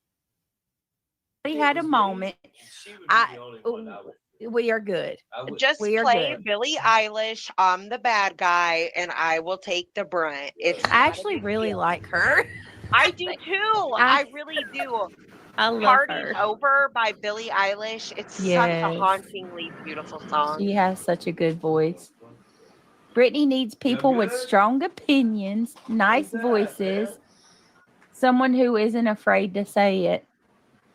Had a moment. She would be the only one I would. We are good. Just We are play good. Billie Eilish. I'm the bad guy, and I will take the brunt. It's I actually really like her. I do too. I really do. I love Party's her. Over by Billie Eilish. It's such Yes. a hauntingly beautiful song. She has such a good voice. Brittany needs people with strong opinions, nice voices, someone who isn't afraid to say it.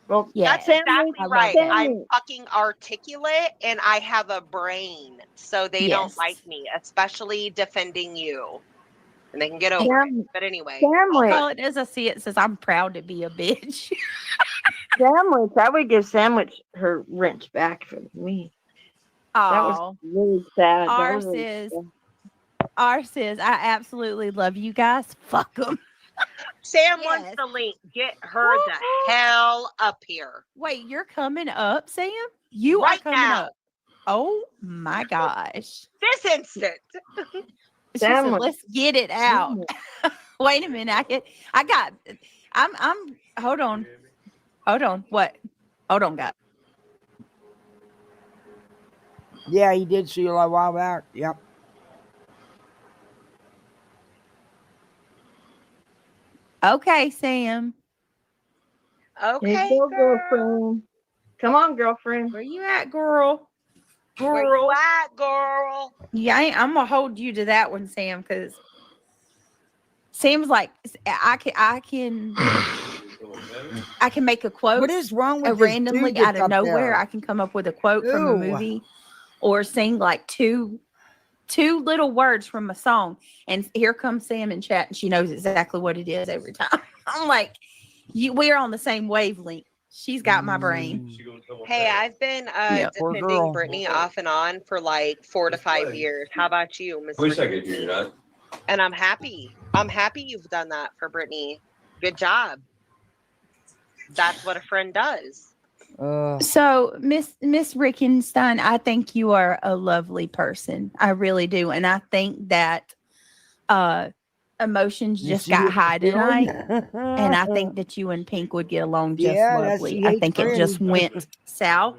Well, That's Yeah. exactly I love right. that. I'm fucking articulate and I have a brain. So they don't Yes. like me, especially defending you. And they can get over it. But anyway. Sandwich. All it is, I see it says, I'm proud to be a bitch. Sandwich. I would give Sandwich her wrench back for me. That was Oh, really sad. That ours was really is, sad. ours says, I absolutely love you guys. Fuck them. Sam Yes. wants the link. Get her the hell up here. Wait, you're coming up, Sam? You Right are coming now. up. Oh my gosh. This instant. She said, Sandwich. let's get it out. Wait a minute. I'm hold on. Hold on. What? Hold on, guys. Yeah, he did Sheila a while back. Yep. Okay, Sam. Okay. Here you go, girl. girlfriend. Come on, girlfriend. Where you at, girl? Where you at, girl? Yeah, I'm gonna hold you to that one, Sam, because Sam's like I can make a quote. What is wrong with this randomly dude that's out of up nowhere? there? I can come up with a quote from a Ew. movie, or sing like two little words from a song, and here comes Sam in chat, and she knows exactly what it is every time. I'm like, we're on the same wavelength. She's got my brain. Hey, I've been Poor defending girl. Brittany off and on for like 4 to 5 years. How about you, Miss Wish I Brittany? could hear that. And I'm happy. I'm happy you've done that for Brittany. Good job. That's what a friend does. So, Miss Rickenstein, I think you are a lovely person. I really do, and I think that emotions just got high tonight, and I think that you and Pink would get along just lovely. I think it just went south,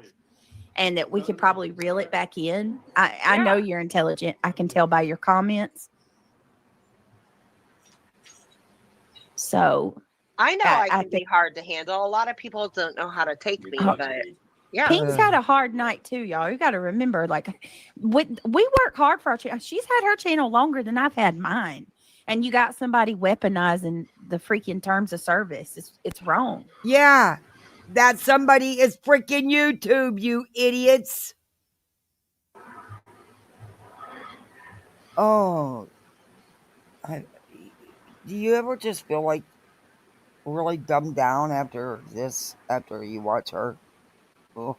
and that we could probably reel it back in. I know you're intelligent. I can tell by your comments. So I know I I can be think- hard to handle. A lot of people don't know how to take me, Oh. but yeah. Pink's had a hard night too, y'all. You got to remember, like, we work hard for our channel. She's had her channel longer than I've had mine, and you got somebody weaponizing the freaking terms of service. It's wrong. Yeah, that somebody is freaking YouTube, you idiots. Oh, do you ever just feel like really dumbed down after you watch her? Oh.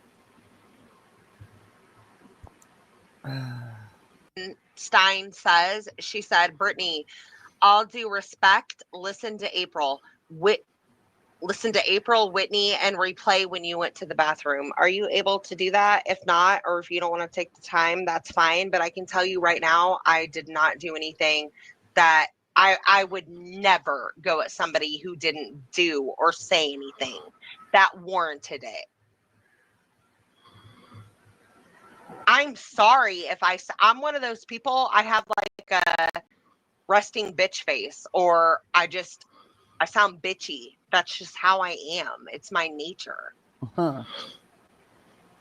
Stein says, she said, Brittany, all due respect, listen to April. Listen to April, Whitney, and replay when you went to the bathroom. Are you able to do that? If not, or if you don't want to take the time, that's fine. But I can tell you right now, I did not do anything that I would never go at somebody who didn't do or say anything that warranted it. I'm sorry if I'm one of those people, I have like a resting bitch face, or I sound bitchy. That's just how I am. It's my nature. Huh.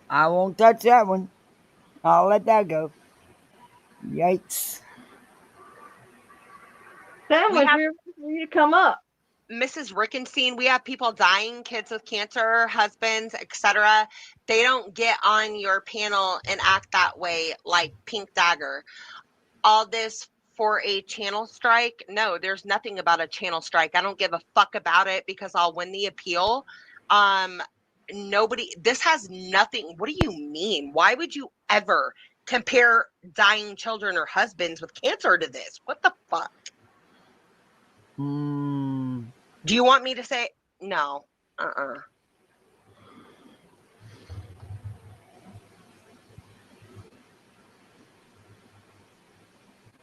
I won't touch that one. I'll let that go. Yikes. Sam We was have here for you to come up. Mrs. Rickenstein, we have people dying, kids with cancer, husbands, etc. They don't get on your panel and act that way like Pink Dagger. All this for a channel strike? No, there's nothing about a channel strike. I don't give a fuck about it because I'll win the appeal. This has nothing. What do you mean? Why would you ever compare dying children or husbands with cancer to this? What the fuck? Do you want me to say no?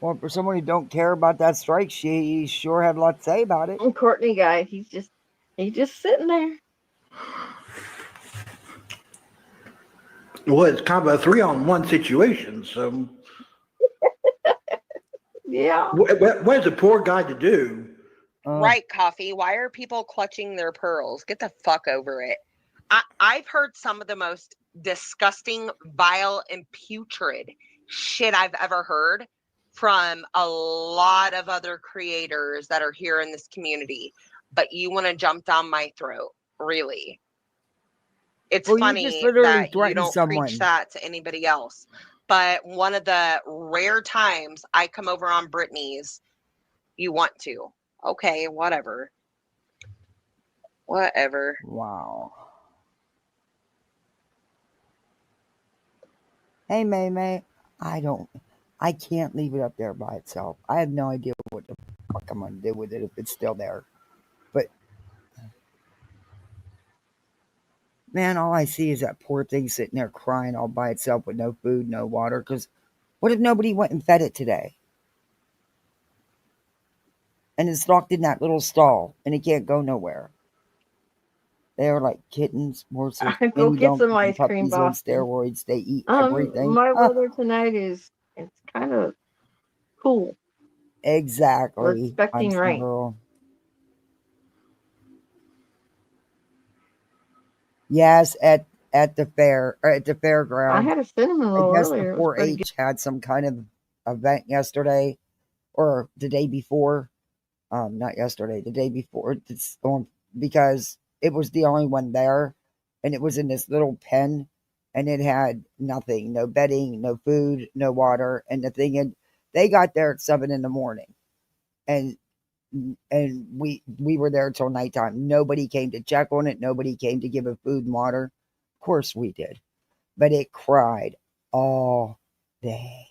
Well, for someone who don't care about that strike, she sure had a lot to say about it. And Courtney guy, he's just sitting there. Well, it's kind of a 3-on-1 situation, so Yeah. What is a poor guy to do? Right, Coffee. Why are people clutching their pearls? Get the fuck over it. I've heard some of the most disgusting, vile, and putrid shit I've ever heard from a lot of other creators that are here in this community. But you want to jump down my throat, really? It's funny that you don't preach that to anybody else. But one of the rare times I come over on Brittany's, you want to. Okay, whatever. Whatever. Wow. Hey, May, I can't leave it up there by itself. I have no idea what the fuck I'm going to do with it if it's still there. But, man, all I see is that poor thing sitting there crying all by itself with no food, no water. Because what if nobody went and fed it today? And it's locked in that little stall, and it can't go nowhere. They're like kittens, horses, Go mini get some donkeys, ice cream, puppies on Boston. steroids. They eat everything. My weather tonight it's kind of cool. Exactly. We're expecting rain. Girl. Yes, at the fair or at the fairground. I had a cinnamon roll earlier. The 4-H had some kind of event yesterday or the day before. Not yesterday, the day before. Because it was the only one there, and it was in this little pen, and it had nothing, no bedding, no food, no water, and the thing. And they got there at 7 a.m, and we were there till nighttime. Nobody came to check on it. Nobody came to give it food and water. Of course we did, but it cried all day,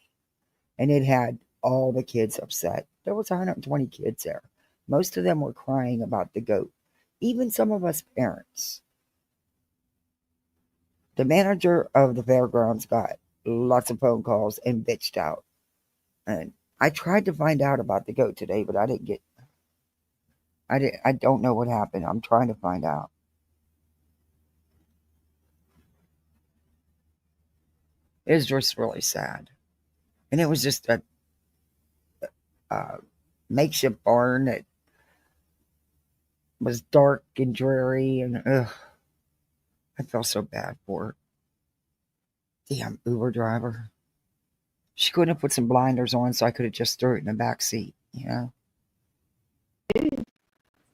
and it had all the kids upset. There was 120 kids there. Most of them were crying about the goat. Even some of us parents. The manager of the fairgrounds got lots of phone calls and bitched out. And I tried to find out about the goat today, but I don't know what happened. I'm trying to find out. It was just really sad. And it was just a makeshift barn that was dark and dreary, and I felt so bad for her. Damn Uber driver. She couldn't have put some blinders on, so I could have just threw it in the back seat, you know?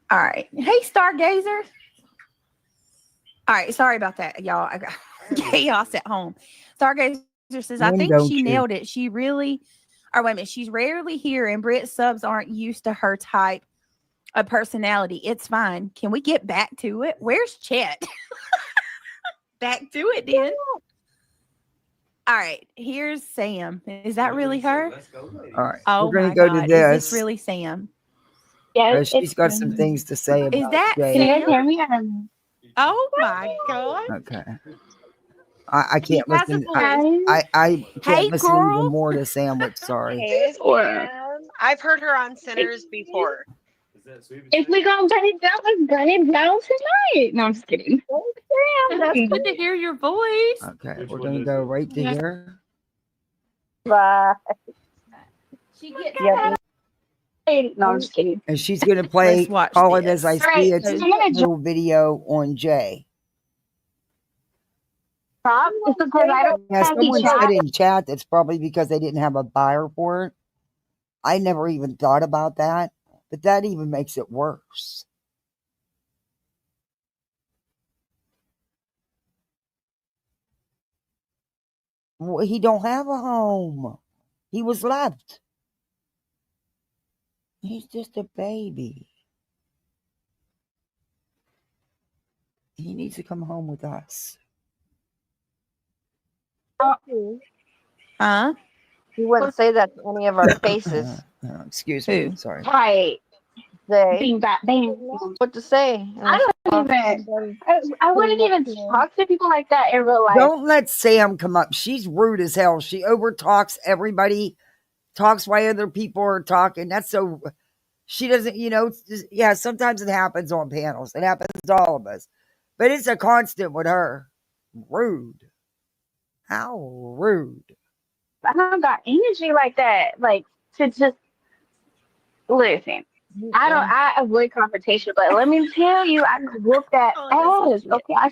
All right. Hey, stargazers. All right. Sorry about that, y'all. I got chaos at home. Stargazer says, I think she nailed it. She really, or wait a minute, she's rarely here, and Brit subs aren't used to her type of personality. It's fine. Can we get back to it? Where's Chet? Back to it then. All right, here's Sam. Is that really her? Let's go, lady. All right, Oh we're my gonna go to God. Is this this. really Sam? Yeah, She's got some things to say Is about that Can Jay. you guys Sam? hear me? I don't know. Oh my God. Okay, I Can you can't pass the listen. voice? I can't Hey, listen even girl. more to Sandwich. Sorry. Hey, Or Sam. I've heard her on Sinners before. Is that sweet? if we gonna burn it down, let's burn it down tonight. No, I'm just kidding. That's good to hear your voice. Okay, Which we're one gonna is go it? right to here, Right. She gets Yeah. No, I'm just kidding. and she's gonna Let's play watch "Call It As I this. All See right, It's" I'm gonna little video on Jay. drop because I don't Yeah, have the someone said chat. in chat that's probably because they didn't have a buyer for it. I never even thought about that, but that even makes it worse. Well, he don't have a home. He was left. He's just a baby. He needs to come home with us. Huh? You wouldn't say that to any of our faces. Excuse me. Who? Sorry. Right. They Being that bang. what to say. I don't even. I wouldn't even talk to people like that in real life. Don't let Sam come up. She's rude as hell. She overtalks everybody, talks while other people are talking. That's so. She doesn't, yeah, sometimes it happens on panels. It happens to all of us. But it's a constant with her. Rude. How rude. I don't got energy like that. Like to just listen. I avoid confrontation, but let me tell you, I whoop that ass. Okay, I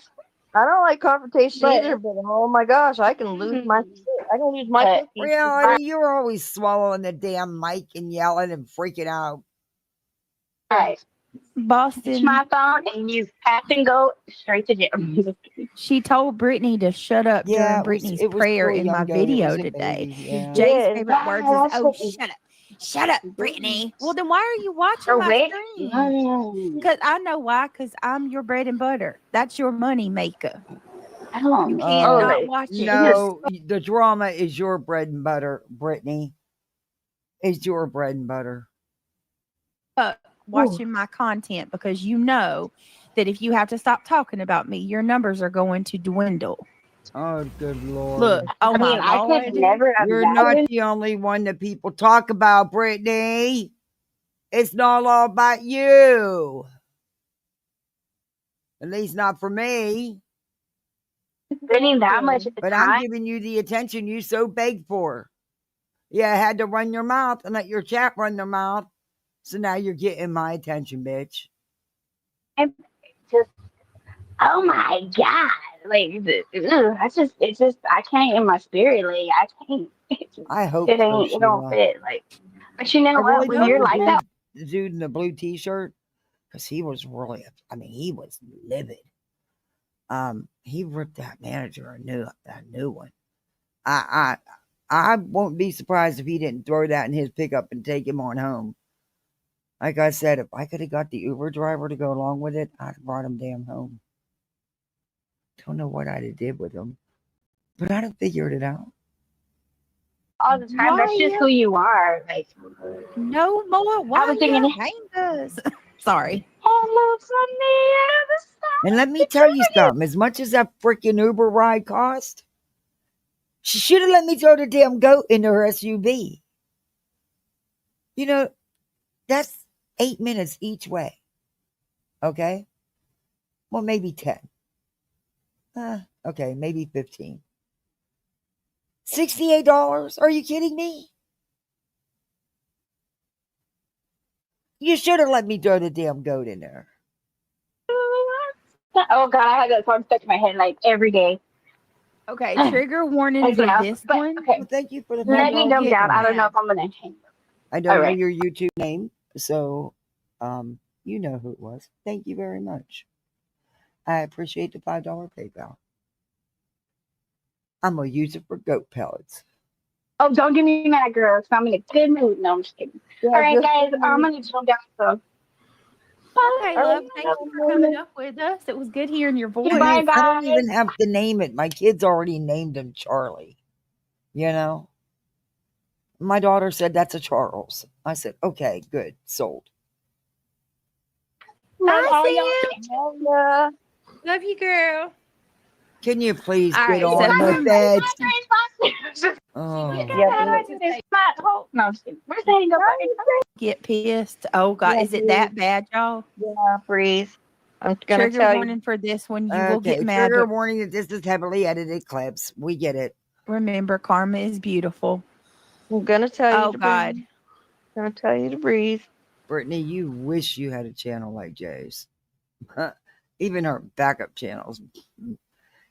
don't like confrontation But- either, but oh my gosh, I can lose my shit. I can lose my cookies. Reality, you're always swallowing the damn mic and yelling and freaking out. Right. Boston. It's my phone, and you have to go straight to jail. She told Brittany to shut up Yeah, during Brittany's it was prayer poor in my young goat. It video was a today. baby, yeah. Jay's Yeah. favorite words is, "Oh, shut up. Shut up, Brittany." Well, then why are you watching Or my wait. stream? Because I know why. Because I'm your bread and butter. That's your money maker. You can't not watch it. No, the drama is your bread and butter, Brittany. It's your bread and butter. Watching my content because you know that if you have to stop talking about me, your numbers are going to dwindle. Oh, good Lord. Look, oh I mean, I could never You're imagine. not the only one that people talk about, Brittany. It's not all about you. At least not for me. Spending that much But time. I'm giving you the attention you so begged for. Yeah, I had to run your mouth and let your chat run their mouth. So now you're getting my attention, bitch. And just, oh my God. Like, it's just, I can't in my spirit. Like, I can't. I hope It so, ain't, it don't Sheila. fit. Like, but you know I what? really When hope you're like that, the dude in the blue t-shirt, because he was really, he was livid. He ripped that manager a new one. I won't be surprised if he didn't throw that in his pickup and take him on home. Like I said, if I could have got the Uber driver to go along with it, I'd have brought him damn home. Don't know what I'd have did with him, but I'd have figured it out. all the time, that's just who you are. Like, no more. Why I was thinking, us? Sorry. And let me tell you something. As much as that freaking Uber ride cost, she should have let me throw the damn goat into her SUV. You know, that's 8 minutes each way. Okay? Well, maybe 10. Okay, maybe 15. $68? Are you kidding me? You should have let me throw the damn goat in there. oh God, I had that song stuck in my head like every day. Okay, trigger warning Okay, for this one. Okay. Well, thank you for the Let me dumb down. I don't know Yeah. if I'm gonna hang. I don't All know right. your YouTube name, so you know who it was. Thank you very much. I appreciate the $5 PayPal. I'm gonna use it for goat pellets. Oh, don't get me mad, girl. 'Cause I'm in a good mood. No, I'm just kidding. Yeah, All right, just- guys. I'm gonna dumb down. So Okay, love. Thank you for coming up with us. It was good hearing your voice. Bye, I don't guys. even have to name it. My kids already named him Charlie. You know? My daughter said that's a Charles. I said, okay, good, sold. Love all Hi, y'all. Sam. Yeah. Love you, girl. Can you please All get right, so on with it? Oh. Yeah. It's my whole. No, I'm just kidding. Where's the hang up button? get pissed. Oh God, Yeah, is it Breeze. that bad, y'all? Yeah, Breeze. I'm gonna Trigger tell you. warning for this one. You will Okay, get mad, trigger but warning that this is heavily edited clips. We get it. remember, karma is beautiful. I'm gonna tell you Oh to God. breathe. I'm gonna tell you to breathe. Brittany, you wish you had a channel like Jay's. Even our backup channels.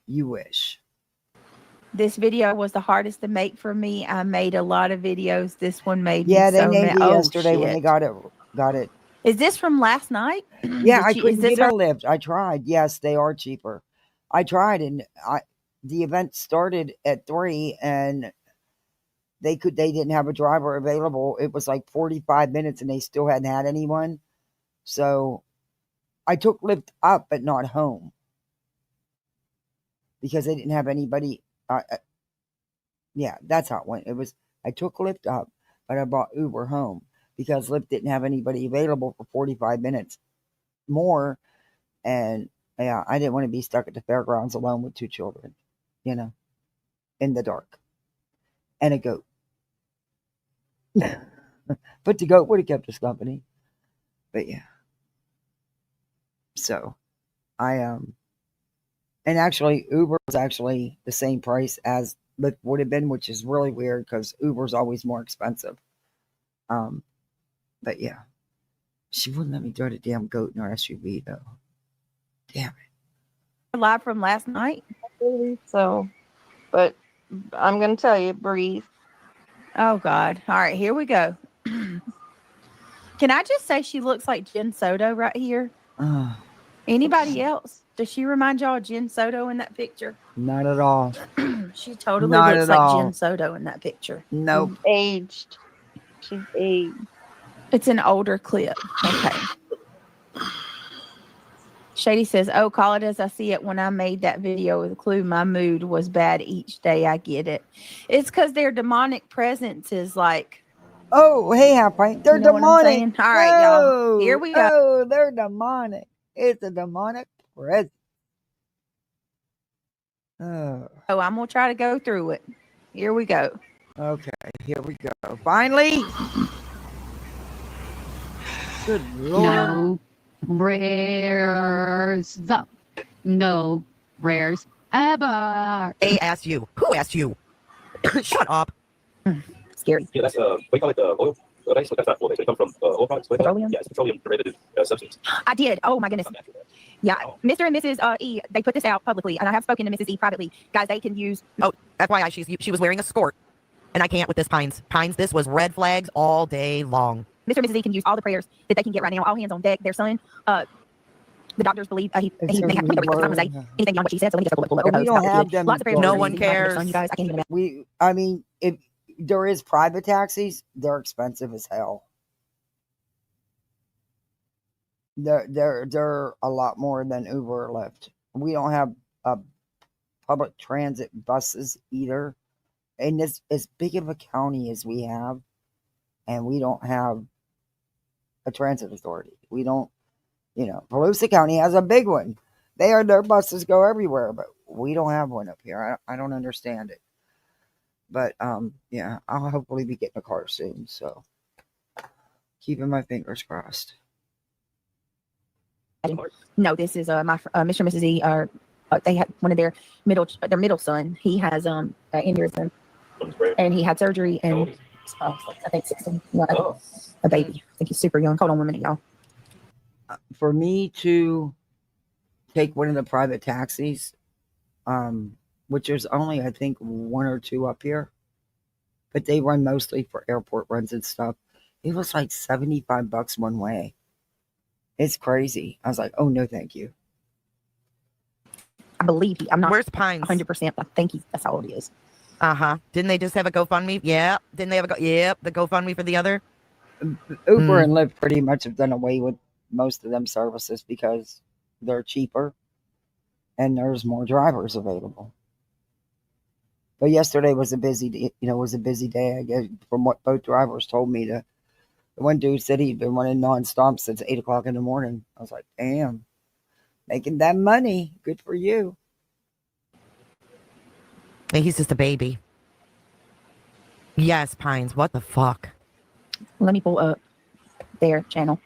You wish. This video was the hardest to make for me. I made a lot of videos. This one made Yeah, me they so named mad. it Oh yesterday when they shit. got it. Is this from last night? Yeah, I Is couldn't this get a lift. I tried. Yes, they are cheaper. I tried, and the event started at 3, and they didn't have a driver available. It was like 45 minutes, and they still hadn't had anyone. So I took Lyft up, but not home, because they didn't have anybody. Yeah, that's how it went. It was, I took Lyft up, but I bought Uber home because Lyft didn't have anybody available for 45 minutes more. And yeah, I didn't want to be stuck at the fairgrounds alone with 2 children, in the dark, and a goat. But the goat would have kept us company. But yeah. So and actually Uber was actually the same price as Lyft would have been, which is really weird because Uber's always more expensive. But yeah. She wouldn't let me drive a damn goat in our SUV though. Damn it. live from last night? So, but I'm gonna tell you, breathe. Oh God. All right, here we go. Can I just say she looks like Jen Soto right here? Anybody else? Does she remind y'all of Jen Soto in that picture? Not at all. She totally Not looks at like all. Jen Soto in that picture. Nope. Aged. She's aged. It's an older clip. Okay. Shady says, oh, call it as I see it. When I made that video with Clue, my mood was bad each day. I get it. It's because their demonic presence is like. Oh, hey, Half Pint. They're You know what I'm demonic. saying? All right, y'all. Here we go. Oh, they're demonic. It's a demonic presence. Oh, I'm going to try to go through it. Here we go. okay, here we go. Finally. Good Lord. No rares. No rares ever. They asked you. Who asked you? Shut up. Scary. Yeah, that's we call it oil. Base, but that's not oil base. It comes from oil products. Petroleum? Yeah, it's petroleum derivative substance. I did. Oh, my goodness. Yeah. Mr. and Mrs. E, they put this out publicly, and I have spoken to Mrs. E privately. Guys, they can use. Oh, FYI, she was wearing a skirt, and I can't with this Pines. Pines, this was red flags all day long. Mr. and Mrs. E can use all the prayers that they can get right now. All hands on deck. Their son, the doctors believe he may have. I'm not going to say anything beyond what she said. So let me just pull up We their don't post. have them. Lots of prayers. No for one Mrs. E, their cares. son, you guys, I can't even. I mean, if there is private taxis, they're expensive as hell. They're a lot more than Uber or Lyft. We don't have public transit buses either. And this as big of a county as we have, and we don't have a transit authority. We don't, Volusia County has a big one. Their buses go everywhere, but we don't have one up here. I don't understand it. But yeah, I'll hopefully be getting a car soon. So keeping my fingers crossed. No, this is my Mr. and Mrs. E. They had one of their middle son. He has aneurysm, and he had surgery, and I think 16. A baby. I think he's super young. Hold on 1 minute, y'all. For me to take one of the private taxis, which there's only I think 1 or 2 up here, but they run mostly for airport runs and stuff. It was like $75 one way. It's crazy. I was like, oh no, thank you. I believe I'm not. Where's Pines? 100%. I think that's how old he is. Didn't they just have a GoFundMe? Yeah. Didn't they have the GoFundMe for the other? Uber and Lyft pretty much have done away with most of them services because they're cheaper and there's more drivers available. But yesterday was a busy day, was a busy day. I guess from what both drivers told me, the one dude said he'd been running nonstop since 8 o'clock in the morning. I was like, damn, making that money, good for you. And he's just a baby. Yes, Pines. What the fuck? Let me pull up their channel.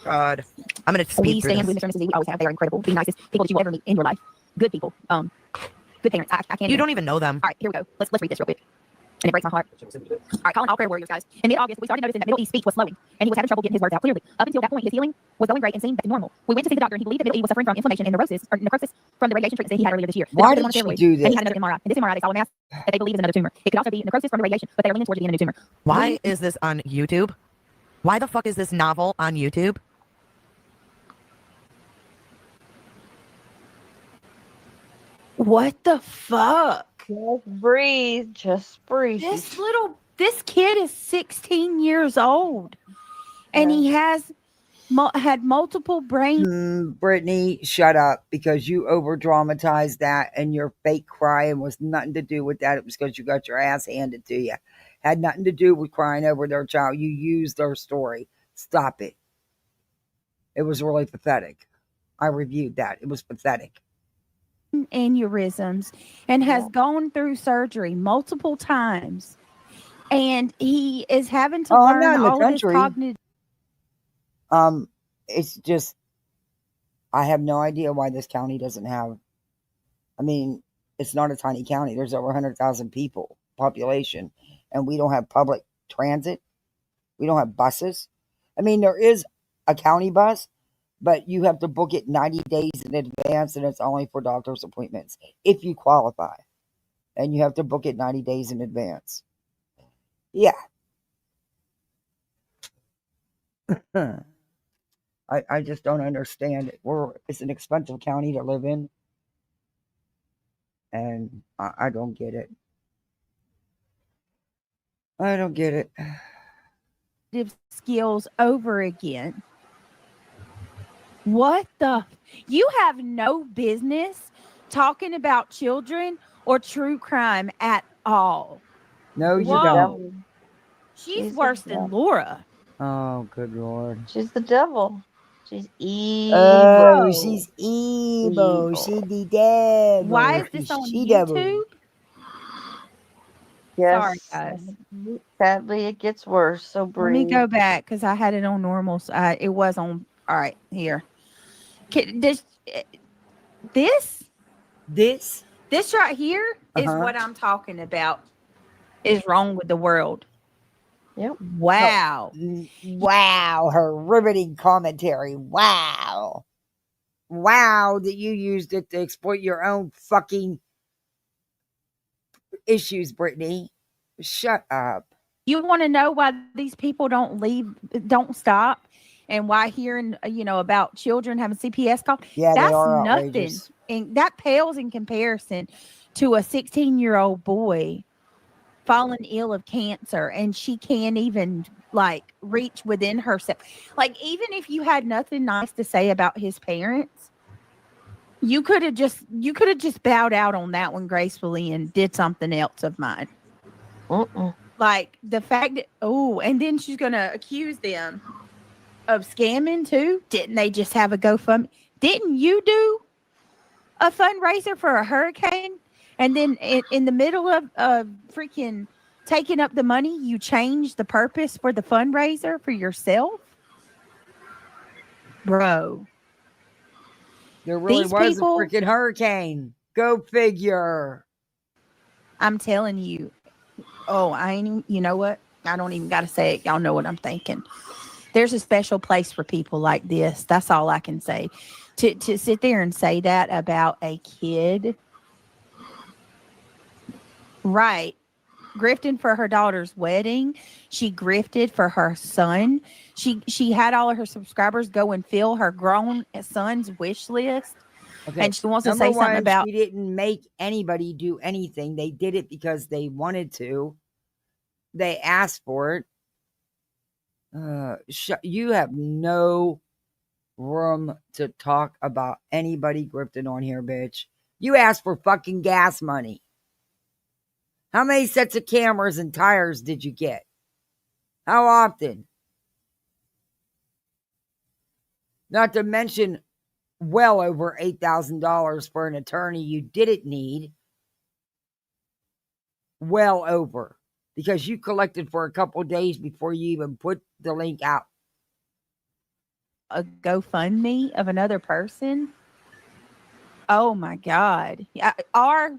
God, I'm gonna speed We through stand with this. Mr. and Mrs. Z. We always have. They are incredible. The nicest people that you will ever meet in your life. Good people. Good parents. I can't. You don't even know them. All right, here we go. Let's read this real quick. And it breaks my heart. All right, calling all prayer warriors, guys. In mid-August, we started noticing that Middle East speech was slowing, and he was having trouble getting his words out clearly. Up until that point, his healing was going great and seemed normal. We went to see the doctor, and he believed that Middle East was suffering from inflammation and necrosis from the radiation treatment that he had earlier this year. The Why doctor did wanted she steroids, do and he this? had another MRI. And this MRI, they saw a mass that they believe is another tumor. It could also be necrosis from the radiation, but they are leaning towards it being a new tumor. Why is this on YouTube? Why the fuck is this novel on YouTube? What the fuck? Just breathe. Just breathe. This kid is 16 years old, and he has had multiple brain. Brittany, shut up, because you over dramatized that, and your fake crying was nothing to do with that. It was because you got your ass handed to you. Had nothing to do with crying over their child. You used their story. Stop it. It was really pathetic. I reviewed that. It was pathetic. Aneurysms and has gone through surgery multiple times, and he is having to I'm learn not in the all of his country. cognitive. It's just, I have no idea why this county doesn't have. I mean, it's not a tiny county. There's over 100,000 people population, and we don't have public transit. We don't have buses. I mean, there is a county bus, but you have to book it 90 days in advance, and it's only for doctor's appointments if you qualify. And you have to book it 90 days in advance. Yeah. I just don't understand it. It's an expensive county to live in, and I don't get it. I don't get it. Skills over again. What the? You have no business talking about children or true crime at all. No, you Whoa. don't. She's worse than Laura. Oh, good Lord. She's the devil. She's evil. Oh, she's evil. She the devil. Why is this on She YouTube? devil. Yes. Sorry, guys. Sadly, it gets worse. So Let breathe. me go back because I had it on normal. It was on. All right, here. This right here is what I'm talking about. Is wrong with the world. Yep. Wow. Wow. Her riveting commentary. Wow. Wow that you used it to exploit your own fucking issues, Brittany. Shut up. You want to know why these people don't stop, and why hearing about children having CPS calls? Yeah, that's they are nothing, outrageous. and that pales in comparison to a 16-year-old boy fallen ill of cancer, and she can't even reach within herself. Even if you had nothing nice to say about his parents, you could have just bowed out on that one gracefully and did something else of mine. The fact that and then she's gonna accuse them of scamming too. Didn't they just have a GoFundMe? Didn't you do a fundraiser for a hurricane? And then in the middle of freaking taking up the money, you changed the purpose for the fundraiser for yourself? Bro. There really These was people- a freaking hurricane. Go figure. I'm telling you. You know what? I don't even got to say it. Y'all know what I'm thinking. There's a special place for people like this. That's all I can say. To sit there and say that about a kid. Right. Grifting for her daughter's wedding. She grifted for her son. She had all of her subscribers go and fill her grown son's wish list. Okay. And she wants to Number say something one, about... She didn't make anybody do anything. They did it because they wanted to. They asked for it. You have no room to talk about anybody grifting on here, bitch. You asked for fucking gas money. How many sets of cameras and tires did you get? How often? Not to mention well over $8,000 for an attorney you didn't need. Well over. Because you collected for a couple days before you even put the link out. A GoFundMe of another person? Oh my God.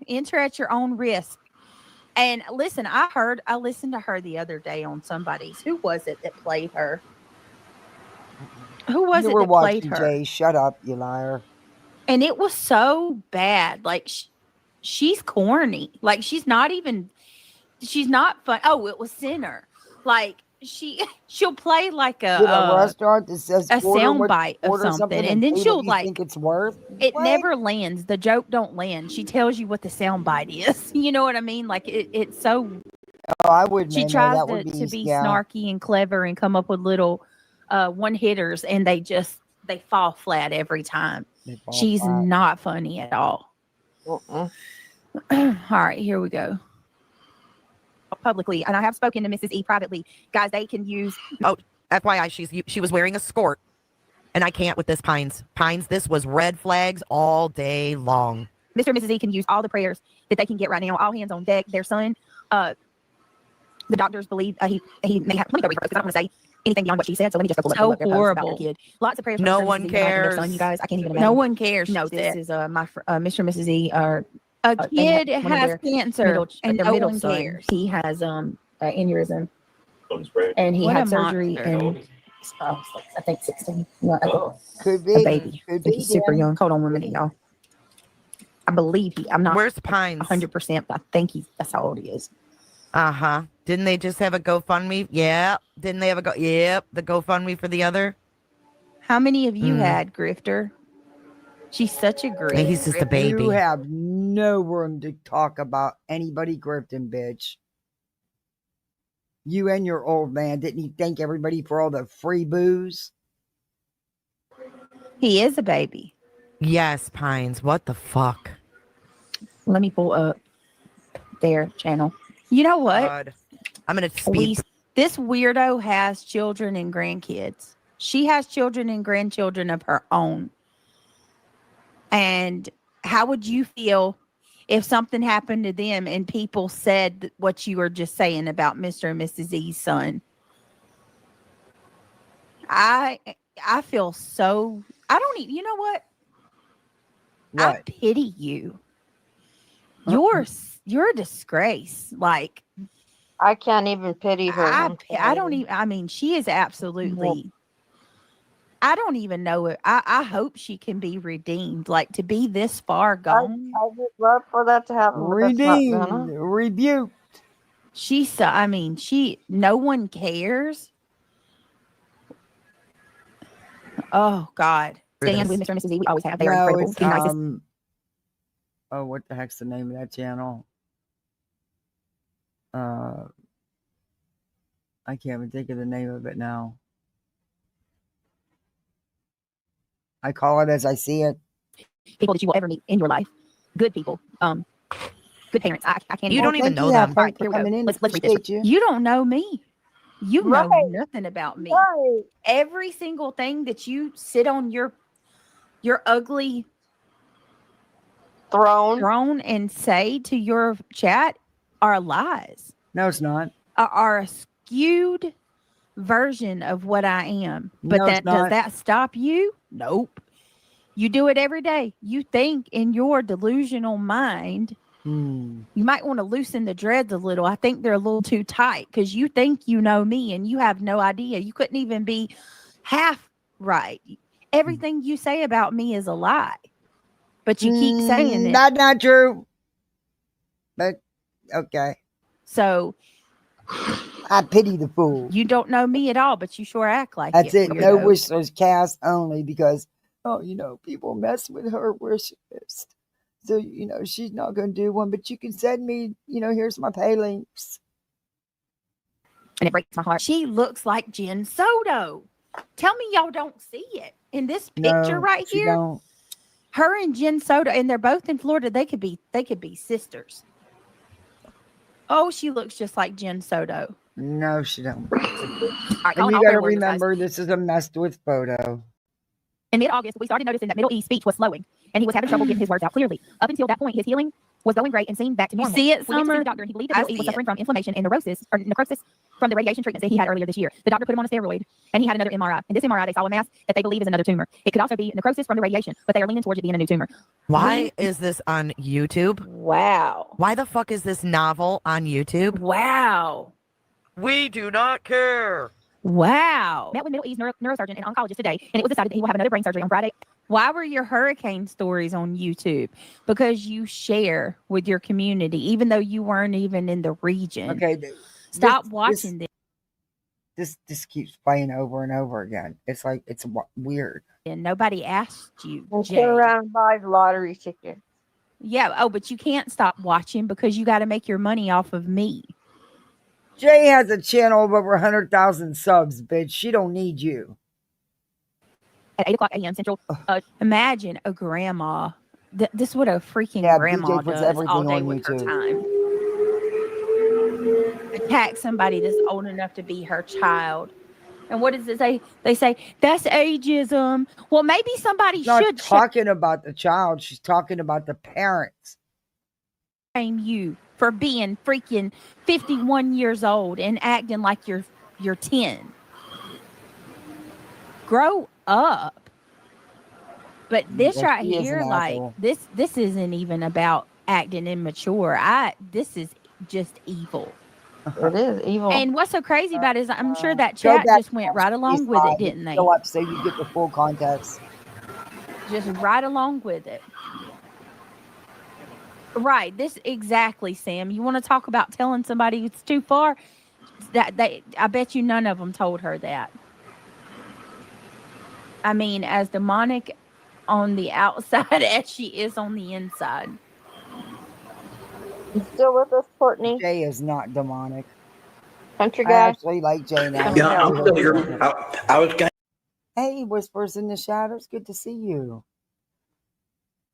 Enter at your own risk. And listen, I listened to her the other day on somebody's. Who was it that played her? Who was You it were that played watching her? Jay. Shut up, you liar. And it was so bad. Like she's corny. Like she's not fun. Oh, it was Sinner. Like she'll play like In a restaurant that says a order soundbite of order something, and and then pay she'll what you think it's worth. it What? never lands. The joke don't land. She tells you what the soundbite is. You know what I mean? Like it's so. Oh, I wouldn't. She know. tries That would to be yeah. snarky and clever and come up with little one hitters, and they fall flat every time. She's flat. not funny at all. All right, here we go. Publicly, and I have spoken to Mrs. E privately. Guys, they can use. Oh, FYI, she was wearing a skirt, and I can't with this Pines. Pines, this was red flags all day long. Mr. and Mrs. E can use all the prayers that they can get right now. All hands on deck. Their son, the doctors believe he may have. Let me go read first because I don't want to say anything beyond what she said. So let me just go So look their post about their kid. Lots of prayers. For No Mr. and one Mrs. E tonight for their son, cares. you guys, I can't even imagine. No one cares. No, she this said. is Mr. and Mrs. E are. A They kid have one of has their cancer and their no middle one son. cares. He has aneurysm, and he What had a surgery, monster. and I think 16. No, I think Could be a baby. I Could think be he's super then. young. Hold on 1 minute, y'all. I believe I'm not. Where's Pines? 100%, but I think that's how old he is. Uh-huh. Didn't they just have a GoFundMe? Yeah. Didn't they have the GoFundMe for the other? How many of you had Grifter? She's such a grift. He's just a baby. You have no room to talk about anybody grifting, bitch. You and your old man, didn't he thank everybody for all the free booze? He is a baby. Yes, Pines. What the fuck? Let me pull up their channel. You know what? God. I'm gonna speed. This weirdo has children and grandkids. She has children and grandchildren of her own. And how would you feel if something happened to them and people said what you were just saying about Mr. and Mrs. E's son? I feel so. I don't even. You know what? I pity you. You're a disgrace. Like I can't even pity her. I don't even. I mean, she is absolutely. I don't even know it. I hope she can be redeemed. Like to be this far gone. I would love for that to happen. Redeemed, rebuked. She's. I mean, no one cares. Oh God. Stand with Mr. and Mrs. E. We always have. They are incredible. It's, The nicest. oh, what the heck's the name of that channel? I can't even think of the name of it now. I call it as I see it. People that you will ever meet in your life. Good people. Good parents. I can't. You don't even know them. All right, here we go. Let's read this. You don't know me. You know nothing about me. Right. Every single thing that you sit on your ugly throne and say to your chat are lies. No, it's not. Are a skewed version of what I am. But No, it's does not. that stop you? Nope. You do it every day. You think in your delusional mind. You might want to loosen the dreads a little. I think they're a little too tight because you think you know me and you have no idea. You couldn't even be half right. Everything you say about me is a lie, but you keep saying it. That's not true. But okay. So I pity the fool. You don't know me at all, but you sure act like That's it. No weirdo. whistlers cast only because, people mess with her wish list. So, she's not going to do one, but you can send me, here's my pay links. And it breaks my heart. She looks like Jen Soto. Tell me y'all don't see it in this picture No, right she here. don't. Her and Jen Soto, and they're both in Florida. They could be sisters. Oh, she looks just like Jen Soto. No, she don't. All right, And calling you all got to prayer warriors, guys. remember, this is a messed with photo. In mid-August, we started noticing that Middle East speech was slowing, and he was having trouble getting his words out clearly. Up until that point, his healing was going great and seemed back to normal. see it, We went to see Summer? the doctor, and he believed that Middle East was suffering from inflammation and necrosis from the radiation treatments that he had earlier this year. The doctor put him on a steroid, and he had another MRI. In this MRI, they saw a mass that they believe is another tumor. It could also be necrosis from the radiation, but they are leaning towards it being a new tumor. Why is this on YouTube? Wow. Why the fuck is this novel on YouTube? Wow. We do not care. Wow. Met with Middle East neurosurgeon and oncologist today, and it was decided that he will have another brain surgery on Friday. Why were your hurricane stories on YouTube? Because you share with your community, even though you weren't even in the region. Okay. Stop watching this. This keeps playing over and over again. It's like, it's weird. And nobody asked you. And Jay. turn around and buy the lottery ticket. Yeah. Oh, but you can't stop watching because you got to make your money off of me. Jay has a channel of over 100,000 subs, bitch. She don't need you. At 8 o'clock a.m. Central. Imagine a grandma. This is what a freaking grandma BJ puts does everything all day on with her YouTube. time. Attack somebody that's old enough to be her child. And what does it say? They say, that's ageism. Well, maybe somebody She's not should talking about the child. She's talking about the parents. shame you for being freaking 51 years old and acting like you're 10. Grow up. But this Well, right she is here, an like asshole. this isn't even about acting immature. This is just evil. It is evil. And what's so crazy about it is I'm sure that Go chat back just went right along with it, didn't they? Go up so you get the full context. Just right along with it. Right. This exactly, Sam. You want to talk about telling somebody it's too far? I bet you none of them told her that. I mean, as demonic on the outside as she is on the inside. You still with us, Courtney? Jay is not demonic. Country I guy? actually like Jay now. Yeah, I'm still here. I was going. Hey, Whispers in the Shadows. Good to see you.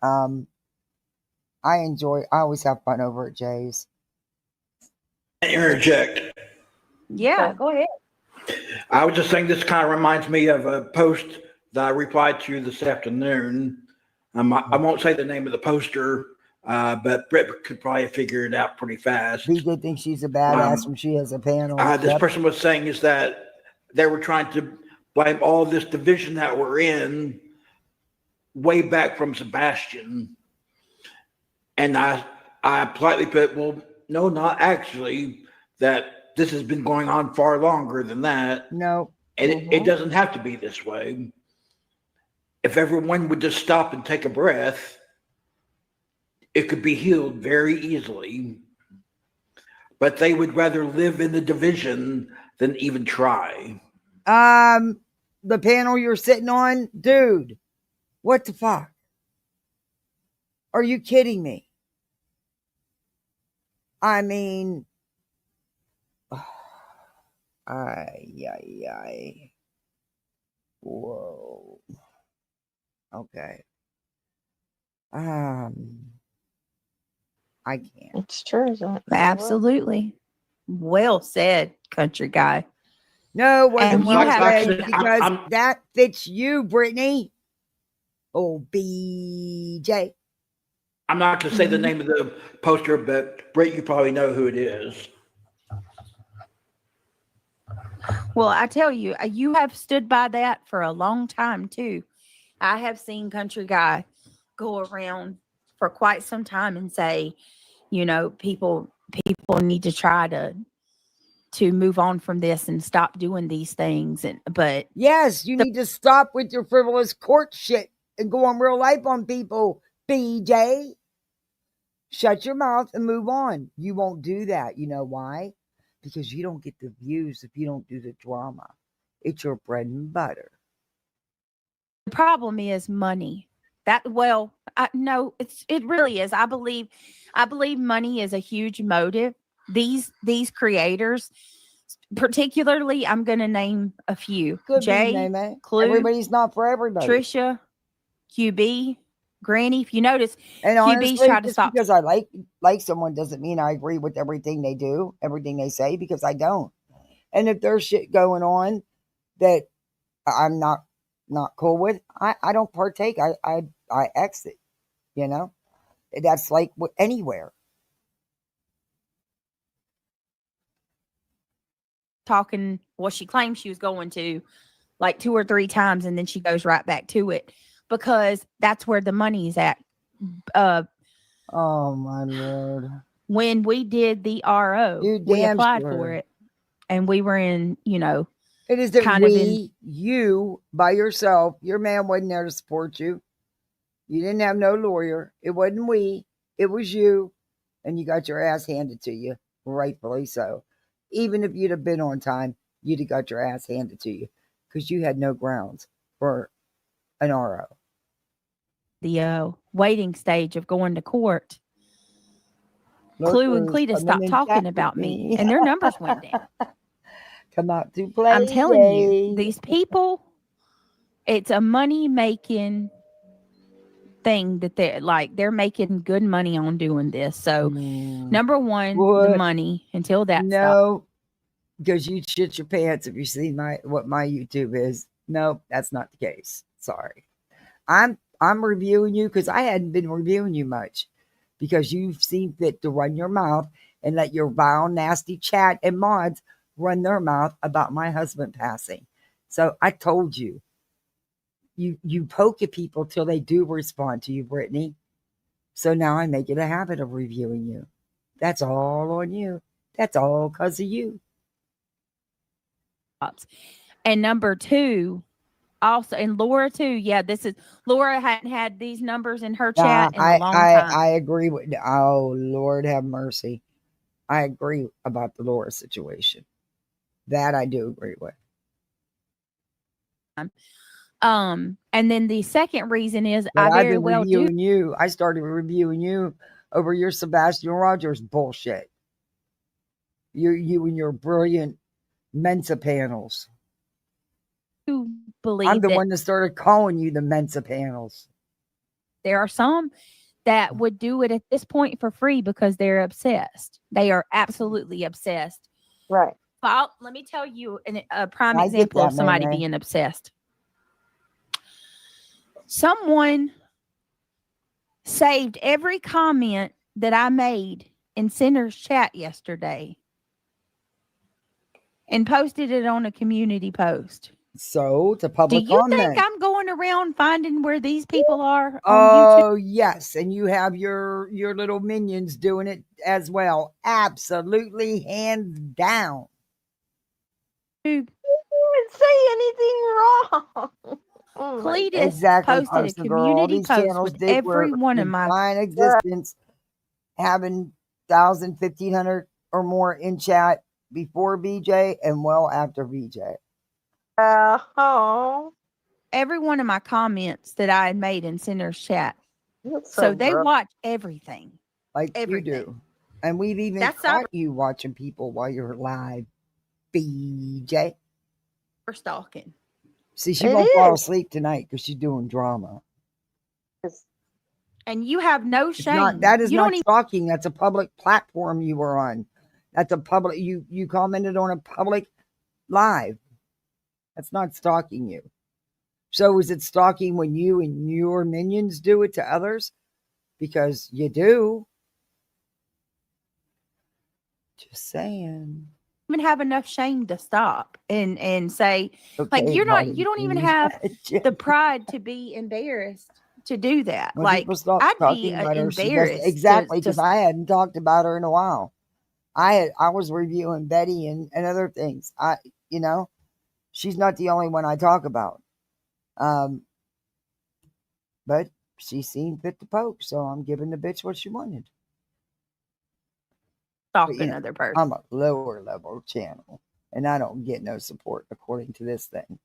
I always have fun over at Jay's. Interject. Yeah, go ahead. I was just saying this kind of reminds me of a post that I replied to this afternoon. I won't say the name of the poster, but Britt could probably figure it out pretty fast. BJ thinks she's a badass when she has a panel. This person was saying is that they were trying to blame all this division that we're in way back from Sebastian. And I politely put, well, no, not actually, that this has been going on far longer than that. No. And it doesn't have to be this way. If everyone would just stop and take a breath, it could be healed very easily. But they would rather live in the division than even try. The panel you're sitting on, dude, what the fuck? Are you kidding me? I mean, whoa. Okay. I can't. It's true, isn't it? Absolutely. Well said, country guy. No, And wasn't you well have- said because that fits you, Brittany. Oh, BJ. I'm not going to say the name of the poster, but Britt, you probably know who it is. Well, I tell you, you have stood by that for a long time too. I have seen country guy go around for quite some time and say, you know, people need to try to move on from this and stop doing these things. But yes, you need to stop with your frivolous court shit and go on real life on people, BJ. Shut your mouth and move on. You won't do that. You know why? Because you don't get the views if you don't do the drama. It's your bread and butter. the problem is money. No, it really is. I believe money is a huge motive. These creators particularly, I'm going to name a few. Could Jay, be, May. Clue, Everybody's not for everybody. Trisha, QB, Granny. If you notice, And QB's honestly, tried to just stop. because I like someone doesn't mean I agree with everything they do, everything they say, because I don't. And if there's shit going on that I'm not cool with, I don't partake. I exit. You know, that's like anywhere. Talking, well, she claims she was going to like 2 or 3 times, and then she goes right back to it because that's where the money is at. Oh my Lord. When we did the RO, You we damn applied sure. for it, and we were in, It is that kind of in. You by yourself, your man wasn't there to support you. You didn't have no lawyer. It wasn't we. It was you. And you got your ass handed to you, rightfully so. Even if you'd have been on time, you'd have got your ass handed to you because you had no grounds for an RO. The waiting stage of going to court. Look, Clue and Cletus stopped talking about me, and their numbers went down. Come out to play. I'm telling you, these people, it's a money making thing that they're making good money on doing this. So, number one, the money until that no, because you shit your pants if you see what my YouTube is. No, that's not the case. Sorry, I'm reviewing you because I hadn't been reviewing you much because you've seen fit to run your mouth and let your vile, nasty chat and mods run their mouth about my husband passing. So I told you. You poke at people till they do respond to you, Brittany. So now I make it a habit of reviewing you. That's all on you. That's all because of you. And number 2, also, and Laura too. Yeah, Laura hadn't had these numbers in her chat in a long time. I agree with. Oh Lord, have mercy. I agree about the Laura situation. That I do agree with. And then the second reason is but I very well do. You. I started reviewing you over your Sebastian Rogers bullshit. You and your brilliant Mensa panels. I'm the one that started calling you the Mensa panels. There are some that would do it at this point for free because they're obsessed. They are absolutely obsessed. Right. Well, let me tell you a prime example of somebody being obsessed. Someone saved every comment that I made in Sinner's chat yesterday and posted it on a community post. So it's a public comment. Do you think I'm going around finding where these people are on YouTube? Yes, and you have your little minions doing it as well. Absolutely, hands down. You didn't say anything wrong. Cletus posted a community post with every one of my existence, having 1,000, 1,500 or more in chat before VJ and well after VJ. Every one of my comments that I had made in Sinner's chat. So they watch everything. Like everything. You do. And we've even caught you watching people while you're live, VJ. We're stalking. See, she won't fall asleep tonight because she's doing drama. And you have no shame. That is not stalking. That's a public platform you were on. That's a public. You commented on a public live. That's not stalking you. So is it stalking when you and your minions do it to others? Because you do. Just saying. Even have enough shame to stop and say, okay, like you don't even have the pride to be embarrassed to do that. When like I'd be embarrassed. Exactly, because I hadn't talked about her in a while. I was reviewing Betty and other things. She's not the only one I talk about. But she seemed fit to poke, so I'm giving the bitch what she wanted. Another person. I'm a lower level channel, and I don't get no support according to this thing.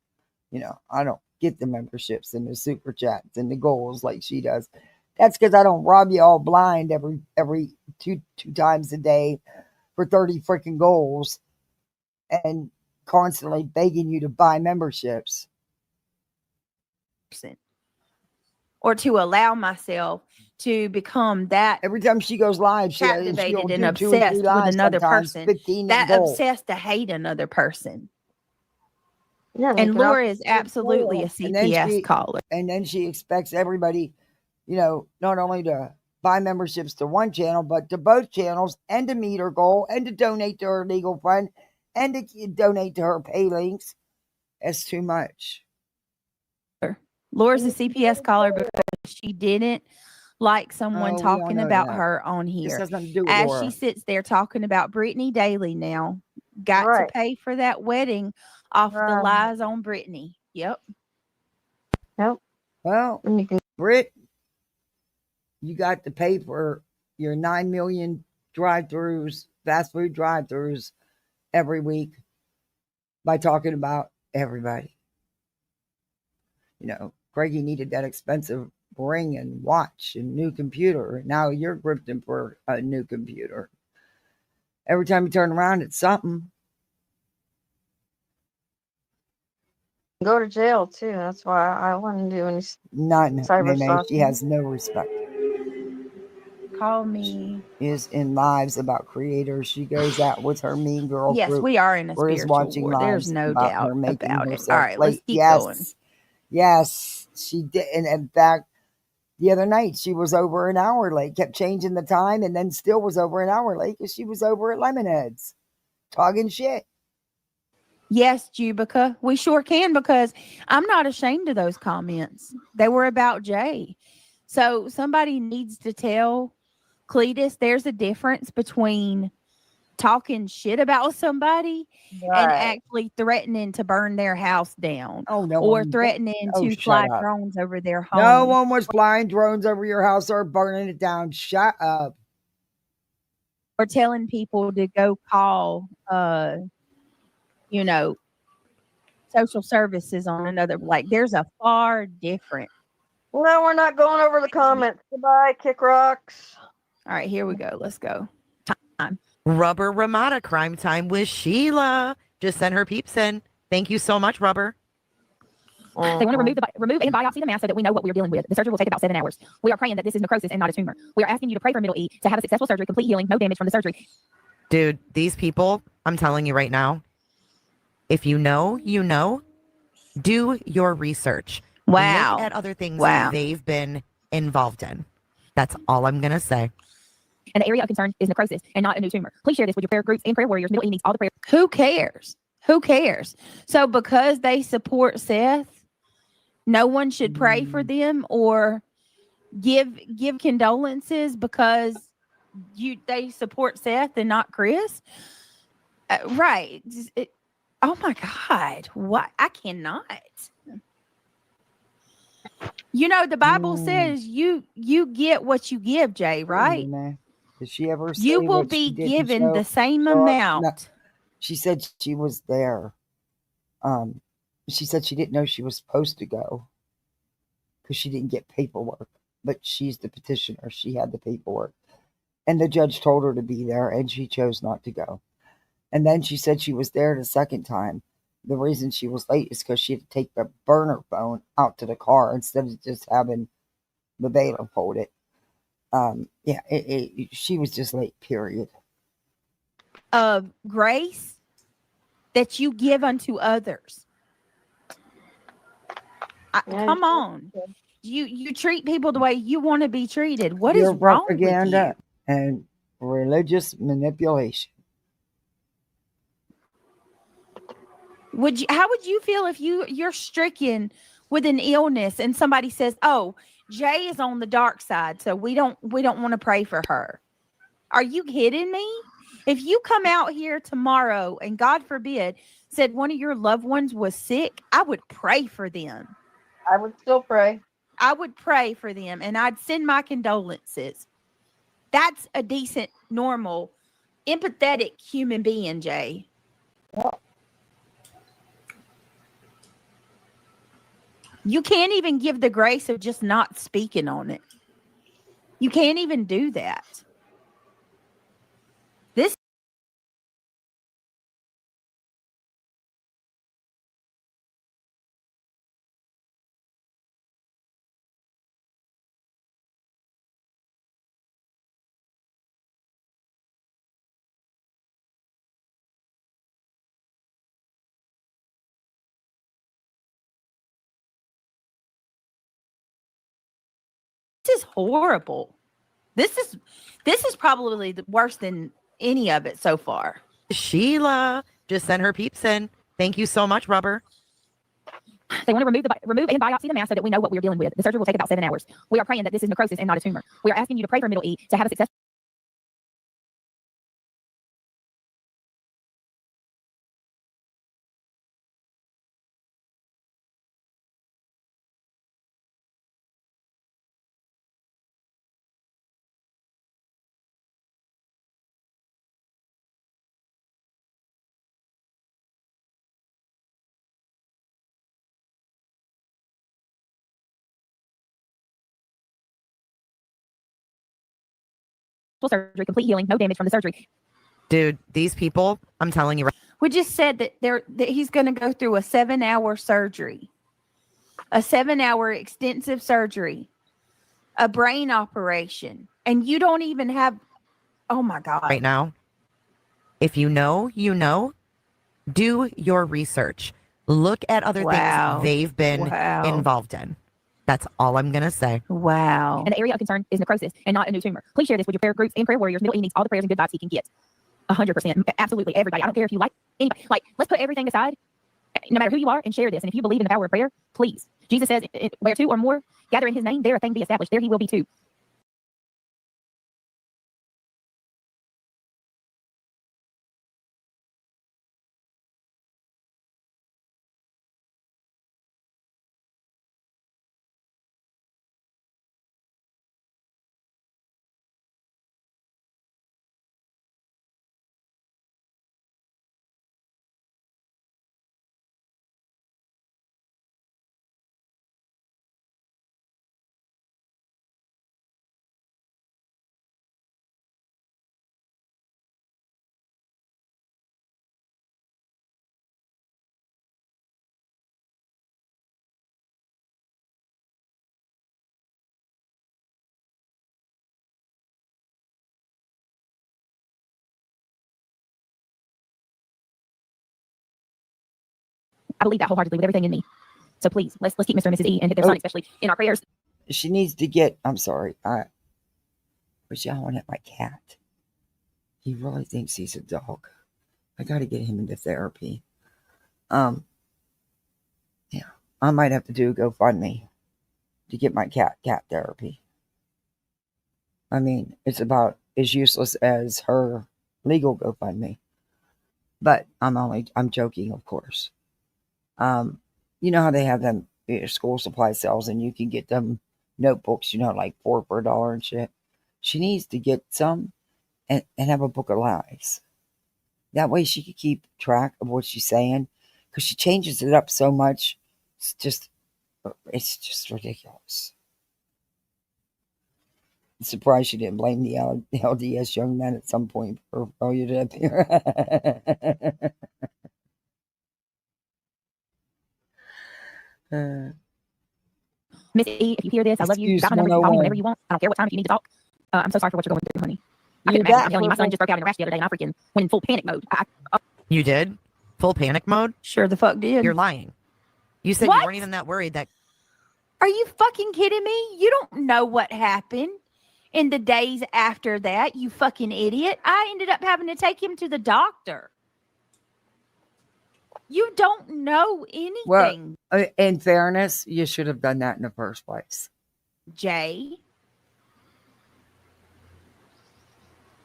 I don't get the memberships and the super chats and the goals like she does. That's because I don't rob you all blind every two times a day for 30 freaking goals. and constantly begging you to buy memberships. Or to allow myself to become that Every time she goes live, she'll captivated and do 2 or 3 obsessed with lives, another sometimes person, 15 in that goal. obsessed to hate another person. Yeah, And Laura is absolutely a And then CPS caller. And then she expects everybody, not only to buy memberships to one channel, but to both channels, and to meet her goal, and to donate to her legal fund, and to donate to her pay links. It's too much. Laura's a CPS caller because she didn't like someone Oh, we all talking know about that. her on This here. has nothing to do with As Laura. she sits there talking about Brittany daily now, got to Right. pay for that wedding off the Right. lies on Brittany. Yep. Yep. Well, Britt, you got to pay for your 9 million drive-throughs, fast food drive-throughs every week by talking about everybody. Greggy needed that expensive ring and watch and new computer. Now you're grifting for a new computer. Every time you turn around, it's something. Go to jail too. That's why I wouldn't do any Not cyber Nene. stalking. She has no respect. Call me. Is in lives about creators. She goes out with her mean girl Yes, group. we are in a Or is spiritual watching war. lives There's no about doubt her making about it. herself All right, late. let's keep Yes. going. Yes, she did. And in fact, the other night she was over an hour late, kept changing the time, and then still was over an hour late because she was over at Lemonheads talking shit. Yes, Jubica, we sure can, because I'm not ashamed of those comments. They were about Jay. So somebody needs to tell Cletus there's a difference between talking shit about somebody and actually threatening to burn their house down, Oh, no or one. threatening Oh, to shut fly up. drones over their home. No one was flying drones over your house or burning it down. Shut up. Or telling people to go call, social services on another. Like, there's a far different. No, we're not going over the comments. Goodbye, kick rocks. All right, here we go. Let's go. Time. Rubber Ramada crime time with Sheila. Just send her peeps in. Thank you so much, Rubber. They want to remove and biopsy the mass so that we know what we're dealing with. The surgery will take about 7 hours. We are praying that this is necrosis and not a tumor. We are asking you to pray for Middle E to have a successful surgery, complete healing, no damage from the surgery. Dude, these people, I'm telling you right now, if you know, you know, do your research. Wow. Look at other things Wow. they've been involved in. That's all I'm going to say. And the area of concern is necrosis and not a new tumor. Please share this with your prayer groups and prayer warriors. Middle E needs all the prayer. Who cares? Who cares? So because they support Seth, no one should pray for them or give condolences because they support Seth and not Chris. Right. Oh my God. What? I cannot. The Bible says you get what you give, Jay, right? Did she ever say You will what she be didn't given the same show us? amount. No. She said she was there. She said she didn't know she was supposed to go because she didn't get paperwork. But she's the petitioner. She had the paperwork. And the judge told her to be there, and she chose not to go. And then she said she was there the second time. The reason she was late is because she had to take the burner phone out to the car instead of just having the bailiff hold it. She was just late, period. Of grace that you give unto others. Come on. You treat people the way you want to be treated. What is wrong with you? Propaganda and religious manipulation. How would you feel if you're stricken with an illness and somebody says, "Oh, Jay is on the dark side, so we don't want to pray for her"? Are you kidding me? If you come out here tomorrow and God forbid said one of your loved ones was sick, I would pray for them. I would still pray. I would pray for them and I'd send my condolences. That's a decent, normal, empathetic human being, Jay. You can't even give the grace of just not speaking on it. You can't even do that. This is horrible. This is probably worse than any of it so far. Sheila just sent her peeps in. Thank you so much, Rubber. They want to remove and biopsy the mass so that we know what we're dealing with. The surgery will take about 7 hours. We are praying that this is necrosis and not a tumor. We are asking you to pray for middle E to have a successful surgery, complete healing, no damage from the surgery. Dude, these people, I'm telling you. We just said that he's going to go through a 7-hour surgery, a 7-hour extensive surgery, a brain operation, and you don't even have. Oh my God! Right now, if you know, you know. Do your research. Look at other things they've been involved in. That's all I'm gonna say. Wow. And the area of concern is necrosis and not a new tumor. Please share this with your prayer groups and prayer warriors. Middle E needs all the prayers and good vibes he can get. 100%. Absolutely. Everybody. I don't care if you like anybody. Like, let's put everything aside, no matter who you are, and share this. And if you believe in the power of prayer, please. Jesus says, where two or more gather in his name, there a thing be established. There he will be too. I believe that wholeheartedly with everything in me. So please, let's keep Mr. and Mrs. E and their son, especially in our prayers. She needs to get. I'm sorry. Was yelling at my cat. He really thinks he's a dog. I got to get him into therapy. Yeah, I might have to do a GoFundMe to get my cat therapy. I mean, it's about as useless as her legal GoFundMe. But I'm joking, of course. You know how they have them school supply sales and you can get them notebooks, like 4 for $1 and shit. She needs to get some and have a book of lies. That way she could keep track of what she's saying, because she changes it up so much. It's just ridiculous. I'm surprised she didn't blame the LDS young man at some point for failure to appear. Miss E, if you hear this, I love you. You got my number. You can call me whenever you want. I don't care what time if you need to talk. I'm so sorry for what you're going through, honey. I can imagine. I'm telling you, my son just broke out in a rash the other day, and I freaking went in full panic mode. You did? Full panic mode? Sure the fuck did. You're lying. You said you weren't even that worried. That. Are you fucking kidding me? You don't know what happened in the days after that, you fucking idiot. I ended up having to take him to the doctor. You don't know anything. Well, in fairness, you should have done that in the first place. Jay.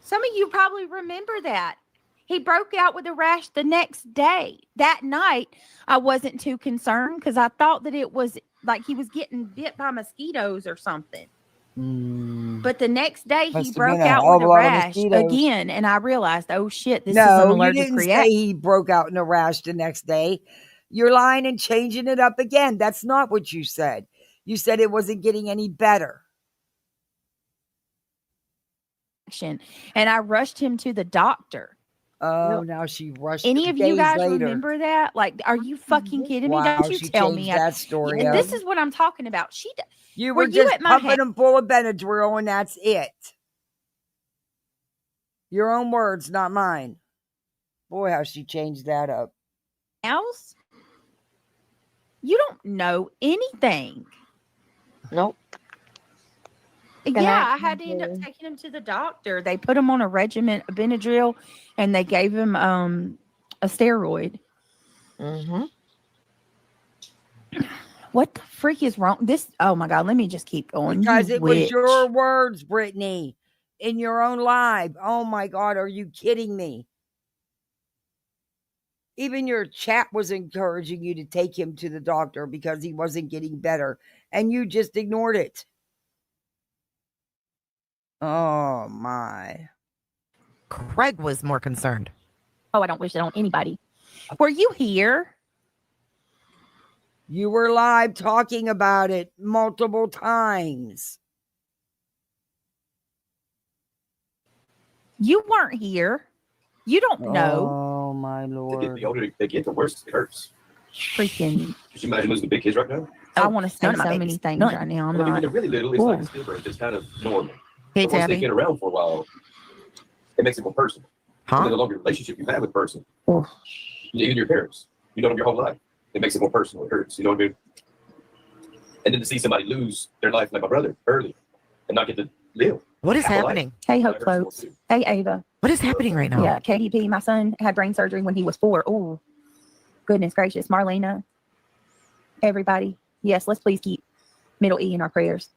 Some of you probably remember that. He broke out with a rash the next day. That night, I wasn't too concerned because I thought that it was like he was getting bit by mosquitoes or something. But the next day, he broke out with a rash again, and I realized, oh shit, this is an allergic reaction. No, you didn't say he broke out in a rash the next day. You're lying and changing it up again. That's not what you said. You said it wasn't getting any better. And I rushed him to the doctor. Oh, now she rushed. Any of you guys remember that? Like, are you fucking kidding me? Wow, Don't you tell me that story. And this is what I'm talking about. You were just pumping them full of Benadryl, and that's it. Your own words, not mine. Boy, how she changed that up. Else? You don't know anything. Nope. Yeah, I had to end up taking him to the doctor. They put him on a regimen of Benadryl, and they gave him a steroid. Mm-hmm. What the freak is wrong? Oh my God, let me just keep going. Because You it witch. was your words, Brittany, in your own live. Oh my God, are you kidding me? Even your chat was encouraging you to take him to the doctor because he wasn't getting better, and you just ignored it. Oh my. Craig was more concerned. Oh, I don't wish it on anybody. Were you here? You were live talking about it multiple times. You weren't here. You don't know. Oh my Lord. The older they get, the worse it hurts. Freaking. Could you imagine losing the big kids right now? I want to say none of my so babies. many things None. right now. I'm Well, I mean, not. when they're really little, it's like a stillbirth. It's kind of normal. Hey, But once they Tabby. get around for a while, it makes it more personal. Huh? And then the longer relationship you have with a person, Oof. even your parents, you know them your whole life. It makes it more personal. It hurts. You know what I mean? And then to see somebody lose their life like my brother early and not get to live. What is half a life, happening? Hey, that Hope hurts more Floats. too. Hey, Ava. What is happening right now? Yeah, KDP. My son had brain surgery when he was 4. Oh, goodness gracious. Marlena. Everybody. Yes, let's please keep Middle E in our prayers.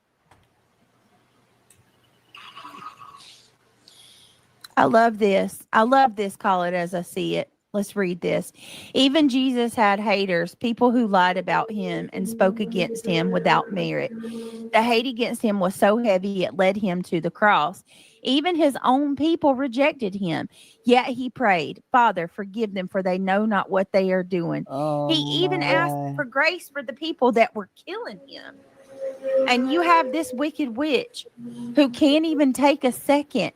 I love this. I love this. Call it as I see it. Let's read this. Even Jesus had haters, people who lied about him and spoke against him without merit. The hate against him was so heavy it led him to the cross. Even his own people rejected him. Yet he prayed, Father, forgive them, for they know not what they are doing. Oh He even my. asked for grace for the people that were killing him. And you have this wicked witch who can't even take a second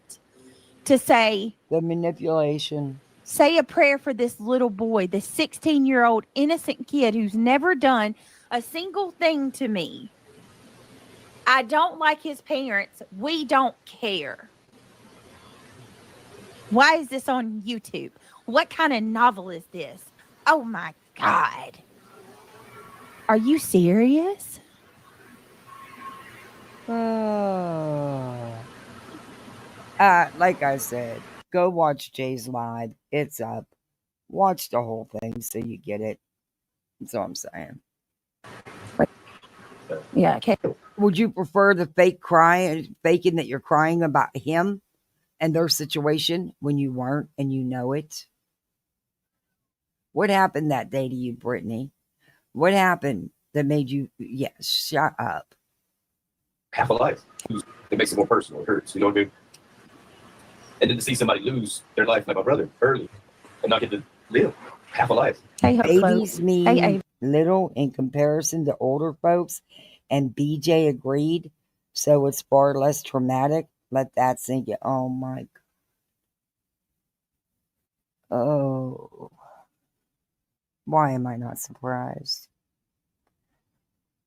to say The manipulation. say a prayer for this little boy, this 16-year-old innocent kid who's never done a single thing to me. I don't like his parents. We don't care. Why is this on YouTube? What kind of novel is this? Oh my God. Are you serious? Like I said, go watch Jay's live. It's up. Watch the whole thing so you get it. That's all I'm saying. Yeah, okay. Would you prefer the fake crying, faking that you're crying about him and their situation when you weren't and you know it? What happened that day to you, Brittany? What happened that made you, shut up. Half a life. It makes it more personal. It hurts. You know what I mean? And then to see somebody lose their life like my brother early and not get to live half a life. Hey, Babies mean Hey. little in comparison to older folks, and BJ agreed, so it's far less traumatic. Let that sink in. Oh my. Oh. Why am I not surprised?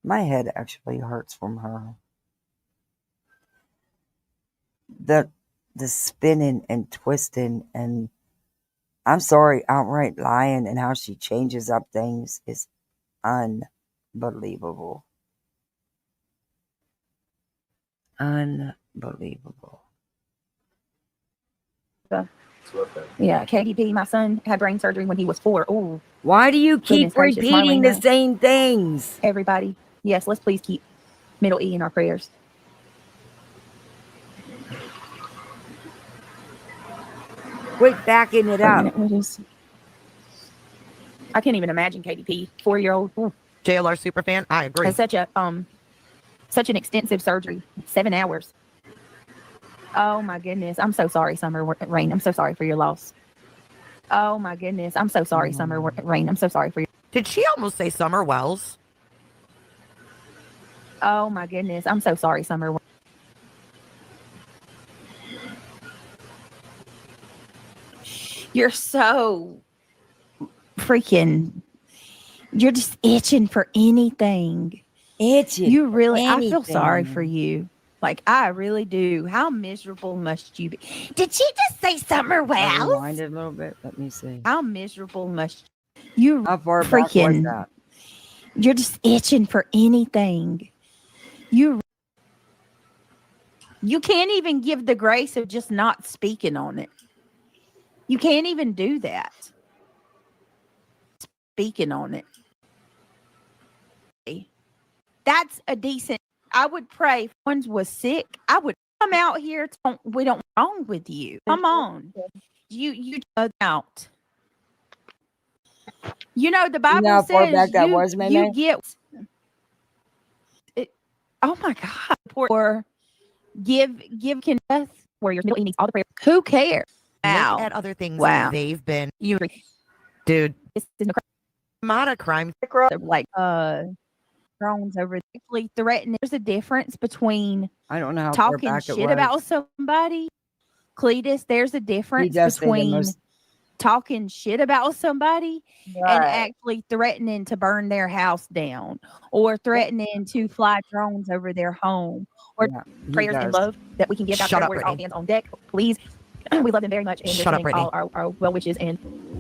My head actually hurts from her. The spinning and twisting and, I'm sorry, outright lying and how she changes up things is unbelievable. Unbelievable. Yeah, KDP. My son had brain surgery when he was 4. Oh, Why do you keep goodness gracious. repeating the Marlena. same things? Everybody. Yes, let's please keep Middle E in our prayers. Quit backing it up. I can't even imagine KDP, 4-year-old. JLR superfan, I agree. It's such an extensive surgery, 7 hours. Oh my goodness. I'm so sorry, Summer Rain. I'm so sorry for your loss. Oh my goodness. I'm so sorry, Summer Rain. I'm so sorry for your. Did she almost say Summer Wells? Oh my goodness. I'm so sorry, Summer. You're so freaking. You're just itching for anything. Itching. You really. Anything. I feel sorry for you. Like, I really do. How miserable must you be? Did she just say Summer Wells? Rewind it a little bit. Let me see. How miserable must you? How far back freaking. was that? You're just itching for anything. You. You can't even give the grace of just not speaking on it. You can't even do that. Speaking on it. That's a decent. I would pray if one was sick. I would come out here. We don't wrong with you. Come on. You out. You know, the Bible how far back says that was, May? get it. Oh my God. Or give confess where your middle needs all the prayer. Who cares? Wow. Look at other things Wow. they've been. Dude, This is not a crime. like drones over actually threatening. There's a difference between I don't know how far talking back it shit was. about somebody. Cletus, there's a difference does say the between most- talking shit about somebody and Right. actually threatening to burn their house down or threatening to fly drones over their home or Yeah, he prayers and does. love that we can give out Shut prayer up, warriors, all Brittany. hands on deck. Please. We love them very much and Shut they're up, sending all our well wishes, and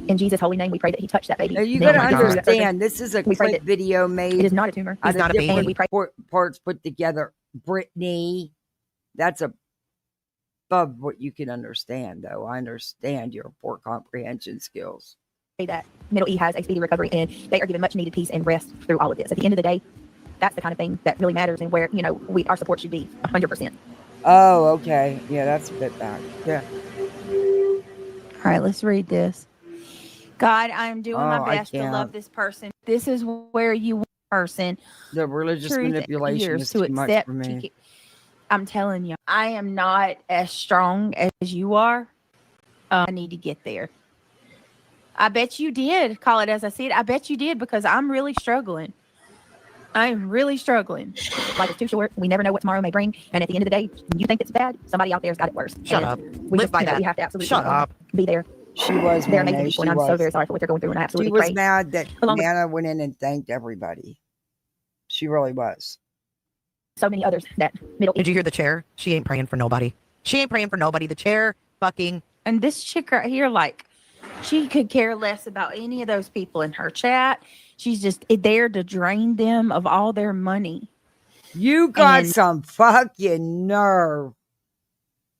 in Jesus' holy name we pray that he touched that baby. Now you Now, gotta my God. understand, this is a We pray clip that video made it is not a tumor. out He's of not a baby. different We pray parts put together. Brittany, that's above what you can understand, though. I understand your poor comprehension skills. that Middle E has a speedy recovery and they are given much needed peace and rest through all of this. At the end of the day, that's the kind of thing that really matters and where, our support should be 100%. Oh, okay. Yeah, that's a bit back. Yeah. All right, let's read this. God, I'm doing my Oh, I best to love can't. this person. This is where you want a person. The religious Truth manipulation years is to too much accept. for me. I'm telling you, I am not as strong as you are. I need to get there. I bet you did call it as I said. I bet you did because I'm really struggling. I'm really struggling. Life is too short. We never know what tomorrow may bring. And at the end of the day, you think it's bad. Somebody out there's got it worse. Shut And up. We Live just, by that. We have to absolutely Shut up. be there. She was They're Monet. amazing She people, and I'm so was. very sorry for what they're going through. And I She absolutely was pray. mad that Along with- Nana went in and thanked everybody. She really was. So many others that middle. Did you hear the chair? She ain't praying for nobody. She ain't praying for nobody. The chair fucking. And this chick right here, like, she could care less about any of those people in her chat. She's just there to drain them of all their money. You got And- some fucking nerve.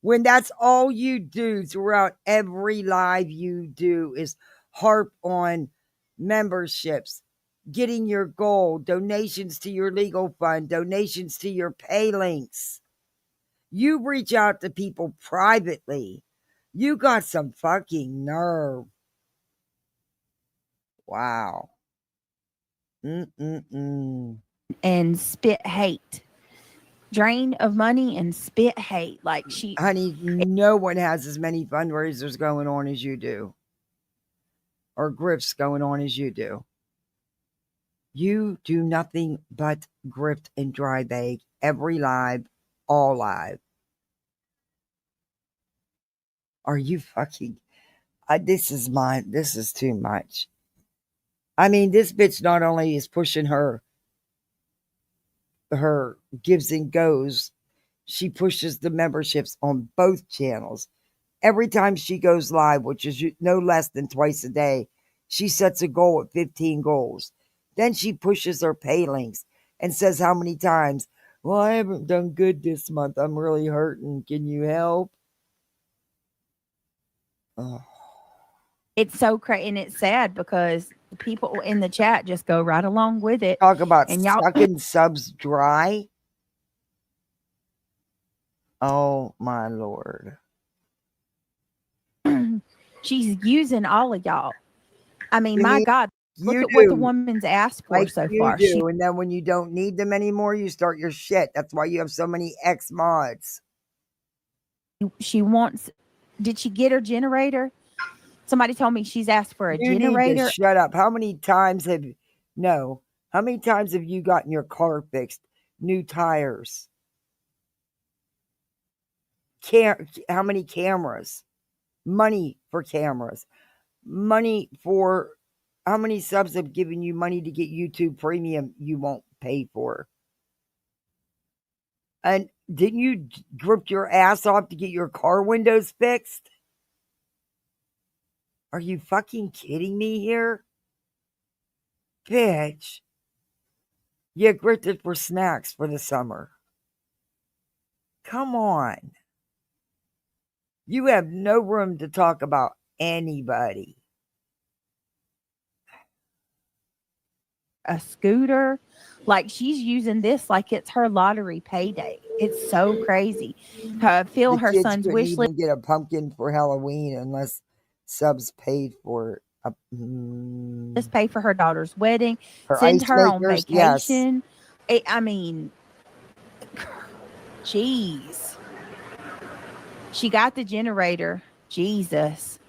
When that's all you do throughout every live you do is harp on memberships, getting your goal, donations to your legal fund, donations to your pay links. You reach out to people privately. You got some fucking nerve. Wow. And spit hate. Drain of money and spit hate. Like she. Honey, no one has as many fundraisers going on as you do. Or grifts going on as you do. You do nothing but grift and dry bag every live, all live. Are you fucking... this is too much. I mean, this bitch not only is pushing her gives and goes, she pushes the memberships on both channels. Every time she goes live, which is no less than twice a day, she sets a goal at 15 goals. Then she pushes her pay links and says how many times, well, I haven't done good this month. I'm really hurting. Can you help? Oh. It's so crazy and it's sad because the people in the chat just go right along with it. Talk about and y'all sucking subs dry. Oh my Lord. She's using all of y'all. I mean, my God, look You at what the do. woman's asked for Like so you far. do. And then when you don't need them anymore, you start your shit. That's why you have so many ex mods. She wants. Did she get her generator? Somebody told me she's asked for a You generator. need to shut up. How many times have you gotten your car fixed? New tires? How many cameras? Money for cameras. Money for... How many subs have given you money to get YouTube Premium you won't pay for? And didn't you grip your ass off to get your car windows fixed? Are you fucking kidding me here? Bitch. You grifted for snacks for the summer. Come on. You have no room to talk about anybody. A scooter, like she's using this like it's her lottery payday. It's so crazy. Phil, The her kids son's couldn't wish list. even get a pumpkin for Halloween unless subs paid for it. Just pay for her daughter's wedding, Her send ice her on makers, yes. vacation. I mean, jeez. She got the generator. Jesus.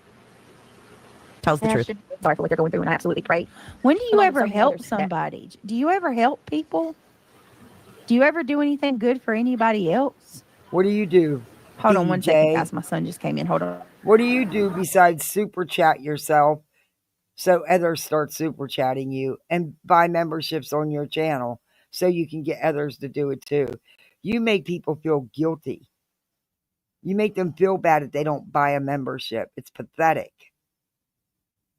Tells the truth. Sorry for what they're going through, and I absolutely pray. When do you Along with ever so many help others that- somebody? Do you ever help people? Do you ever do anything good for anybody else? What do you do? Hold on one second, DJ? guys. My son just came in. Hold on. What do you do besides super chat yourself so others start super chatting you and buy memberships on your channel so you can get others to do it too? You make people feel guilty. You make them feel bad if they don't buy a membership. It's pathetic.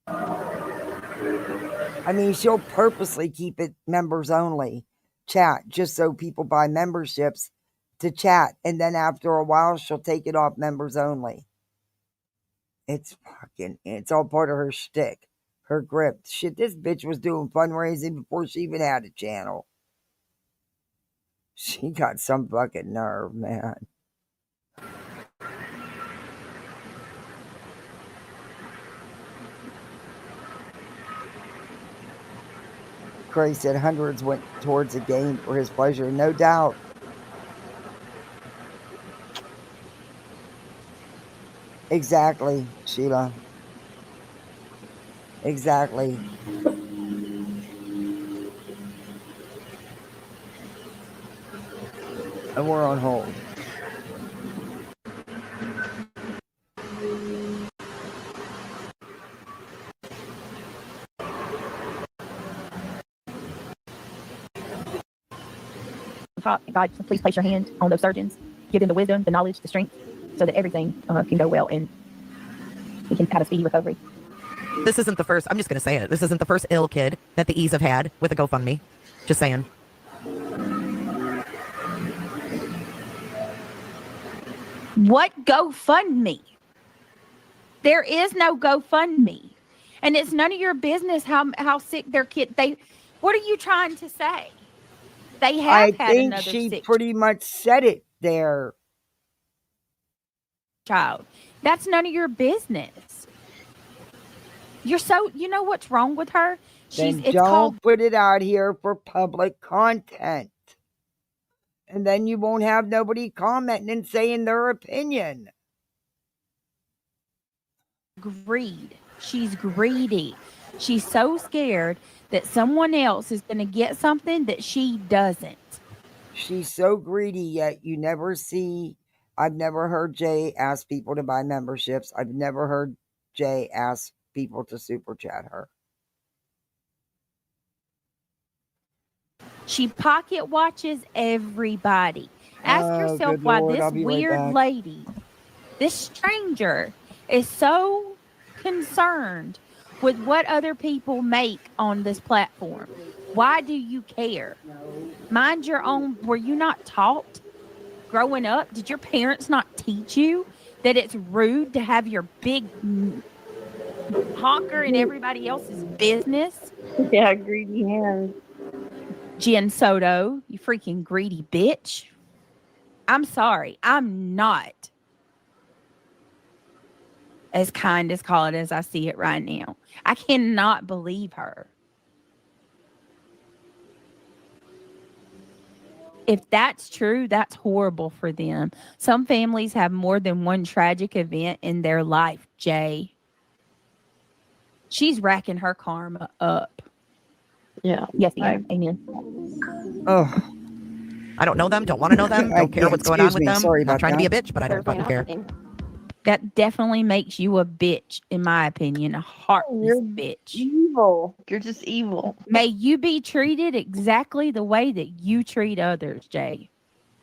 I mean, she'll purposely keep it members only chat just so people buy memberships to chat. And then after a while, she'll take it off members only. It's all part of her shtick, her grip. Shit, this bitch was doing fundraising before she even had a channel. She got some fucking nerve, man. Cray said hundreds went towards a game for his pleasure. No doubt. Exactly, Sheila. Exactly. And we're on hold. God, please place your hand on those surgeons. Give them the wisdom, the knowledge, the strength, so that everything can go well and we can have a speedy recovery. This isn't the first, I'm just going to say it. This isn't the first ill kid that the E's have had with a GoFundMe. Just saying. What GoFundMe? There is no GoFundMe. And it's none of your business how sick their kid. What are you trying to say? They have had think another she sick pretty much said it there. Child. That's none of your business. You know what's wrong with her? Then It's don't called put it out here for public content. And then you won't have nobody commenting and saying their opinion. greed. She's greedy. She's so scared that someone else is going to get something that she doesn't. She's so greedy, yet you never see. I've never heard Jay ask people to buy memberships. I've never heard Jay ask people to super chat her. She pocket watches everybody. Ask yourself good why Lord, this I'll be right weird back. lady, this stranger, is so concerned with what other people make on this platform. Why do you care? Mind your own. Were you not taught growing up? Did your parents not teach you that it's rude to have your big honker in everybody else's business? Yeah, greedy hands. Jen Soto, you freaking greedy bitch. I'm sorry. I'm not as kind as call it as I see it right now. I cannot believe her. If that's true, that's horrible for them. Some families have more than one tragic event in their life, Jay. She's racking her karma up. Yeah. Yes, amen. Oh. I don't know them, don't want to know them, don't care what's going on with them. Sorry Not about trying to be a that. bitch, but I don't fucking care. That definitely makes you a bitch, in my opinion. A heartless bitch. Evil. You're just evil. May you be treated exactly the way that you treat others, Jay.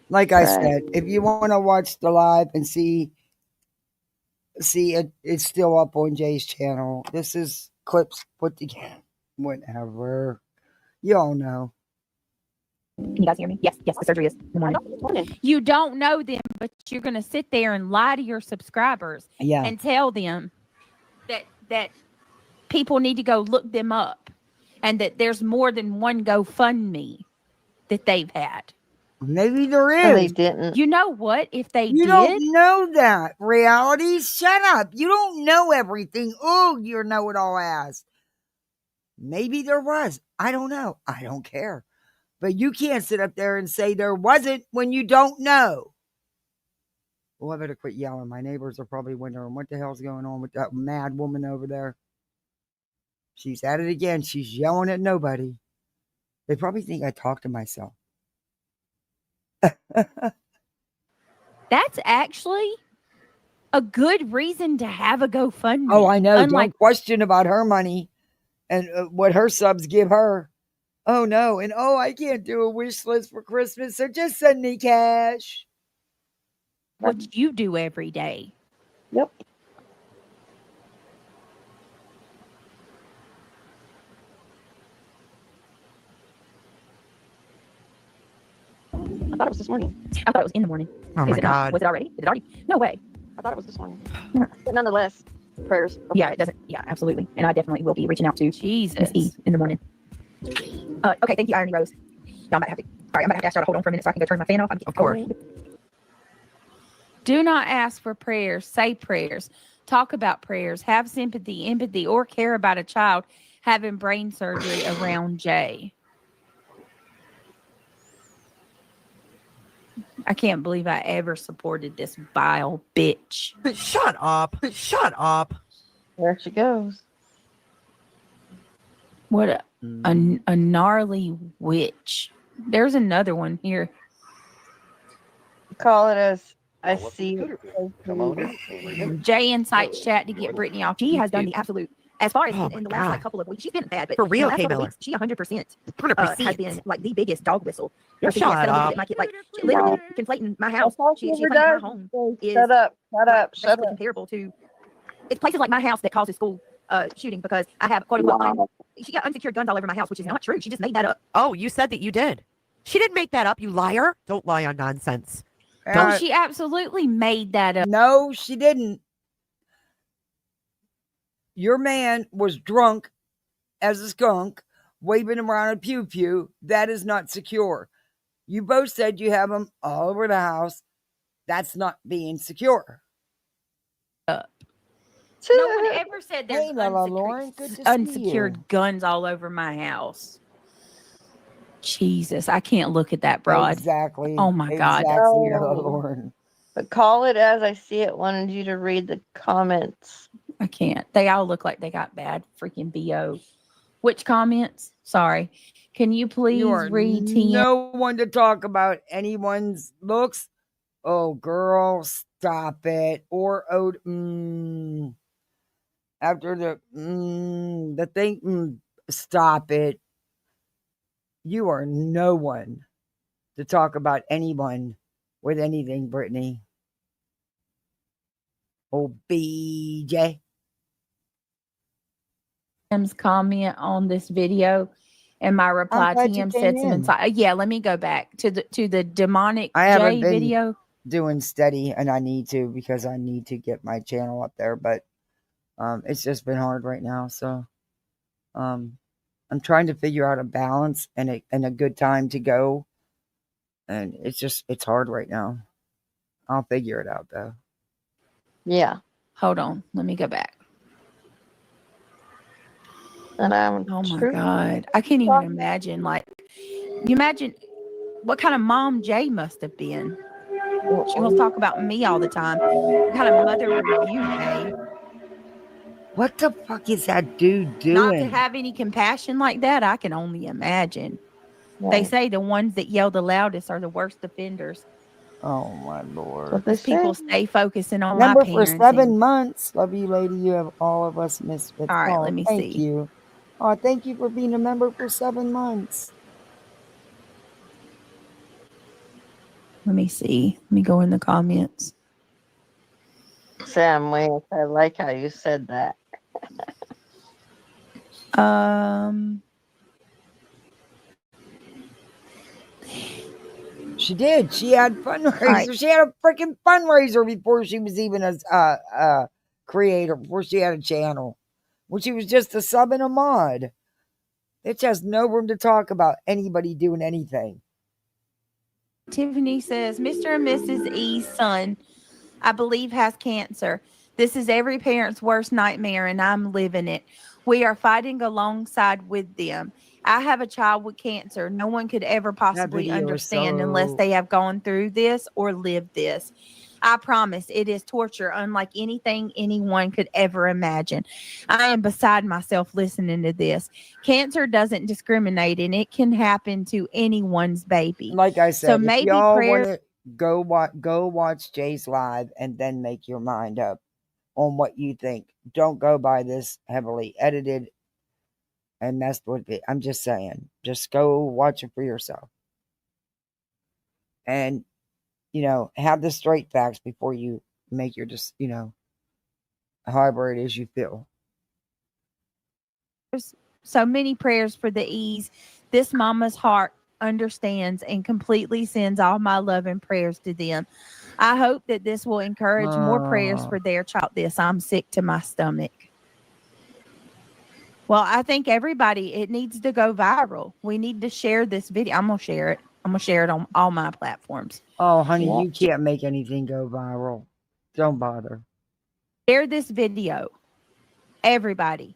Like I said, if you want to watch the live and see it, it's still up on Jay's channel. This is clips put together. Whatever. You all know. Can you guys hear me? Yes, the surgery is in the morning. You don't know them, but you're going to sit there and lie to your subscribers and tell them that people need to go look them up and that there's more than one GoFundMe that they've had. Maybe there is. No, they didn't. You know what? If they You did, don't know that. Reality, shut up. You don't know everything. Oh, you're know-it-all ass. Maybe there was. I don't know. I don't care. But you can't sit up there and say there wasn't when you don't know. Well, I better quit yelling. My neighbors are probably wondering what the hell's going on with that mad woman over there. She's at it again. She's yelling at nobody. They probably think I talk to myself. that's actually a good reason to have a GoFundMe. Oh, I know. Unlike, don't question about her money and what her subs give her. Oh, no. And I can't do a wish list for Christmas, so just send me cash. what you do every day. Yep. I thought it was this morning. I thought it was in the morning. Oh my God. Was it already? Did it already? No way. I thought it was this morning. But nonetheless, prayers. Yeah, it doesn't. Yeah, absolutely. And I definitely will be reaching out to Jesus Miss E in the morning. Okay, thank you, Irony Rose. Y'all might have to. All right, I'm gonna have to ask y'all to hold on for a minute so I can go turn my fan off. Of course. Do not ask for prayers. Say prayers. Talk about prayers. Have sympathy, empathy, or care about a child having brain surgery around Jay. I can't believe I ever supported this vile bitch. Shut up. Shut up. There she goes. What a gnarly witch. There's another one here. Call it as I see. Jay incites chat to get Brittany off. She has done the absolute. As far as in the last couple of weeks, she's been bad, but For real, in the last couple of K-Miller. weeks, she 100%, 100%. has been like the biggest dog whistle. Shut up. My kid, like she literally conflating my house. She claims her home is Shut up. Shut up. Shut basically up. comparable to. It's places like my house that causes school shooting because I have quote unquote. She got unsecured guns all over my house, which is not true. She just made that up. Oh, you said that you did. She didn't make that up, you liar. Don't lie on nonsense. Oh, she absolutely made that up. No, she didn't. Your man was drunk as a skunk, waving around a pew-pew. That is not secure. You both said you have them all over the house. That's not being secure. No one ever said there's Hey, Lala Lauren, good to see unsecured you. guns all over my house. Jesus, I can't look at that broad. Exactly. Oh my God. Exactly, Lala Lauren. But call it as I see it. Wanted you to read the comments. I can't. They all look like they got bad freaking BO. Which comments? Sorry. Can you please You are read TM? no one to talk about anyone's looks. Oh, girl, stop it. Or after the thing, stop it. You are no one to talk about anyone with anything, Brittany. Oh, BJ. Tim's comment on this video, and my reply to him said some inside. Yeah, let me go back to the demonic I haven't J been video. doing steady, and I need to because I need to get my channel up there, but it's just been hard right now. So I'm trying to figure out a balance and a good time to go, and it's hard right now. I'll figure it out though. Yeah. Hold on, let me go back. And I'm Oh my God, I can't even imagine. Like, you imagine what kind of mom Jay must have been. She wants to talk about me all the time. What kind of mother were you, Jay? What the fuck is that dude doing? Not to have any compassion like that, I can only imagine. Yeah. They say the ones that yell the loudest are the worst offenders. Oh my Lord. What they People say. stay focusing on Remember my for parenting. 7 months. Love you, lady. You have all of us misfits. All right, Oh, let me thank see. you. Oh, thank you for being a member for 7 months. Let me see. Let me go in the comments. Sam Wayne, I like how you said that. She did. She had fundraiser. Right. She had a freaking fundraiser before she was even a creator, before she had a channel. When she was just a sub and a mod. It has no room to talk about anybody doing anything. Tiffany says, Mr. and Mrs. E's son, I believe, has cancer. This is every parent's worst nightmare, and I'm living it. We are fighting alongside with them. I have a child with cancer. No one could ever possibly understand unless they have gone through this or lived this. I promise it is torture unlike anything anyone could ever imagine. I am beside myself listening to this. Cancer doesn't discriminate, and it can happen to anyone's baby. Like I said, so if maybe y'all prayer. want to go watch Jay's live and then make your mind up on what you think. Don't go by this heavily edited and messed with it. I'm just saying, just go watch it for yourself. And, have the straight facts before you make your, just, however it is you feel. So many prayers for the E's. This mama's heart understands and completely sends all my love and prayers to them. I hope that this will encourage more prayers for their child. I'm sick to my stomach. Well, I think everybody, it needs to go viral. We need to share this video. I'm going to share it. I'm going to share it on all my platforms. Oh, honey, you can't make anything go viral. Don't bother. Share this video. Everybody.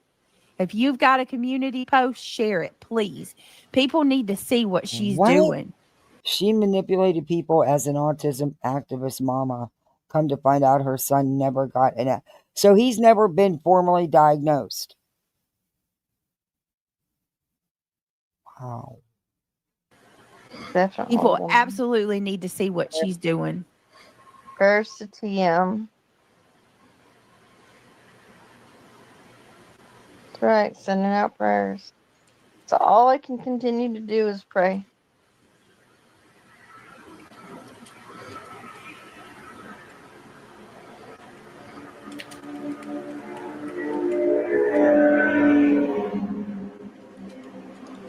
If you've got a community post, share it, please. People need to see what she's doing. She manipulated people as an autism activist mama. Come to find out her son never got so he's never been formally diagnosed. Wow. Definitely. People absolutely need to see what she's doing. Prayers to TM. That's right, sending out prayers. So all I can continue to do is pray.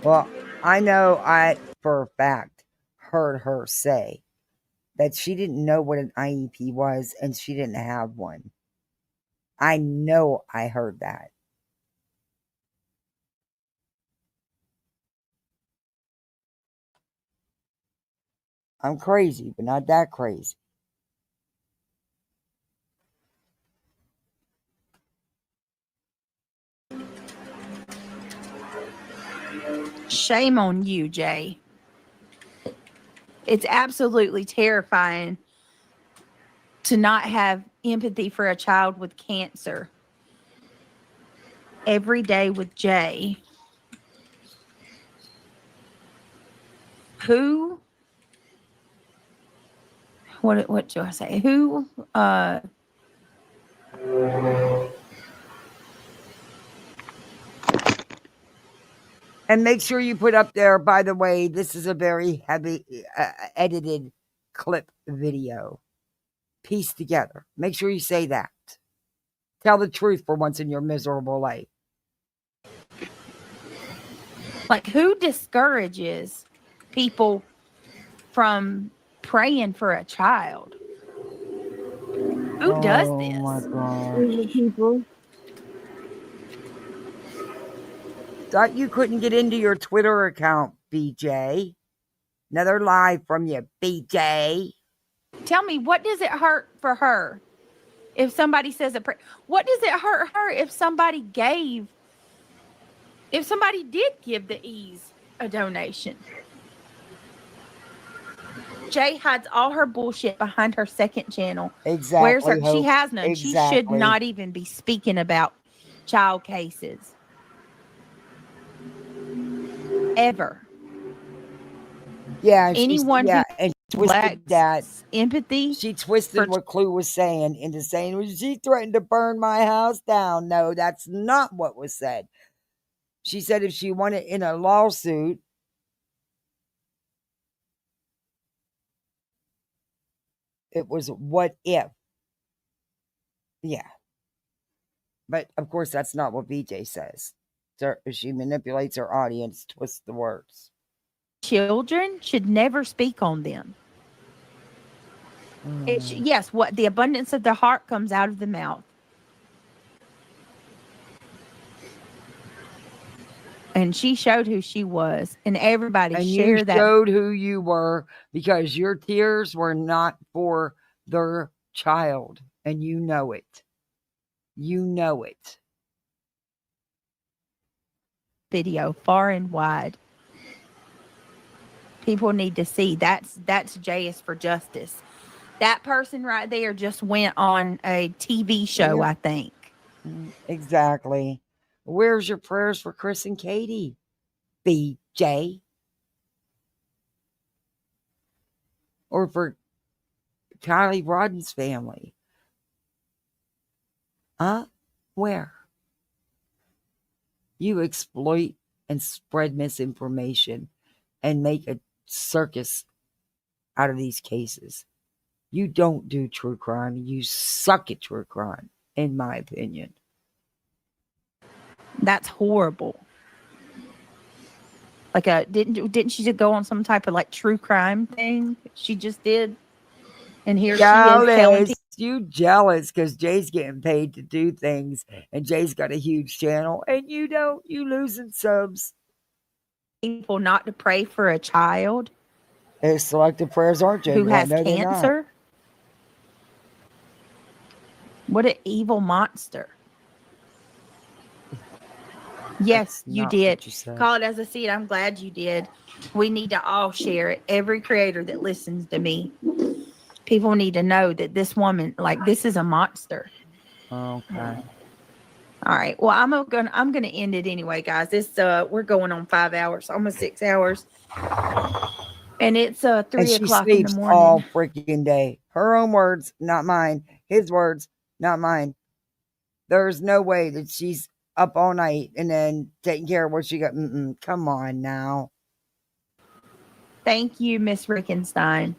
Well, I know I, for a fact, heard her say that she didn't know what an IEP was and she didn't have one. I know I heard that. I'm crazy, but not that crazy. Shame on you, Jay. It's absolutely terrifying to not have empathy for a child with cancer. Every day with Jay. Who? What do I say? Who? And make sure you put up there, by the way, this is a very heavy edited clip video. Pieced together. Make sure you say that. Tell the truth for once in your miserable life. Like, who discourages people from praying for a child? Who does this? Oh my gosh. People. Thought you couldn't get into your Twitter account, BJ. Another live from you, BJ. Tell me, what does it hurt for her if somebody says a prayer? What does it hurt her if somebody did give the E's a donation? Jay hides all her bullshit behind her second channel. Exactly. Where's her? She has none. Exactly. She should not even be speaking about child cases. Ever. Yeah. Anyone and who twisted that empathy. She twisted what Clue was saying into saying, well, she threatened to burn my house down. No, that's not what was said. She said if she won it in a lawsuit, it was what if. Yeah. But of course, that's not what BJ says. She manipulates her audience, twists the words. Children should never speak on them. Yes, what the abundance of the heart comes out of the mouth. And she showed who she was, and everybody And you shared that. showed who you were because your tears were not for their child, and you know it. You know it. Video far and wide. People need to see. That's J is for justice. That person right there just went on a TV show, I think. Exactly. Where's your prayers for Chris and Katie? BJ? Or for Kylie Rodden's family? Huh? Where? You exploit and spread misinformation and make a circus out of these cases. You don't do true crime. You suck at true crime, in my opinion. That's horrible. Like didn't she just go on some type of like true crime thing? She just did. And here she is telling people. You jealous because Jay's getting paid to do things and Jay's got a huge channel and you don't. You losing subs. People not to pray for a child. Their selective prayers aren't genuine. Who has no, cancer. What an evil monster. Yes, you did. Call it as I see it. I'm glad you did. We need to all share it. Every creator that listens to me. People need to know that this woman, like, this is a monster. Okay. All right. Well, I'm gonna end it anyway, guys. This we're going on 5 hours, almost 6 hours. And it's 3 o'clock in the morning. All freaking day. Her own words, not mine. His words, not mine. There's no way that she's up all night and then taking care of what she got. Come on now. Thank you, Miss Rickenstein.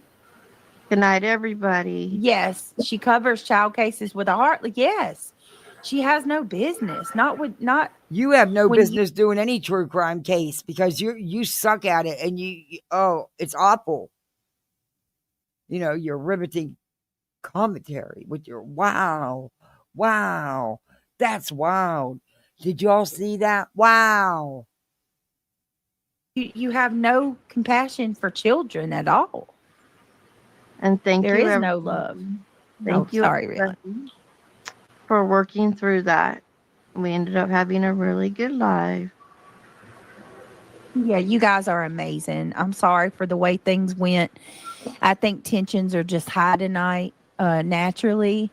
Good night, everybody. Yes, she covers child cases with a heart. Yes, she has no business. Not. You have no business doing any true crime case because you suck at it and it's awful. You know, your riveting commentary with your wow, that's wild. Did y'all see that? Wow. You have no compassion for children at all. And there is no love. Thank you. Sorry, really. For working through that. We ended up having a really good live. Yeah, you guys are amazing. I'm sorry for the way things went. I think tensions are just high tonight, naturally.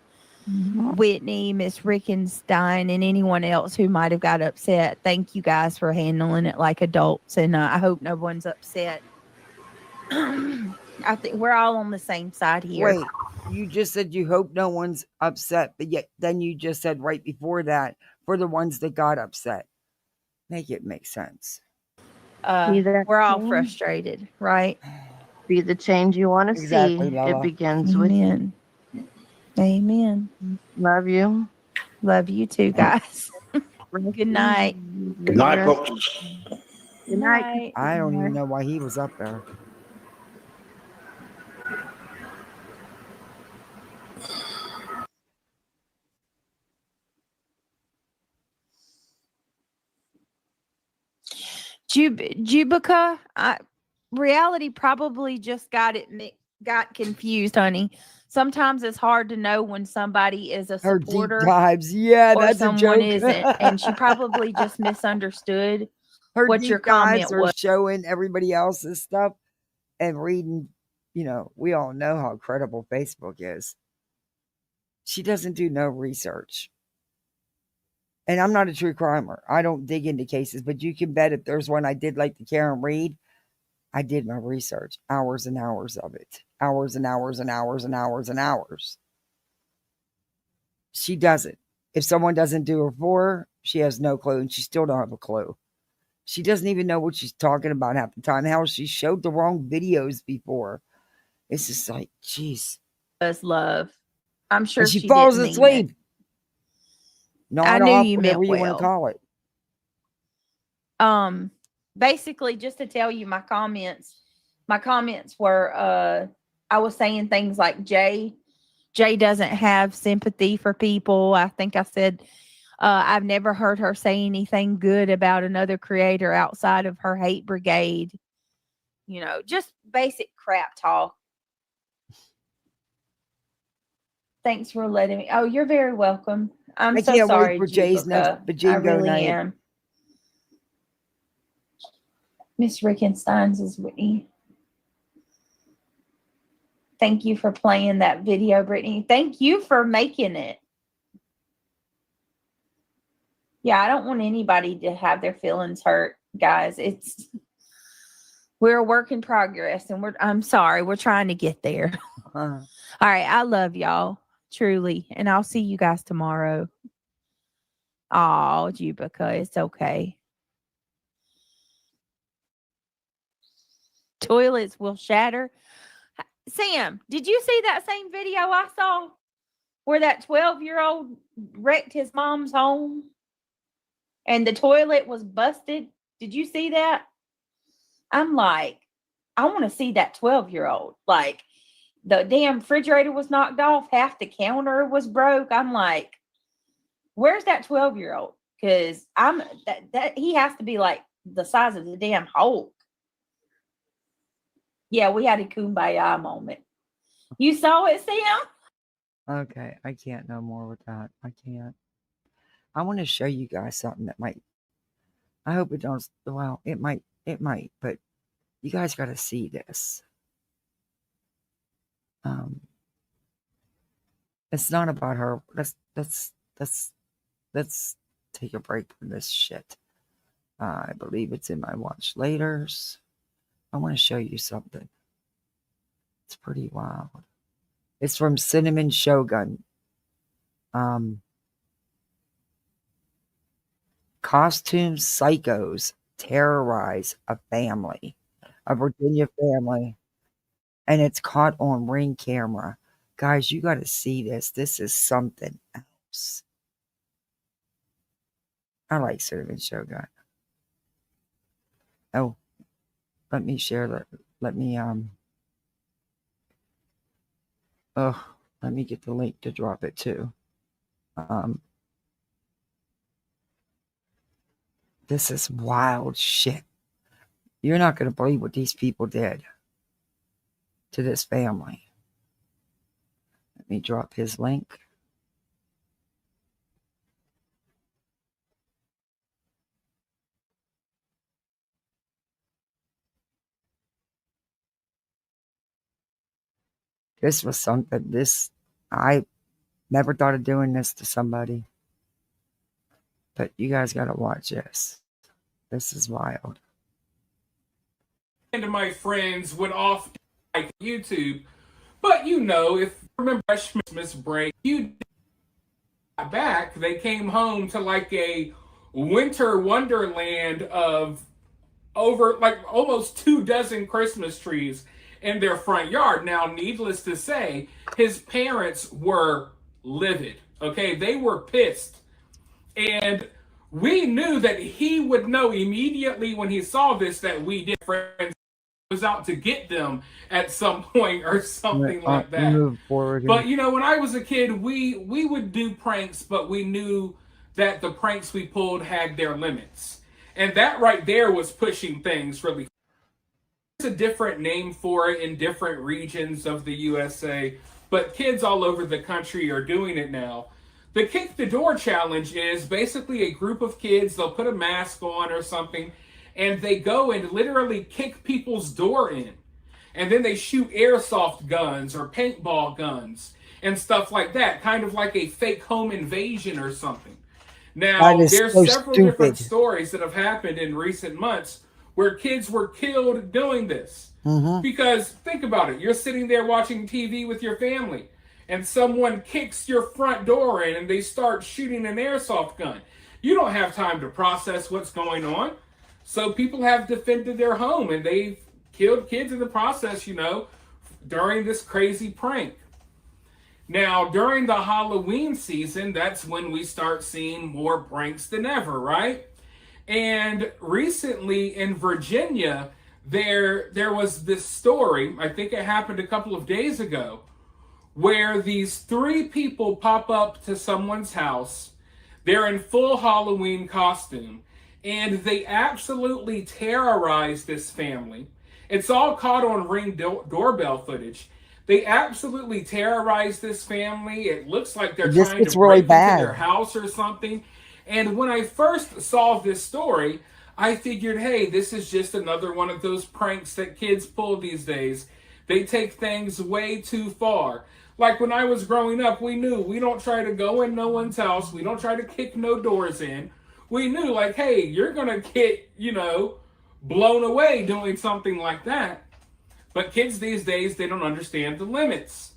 Mm-hmm. Whitney, Miss Rickenstein, and anyone else who might have got upset. Thank you guys for handling it like adults, and I hope no one's upset. I think we're all on the same side here. Wait, you just said you hope no one's upset, but yet then you just said right before that for the ones that got upset. Make it make sense. We're all frustrated, right? Be the change you want to see. Lala. It begins with you. Amen. Love you. Love you too, guys. Good night. Good night, folks. Good night. I don't even know why he was up there. Jubica, reality probably just got confused, honey. Sometimes it's hard to know when somebody is a supporter. Her deep dives, yeah, or that's someone a joke. isn't, and she probably just misunderstood what your comment was. Showing everybody else's stuff and reading. You know, we all know how credible Facebook is. She doesn't do no research. And I'm not a true crimer. I don't dig into cases, but you can bet if there's one I did like the Karen Reed, I did my research. Hours and hours of it. Hours and hours and hours and hours and hours. She doesn't. If someone doesn't do her for her, she has no clue, and she still don't have a clue. She doesn't even know what she's talking about half the time. How she showed the wrong videos before. It's just like, jeez. Does love. I'm sure she falls asleep. I knew you meant whatever you want to call it. Basically, just to tell you my comments were I was saying things like Jay doesn't have sympathy for people. I think I said I've never heard her say anything good about another creator outside of her hate brigade. You know, just basic crap talk. Thanks for letting me. Oh, you're very welcome. I'm I so can't sorry, wait for Jay's next Jubica. I Bajingo really night. am. Miss Rickenstein's is Whitney. Thank you for playing that video, Brittany. Thank you for making it. Yeah, I don't want anybody to have their feelings hurt, guys. We're a work in progress, and I'm sorry, we're trying to get there. All right, I love y'all, truly, and I'll see you guys tomorrow. Oh, Jubica, it's okay. Toilets will shatter. Sam, did you see that same video I saw where that 12-year-old wrecked his mom's home and the toilet was busted? Did you see that? I'm like, I want to see that 12-year-old. Like, the damn refrigerator was knocked off. Half the counter was broke. I'm like, where's that 12-year-old? Because that he has to be like the size of the damn Hulk. Yeah, we had a kumbaya moment. You saw it, Sam? Okay, I can't no more with that. I can't. I want to show you guys something that might. I hope it don't. Well, it might, but you guys got to see this. It's not about her. Let's take a break from this shit. I believe it's in my watch laters. I want to show you something. It's pretty wild. It's from Cinnamon Shogun. Costume psychos terrorize a family, a Virginia family, and it's caught on Ring camera. Guys, you got to see this. This is something else. I like Cinnamon Shogun. Oh, let me share that. Let me let me get the link to drop it too. This is wild shit. You're not going to believe what these people did to this family. Let me drop his link. This was something, I never thought of doing this to somebody. But you guys got to watch this. This is wild. And my friends went off like YouTube. But you know, if you remember Christmas break, you got back, they came home to like a winter wonderland of over like almost 24 Christmas trees in their front yard. Now, needless to say, his parents were livid. Okay, they were pissed. And we knew that he would know immediately when he saw this that we did friends was out to get them at some point or something like that. Move forward. But you know, when I was a kid, we would do pranks, but we knew that the pranks we pulled had their limits. And that right there was pushing things really. There's a different name for it in different regions of the USA, but kids all over the country are doing it now. The Kick the Door Challenge is basically a group of kids, they'll put a mask on or something, and they go and literally kick people's door in. And then they shoot airsoft guns or paintball guns and stuff like that, kind of like a fake home invasion or something. Now, there's so several different stories that have happened in recent months where kids were killed doing this. Because think about it, you're sitting there watching TV with your family and someone kicks your front door in and they start shooting an airsoft gun. You don't have time to process what's going on. So people have defended their home and they've killed kids in the process, you know, during this crazy prank. Now, during the Halloween season, that's when we start seeing more pranks than ever, right? And recently in Virginia, there was this story, I think it happened a couple of days ago, where these 3 people pop up to someone's house. They're in full Halloween costume, and they absolutely terrorize this family. It's all caught on Ring doorbell footage. They absolutely terrorize this family. It looks like they're trying to really break bad. into their house or something. And when I first saw this story, I figured, hey, this is just another one of those pranks that kids pull these days. They take things way too far. Like when I was growing up, we knew we don't try to go in no one's house. We don't try to kick no doors in. We knew, like, hey, you're going to get, blown away doing something like that. But kids these days, they don't understand the limits.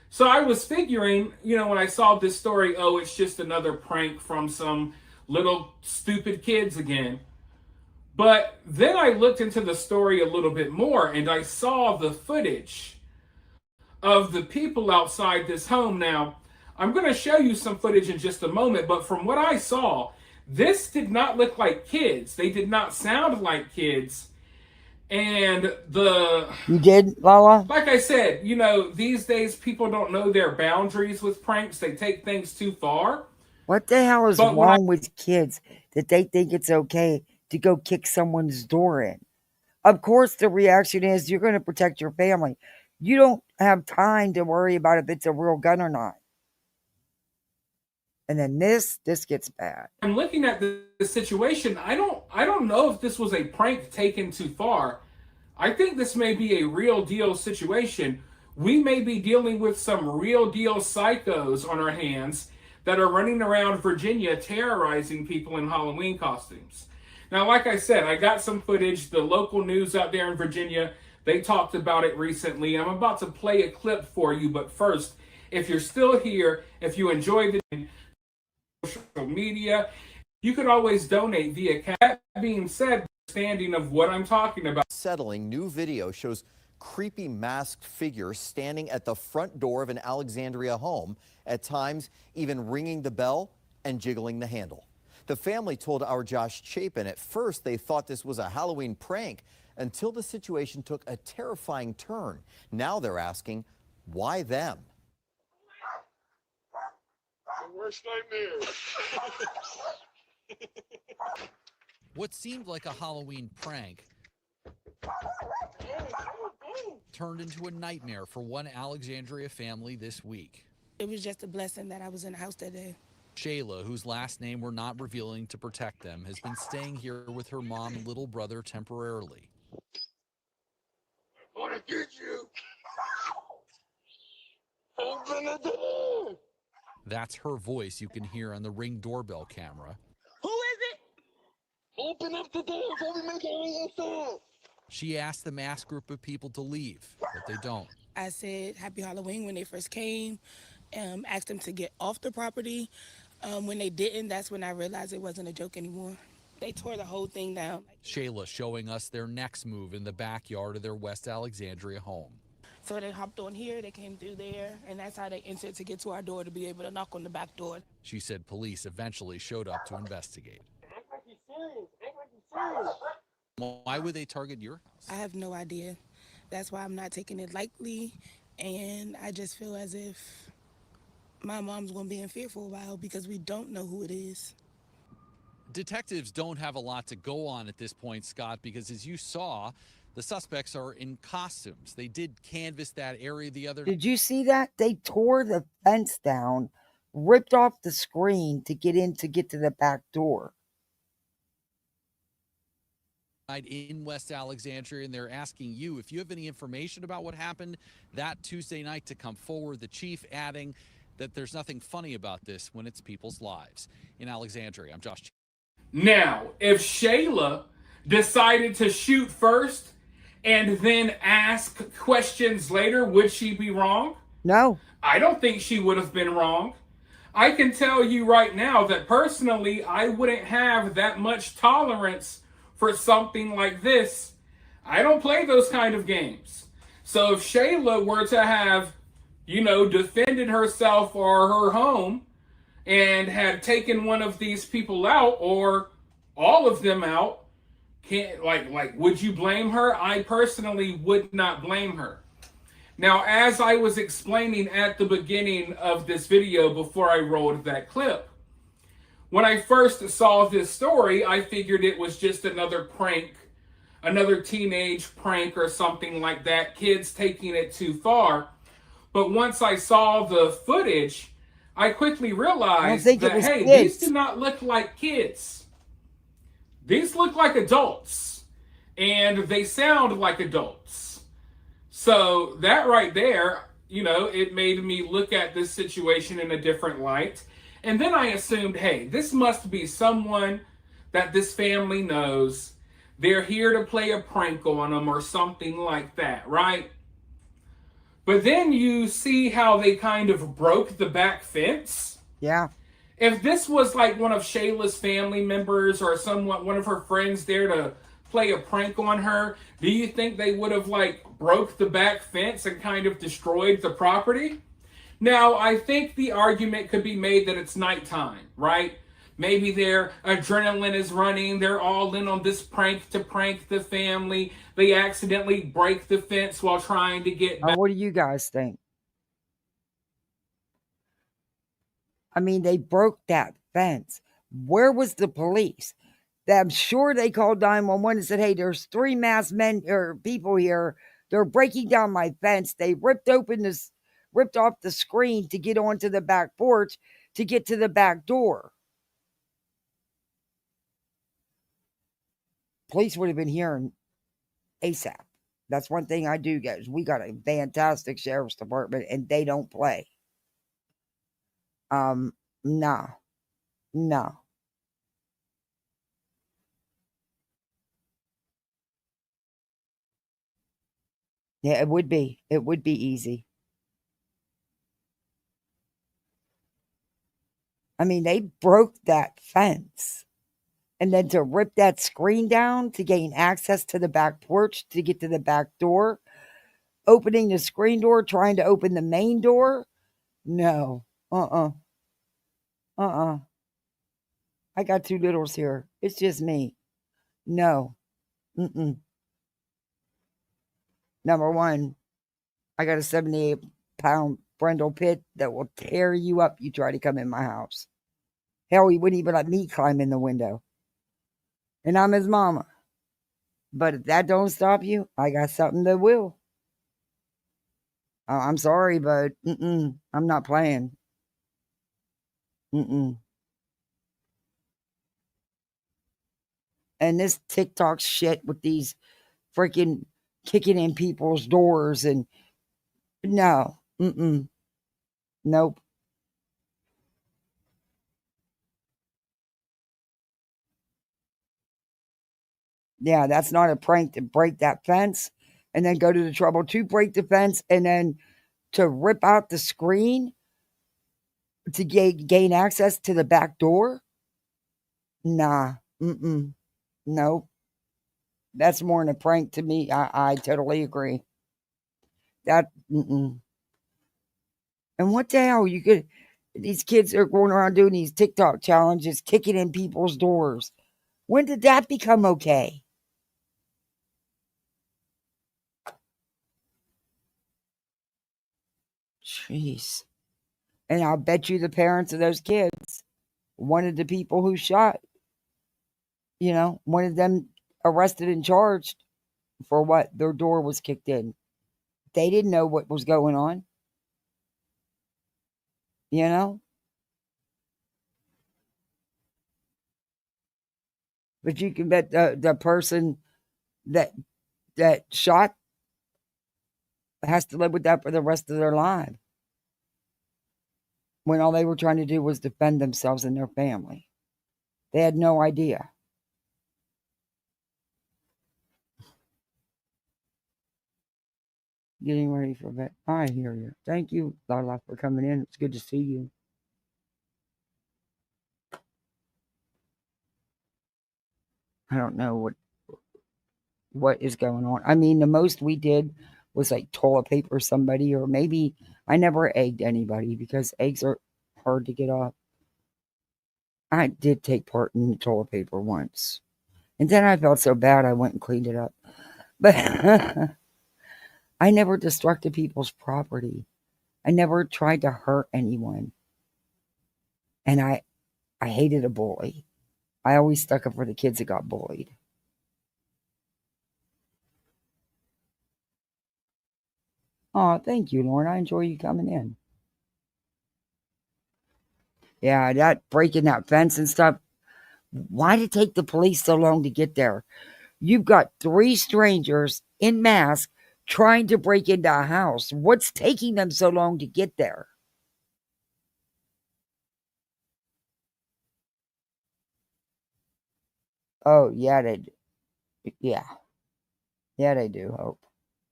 So I was figuring, when I saw this story, oh, it's just another prank from some little stupid kids again. But then I looked into the story a little bit more, and I saw the footage of the people outside this home. Now, I'm going to show you some footage in just a moment, but from what I saw, this did not look like kids. They did not sound like kids. And You did, Lala? like I said, these days people don't know their boundaries with pranks. They take things too far. What the hell is But wrong with kids that they think it's okay to go kick someone's door in? Of course, the reaction is you're going to protect your family. You don't have time to worry about if it's a real gun or not. And then this gets bad. I'm looking at the situation. I don't know if this was a prank taken too far. I think this may be a real deal situation. We may be dealing with some real deal psychos on our hands that are running around Virginia terrorizing people in Halloween costumes. Now, like I said, I got some footage. The local news out there in Virginia, they talked about it recently. I'm about to play a clip for you, but first, if you're still here, if you enjoy the social media, you could always donate via cash. That being said, understanding of what I'm talking about. Settling new video shows creepy masked figures standing at the front door of an Alexandria home, at times even ringing the bell and jiggling the handle. The family told our Josh Chapin at first they thought this was a Halloween prank until the situation took a terrifying turn. Now they're asking, why them? Worst nightmare. What seemed like a Halloween prank turned into a nightmare for one Alexandria family this week. It was just a blessing that I was in the house that day. Shayla, whose last name we're not revealing to protect them, has been staying here with her mom and little brother temporarily. I want to get you. Open the door. That's her voice you can hear on the Ring doorbell camera. Who is it? Open up the door before we make any inside. She asked the masked group of people to leave, but they don't. I said Happy Halloween when they first came, asked them to get off the property. When they didn't, that's when I realized it wasn't a joke anymore. They tore the whole thing down. Shayla showing us their next move in the backyard of their West Alexandria home. So they hopped on here, they came through there, and that's how they entered to get to our door to be able to knock on the back door. She said police eventually showed up to investigate. Act like you're serious. Act like you're serious. Why would they target your house? I have no idea. That's why I'm not taking it lightly, and I just feel as if my mom's going to be in fear for a while because we don't know who it is. Detectives don't have a lot to go on at this point, Scott, because as you saw, the suspects are in costumes. They did canvass that area the other Did you see that? They tore the fence down, ripped off the screen to get to the back door. night in West Alexandria, and they're asking you if you have any information about what happened that Tuesday night to come forward. The chief adding that there's nothing funny about this when it's people's lives. In Alexandria, I'm Josh. Now, if Shayla decided to shoot first and then ask questions later, would she be wrong? No. I don't think she would have been wrong. I can tell you right now that personally, I wouldn't have that much tolerance for something like this. I don't play those kind of games. So if Shayla were to have, defended herself or her home and had taken one of these people out or all of them out, Can't would you blame her? I personally would not blame her. Now, as I was explaining at the beginning of this video before I rolled that clip, when I first saw this story, I figured it was just another prank, another teenage prank or something like that, kids taking it too far. But once I saw the footage, I quickly realized that, hey, these do not look like kids. These look like adults. And they sound like adults. So that right there, it made me look at this situation in a different light. And then I assumed, hey, this must be someone that this family knows. They're here to play a prank on them or something like that, right? But then you see how they kind of broke the back fence. Yeah. If this was like one of Shayla's family members or one of her friends there to play a prank on her, do you think they would have broke the back fence and kind of destroyed the property? Now, I think the argument could be made that it's nighttime, right? Maybe their adrenaline is running. They're all in on this prank to prank the family. They accidentally break the fence while trying to get back. What do you guys think? I mean, they broke that fence. Where was the police? I'm sure they called 911 and said, hey, there's 3 masked men or people here. They're breaking down my fence. They ripped off the screen to get onto the back porch to get to the back door. Police would have been here ASAP. That's one thing I do, guys. We got a fantastic sheriff's department and they don't play. No. Yeah, it would be. It would be easy. I mean, they broke that fence. And then to rip that screen down to gain access to the back porch to get to the back door, opening the screen door, trying to open the main door. No. I got 2 littles here. It's just me. No. Number one, I got a 78-pound Brindle Pit that will tear you up. You try to come in my house. Hell, he wouldn't even let me climb in the window. And I'm his mama. But if that don't stop you, I got something that will. I'm sorry, but I'm not playing. And this TikTok shit with these freaking kicking in people's doors and no. Nope. Yeah, that's not a prank to break that fence and then go to the trouble to break the fence and then to rip out the screen to gain access to the back door. Nah. Nope. That's more than a prank to me. I totally agree. And what the hell? These kids are going around doing these TikTok challenges, kicking in people's doors. When did that become okay? Jeez. And I'll bet you the parents of those kids wanted the people who shot, wanted them arrested and charged for what? Their door was kicked in. They didn't know what was going on. But you can bet the person that shot has to live with that for the rest of their life. When all they were trying to do was defend themselves and their family. They had no idea. Getting ready for bed. I hear you. Thank you, Lala, for coming in. It's good to see you. I don't know what is going on. I mean, the most we did was toilet paper somebody, or maybe I never egged anybody because eggs are hard to get off. I did take part in toilet paper once. And then I felt so bad I went and cleaned it up. But I never destructed people's property. I never tried to hurt anyone. And I hated a bully. I always stuck up for the kids that got bullied. Oh, thank you, Lauren. I enjoy you coming in. Yeah, that breaking that fence and stuff. Why did it take the police so long to get there? You've got 3 strangers in masks trying to break into a house. What's taking them so long to get there? Oh, yeah, they do. Yeah. Yeah, they do, Hope.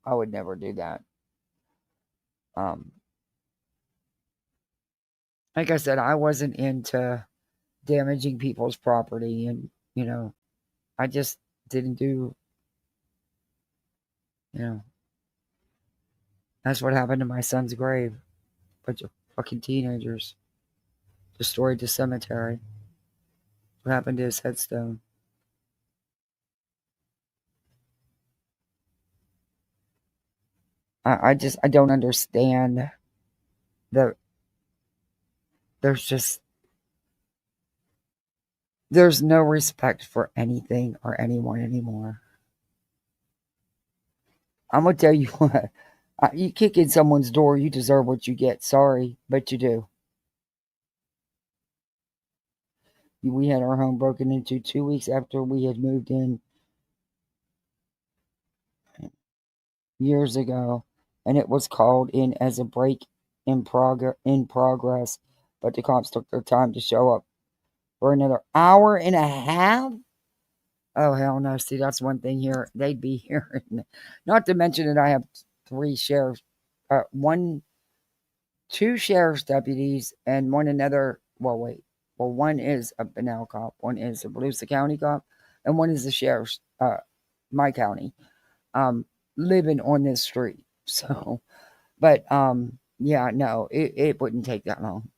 I would never do that. Like I said, I wasn't into damaging people's property, and I just didn't do. That's what happened to my son's grave. Bunch of fucking teenagers destroyed the cemetery. What happened to his headstone? I don't understand the. There's no respect for anything or anyone anymore. I'm gonna tell you what. You kick in someone's door, you deserve what you get. Sorry, but you do. We had our home broken into 2 weeks after we had moved in years ago, and it was called in as a break in progress, but the cops took their time to show up for another hour and a half. Oh, hell no. See, that's one thing here. They'd be here. Not to mention that I have 3 sheriffs, 2 sheriff's deputies, and one another. Well, wait. Well, one is a Benel cop, one is a Volusia County cop, and one is the sheriff's, my county, living on this street. So, but, yeah, no, it wouldn't take that long.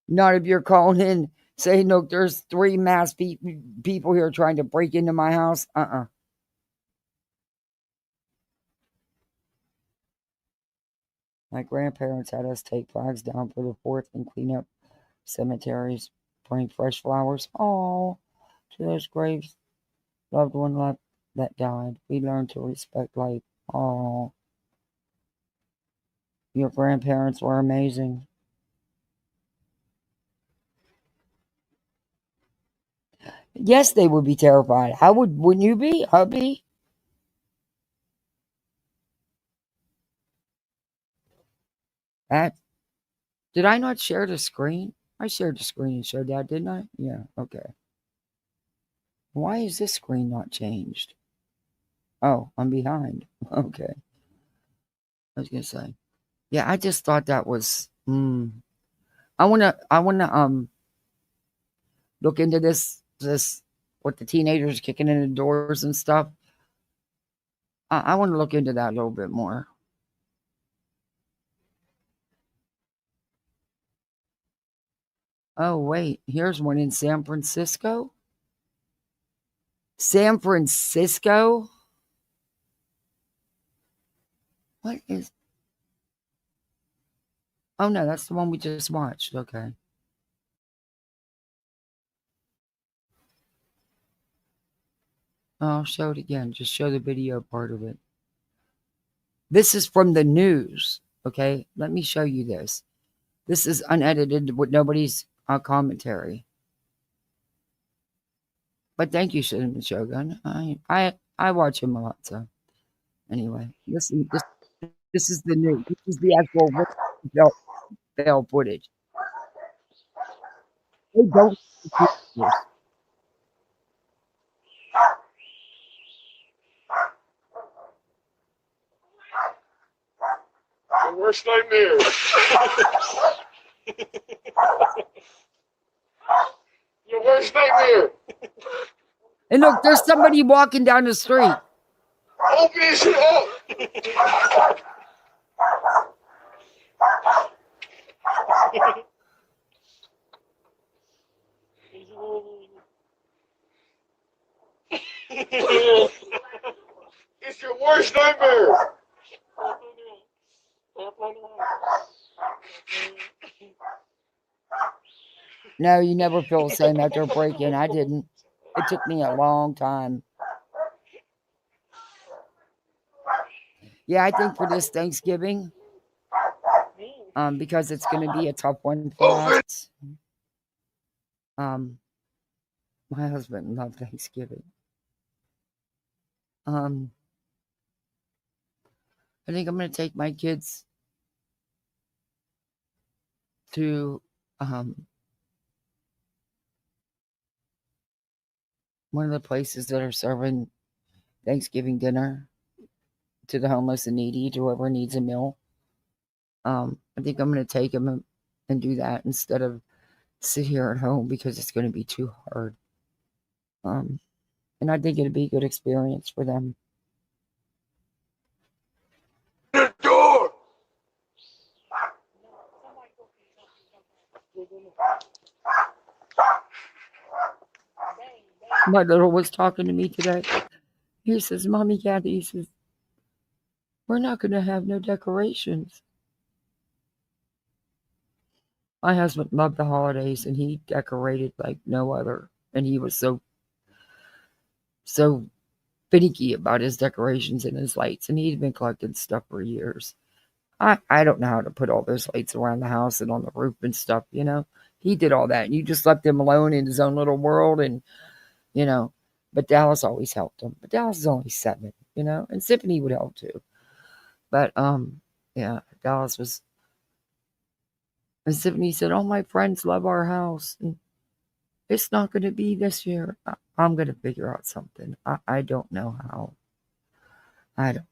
Not if you're calling in saying, look, there's 3 masked people here trying to break into my house. My grandparents had us take flags down for the 4th and clean up cemeteries, bring fresh flowers. Oh, to those graves, loved one that died. We learned to respect life. Oh, your grandparents were amazing. Yes, they would be terrified. Wouldn't you be, hubby? Did I not share the screen? I shared the screen and showed that, didn't I? Yeah, okay. Why is this screen not changed? Oh, I'm behind. Okay. I was gonna say. Yeah, I just thought that was I wanna look into this with the teenagers kicking in the doors and stuff. I want to look into that a little bit more. Oh, wait, here's one in San Francisco. San Francisco? What is... Oh, no, that's the one we just watched. Okay. I'll show it again. Just show the video part of it. This is from the news. Okay, let me show you this. This is unedited with nobody's commentary. But thank you, Cinnamon Shogun. I watch him a lot, so anyway, this is the new. This is the actual bell footage. They don't. Your worst nightmare. Your worst nightmare. And look, there's somebody walking down the street. Open this shit up. It's your worst nightmare. No, you never feel the same after a break-in. I didn't. It took me a long time. Yeah, I think for this Thanksgiving, because it's going to be a tough one for us. My husband loved Thanksgiving. I think I'm going to take my kids to one of the places that are serving Thanksgiving dinner to the homeless and needy, to whoever needs a meal. I think I'm going to take them and do that instead of sit here at home because it's going to be too hard. And I think it'd be a good experience for them. The door. My little was talking to me today. He says, Mommy, Kathy, he says, we're not going to have no decorations. My husband loved the holidays, and he decorated like no other. And he was so finicky about his decorations and his lights. And he'd been collecting stuff for years. I don't know how to put all those lights around the house and on the roof and stuff, you know. He did all that. And you just left him alone in his own little world. And, you know, but Dallas always helped him. But Dallas is only 7, you know. And Symphony would help too. But, yeah, Dallas was... And Symphony said, oh, my friends love our house. And it's not going to be this year. I'm going to figure out something. I don't know how. I don't.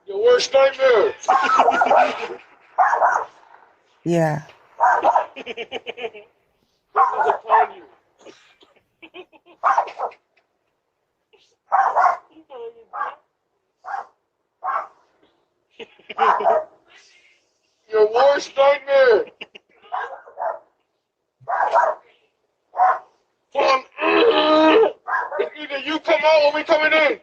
Your worst nightmare. Yeah. Your worst nightmare. It's either you come out or we coming in.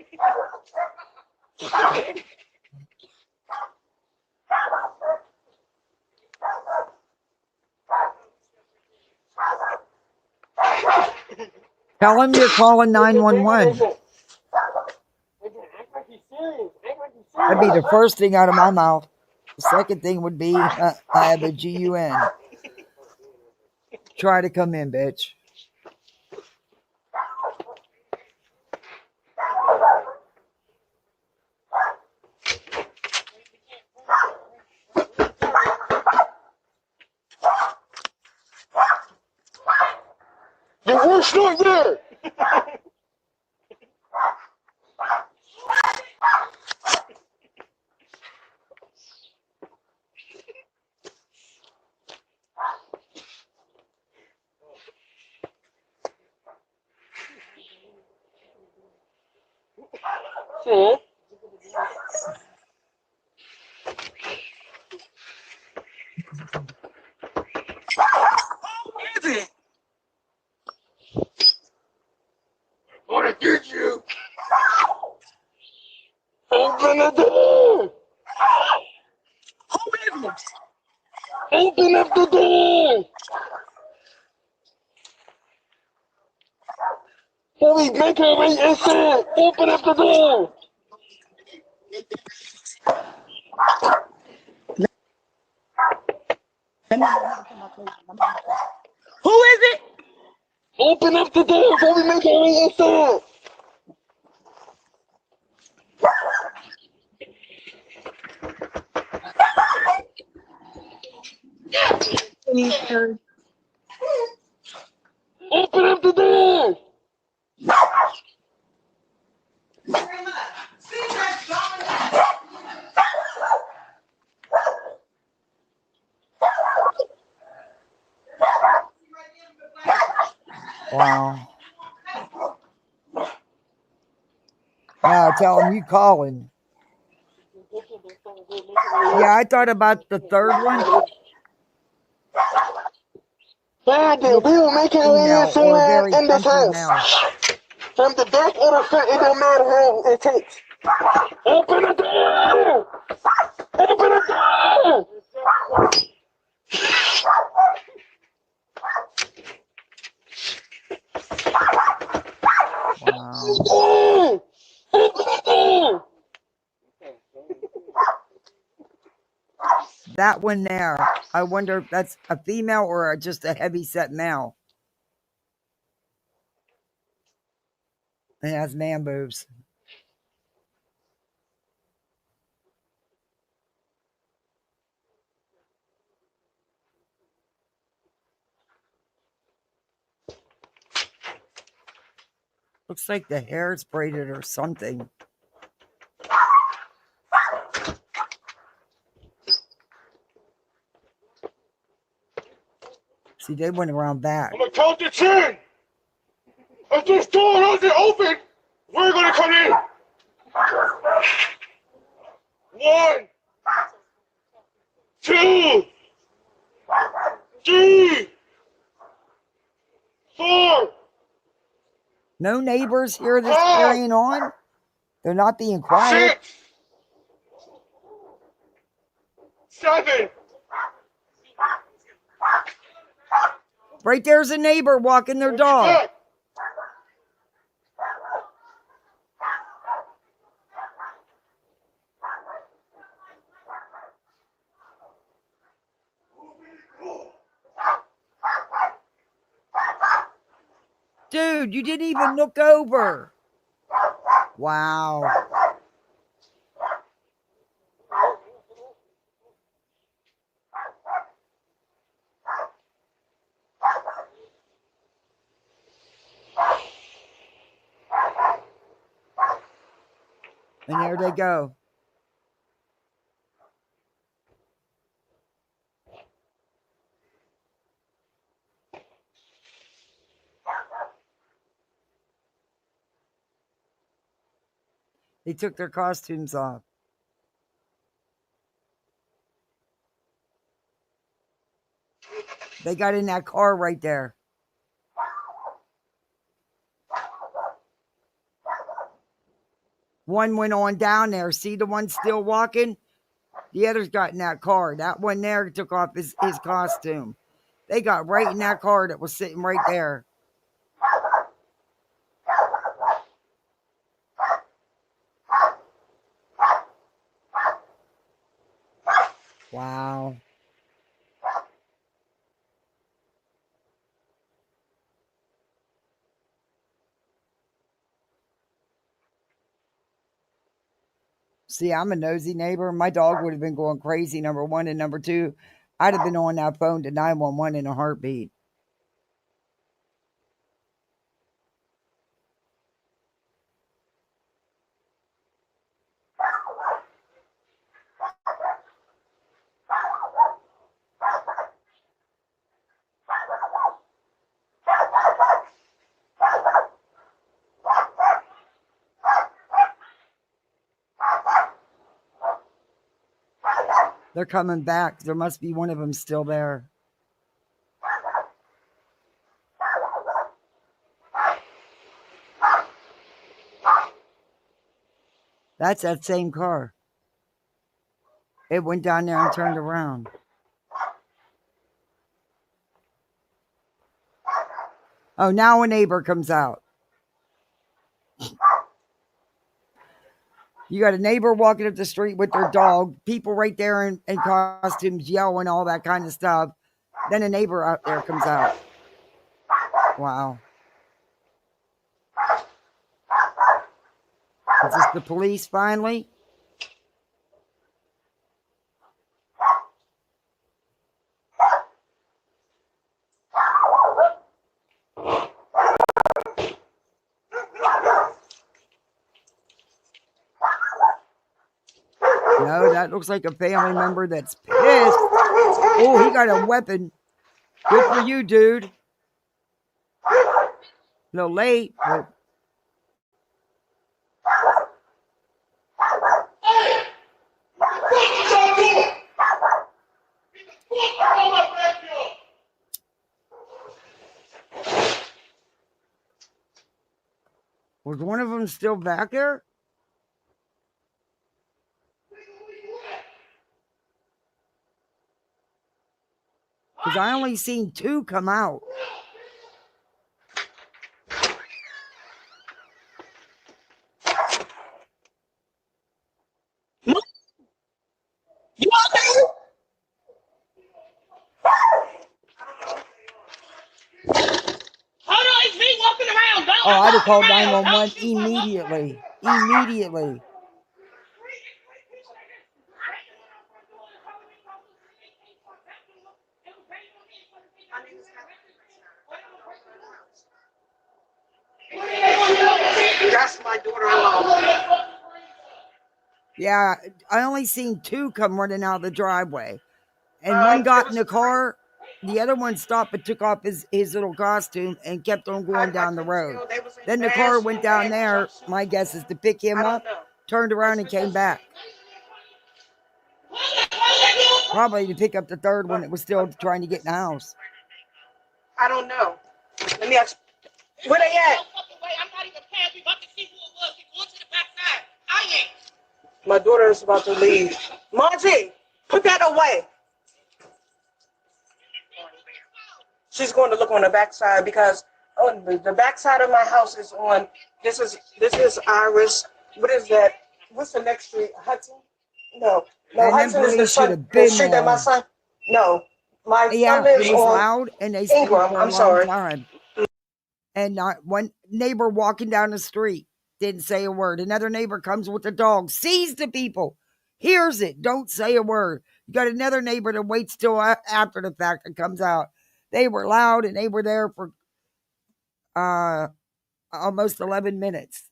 Tell him you're calling 911. That'd be the first thing out of my mouth. The second thing would be, I have a GUN. Try to come in, bitch. Your worst nightmare. So, I'm gonna get you. Open the door. Open up the door. Holy, make her wait inside. Open up the door. Who is it? Open up the door before we make our way inside. Open up the door. Wow. Yeah, tell him you calling. Yeah, I thought about the third one. Find it. We will make our way Female or inside very in this country house. male. From the back or the front, it don't matter how it takes. Open the door! Open the door! Wow. Open the door! That one there. I wonder if that's a female or just a heavy set male. It has man boobs. Looks like the hair is braided or something. See, they went around back. I'm gonna count to 10. If this door doesn't open, we're gonna come in. 1, 2, 3, 4. No neighbors hear this carrying on? They're not being quiet. 6, 7. Right there's a neighbor walking their dog. Dude, you didn't even look over. Wow. And there they go. They took their costumes off. They got in that car right there. One went on down there. See the one still walking? The others got in that car. That one there took off his costume. They got right in that car that was sitting right there. Wow. See, I'm a nosy neighbor. My dog would have been going crazy, number one. And number two, I'd have been on that phone to 911 in a heartbeat. They're coming back. There must be one of them still there. That's that same car. It went down there and turned around. Oh, now a neighbor comes out. You got a neighbor walking up the street with their dog, people right there in costumes yelling, all that kind of stuff. Then a neighbor out there comes out. Wow. Is this the police finally? No, that looks like a family member that's pissed. Oh, he got a weapon. Good for you, dude. A little late, but was one of them still back there? Because I only seen 2 come out. You okay? Hold on, it's me walking around. Go. Oh, I'd have called 911 immediately. Immediately. That's my daughter-in-law. Yeah, I only seen 2 come running out of the driveway. And one got in the car. The other one stopped but took off his little costume and kept on going down the road. Then the car went down there, my guess is to pick him up, turned around and came back. Probably to pick up the third one that was still trying to get in the house. I don't know. Let me ask. Where they at? My daughter is about to leave. Margie, put that away. She's going to look on the backside because on the backside of my house is on. This is Iris. What is that? What's the next street? Hudson? No, And Hudson is the street that my son. No, my son lives it was on loud and they stayed Ingram. for a I'm long sorry. time. And not one neighbor walking down the street didn't say a word. Another neighbor comes with the dog, sees the people, hears it, don't say a word. You got another neighbor that waits till after the fact and comes out. They were loud and they were there for almost 11 minutes.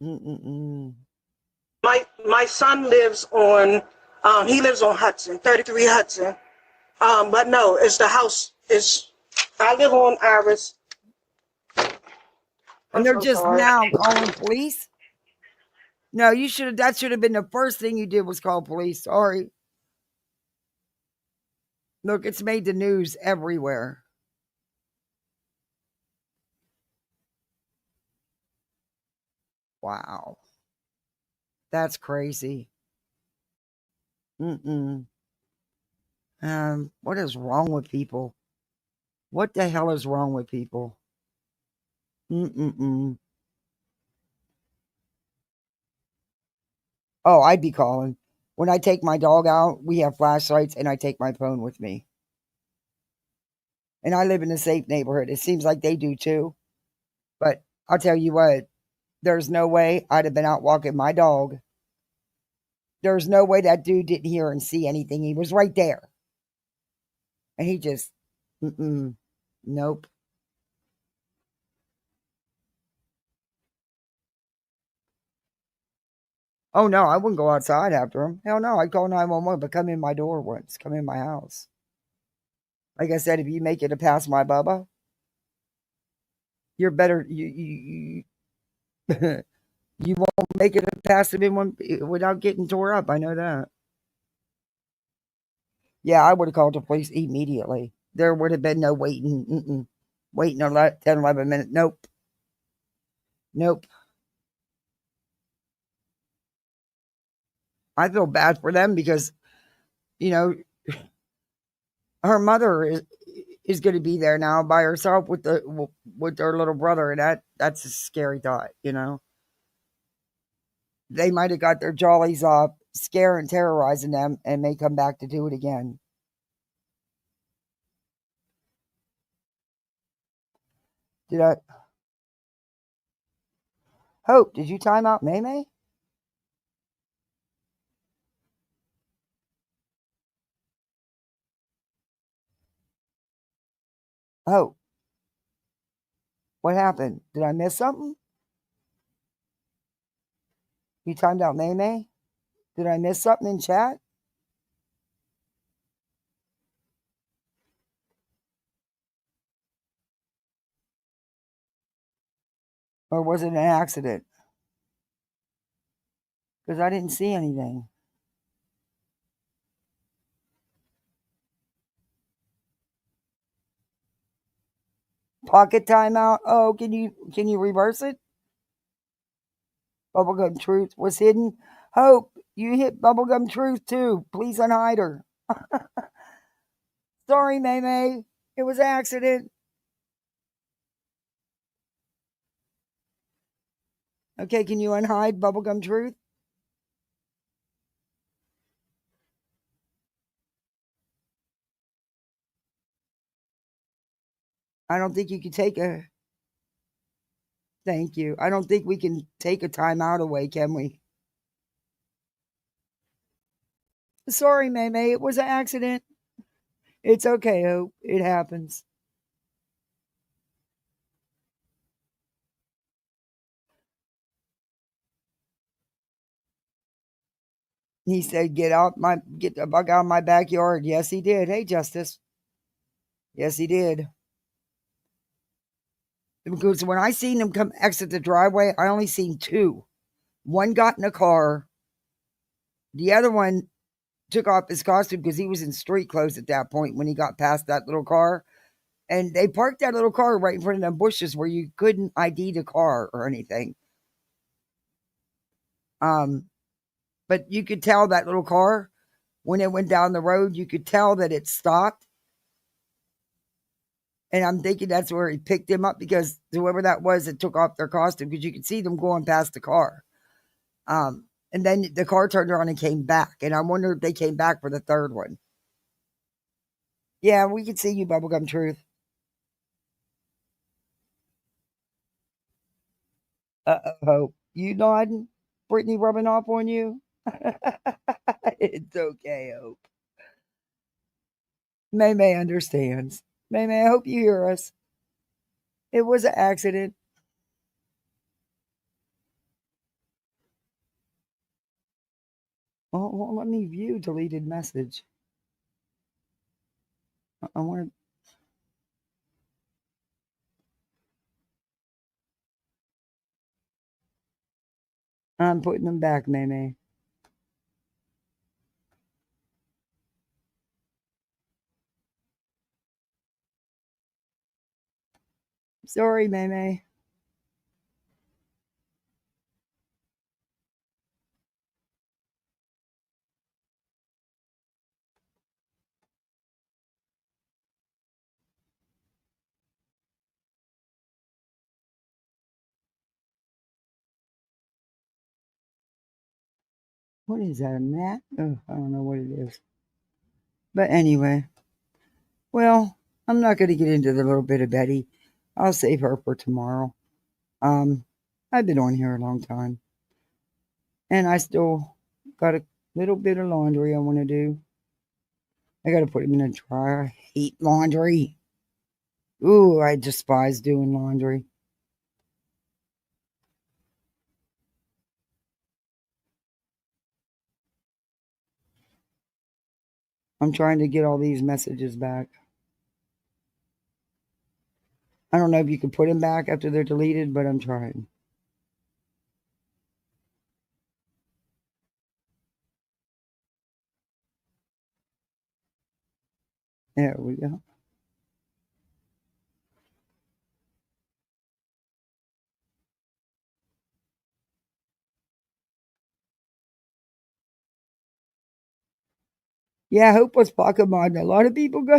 My son lives on he lives on Hudson, 33 Hudson. But no, it's the house. I live on Iris. And they're just now calling police? No, that should have been the first thing you did was call police. Sorry. Look, it's made the news everywhere. Wow. That's crazy. What is wrong with people? What the hell is wrong with people? Oh, I'd be calling. When I take my dog out, we have flashlights and I take my phone with me. And I live in a safe neighborhood. It seems like they do too. But I'll tell you what, there's no way I'd have been out walking my dog. There's no way that dude didn't hear and see anything. He was right there. And he just, nope. Oh, no, I wouldn't go outside after him. Hell no, I'd call 911, but come in my door once. Come in my house. Like I said, if you make it to pass my Bubba, you're better. You won't make it to pass him without getting tore up. I know that. Yeah, I would have called the police immediately. There would have been no waiting. Waiting 10, 11 minutes. Nope. Nope. I feel bad for them because, her mother is going to be there now by herself with their little brother, and that's a scary thought, They might have got their jollies off, scare and terrorizing them, and may come back to do it again. Did I? Hope, did you time out May May? Oh, what happened? Did I miss something? You timed out May May? Did I miss something in chat? Or was it an accident? Because I didn't see anything. Pocket timeout. Oh, can you reverse it? Bubblegum Truth was hidden. Hope, you hit Bubblegum Truth too. Please unhide her. Sorry, May May. It was an accident. Okay, can you unhide Bubblegum Truth? I don't think you can take a... Thank you. I don't think we can take a timeout away, can we? Sorry, May May. It was an accident. It's okay, Hope. It happens. He said, get the bug out of my backyard. Yes, he did. Hey, Justice. Yes, he did. Because when I seen him come exit the driveway, I only seen two. One got in a car. The other one took off his costume because he was in street clothes at that point when he got past that little car. And they parked that little car right in front of them bushes where you couldn't ID the car or anything. But you could tell that little car, when it went down the road, you could tell that it stopped. And I'm thinking that's where he picked him up, because whoever that was that took off their costume, because you could see them going past the car. And then the car turned around and came back. And I wonder if they came back for the third one. Yeah, we can see you, Bubblegum Truth. Hope. You nodding? Brittany rubbing off on you? It's okay, Hope. May May understands. May May, I hope you hear us. It was an accident. Oh, well, let me view deleted message. I want to... I'm putting them back, May May. Sorry, May May. What is that, a mat? Oh, I don't know what it is. But anyway, well, I'm not going to get into the little bit of Betty. I'll save her for tomorrow. I've been on here a long time. And I still got a little bit of laundry I want to do. I got to put them in a dryer. I hate laundry. Ooh, I despise doing laundry. I'm trying to get all these messages back. I don't know if you can put them back after they're deleted, but I'm trying. There we go. Yeah, Hope was Pokemon. A lot of people go.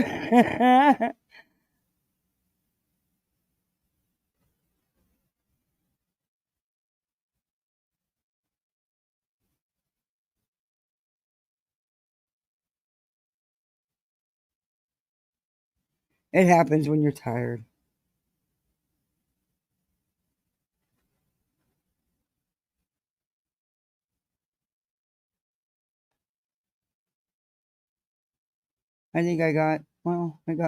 It happens when you're tired. I think I got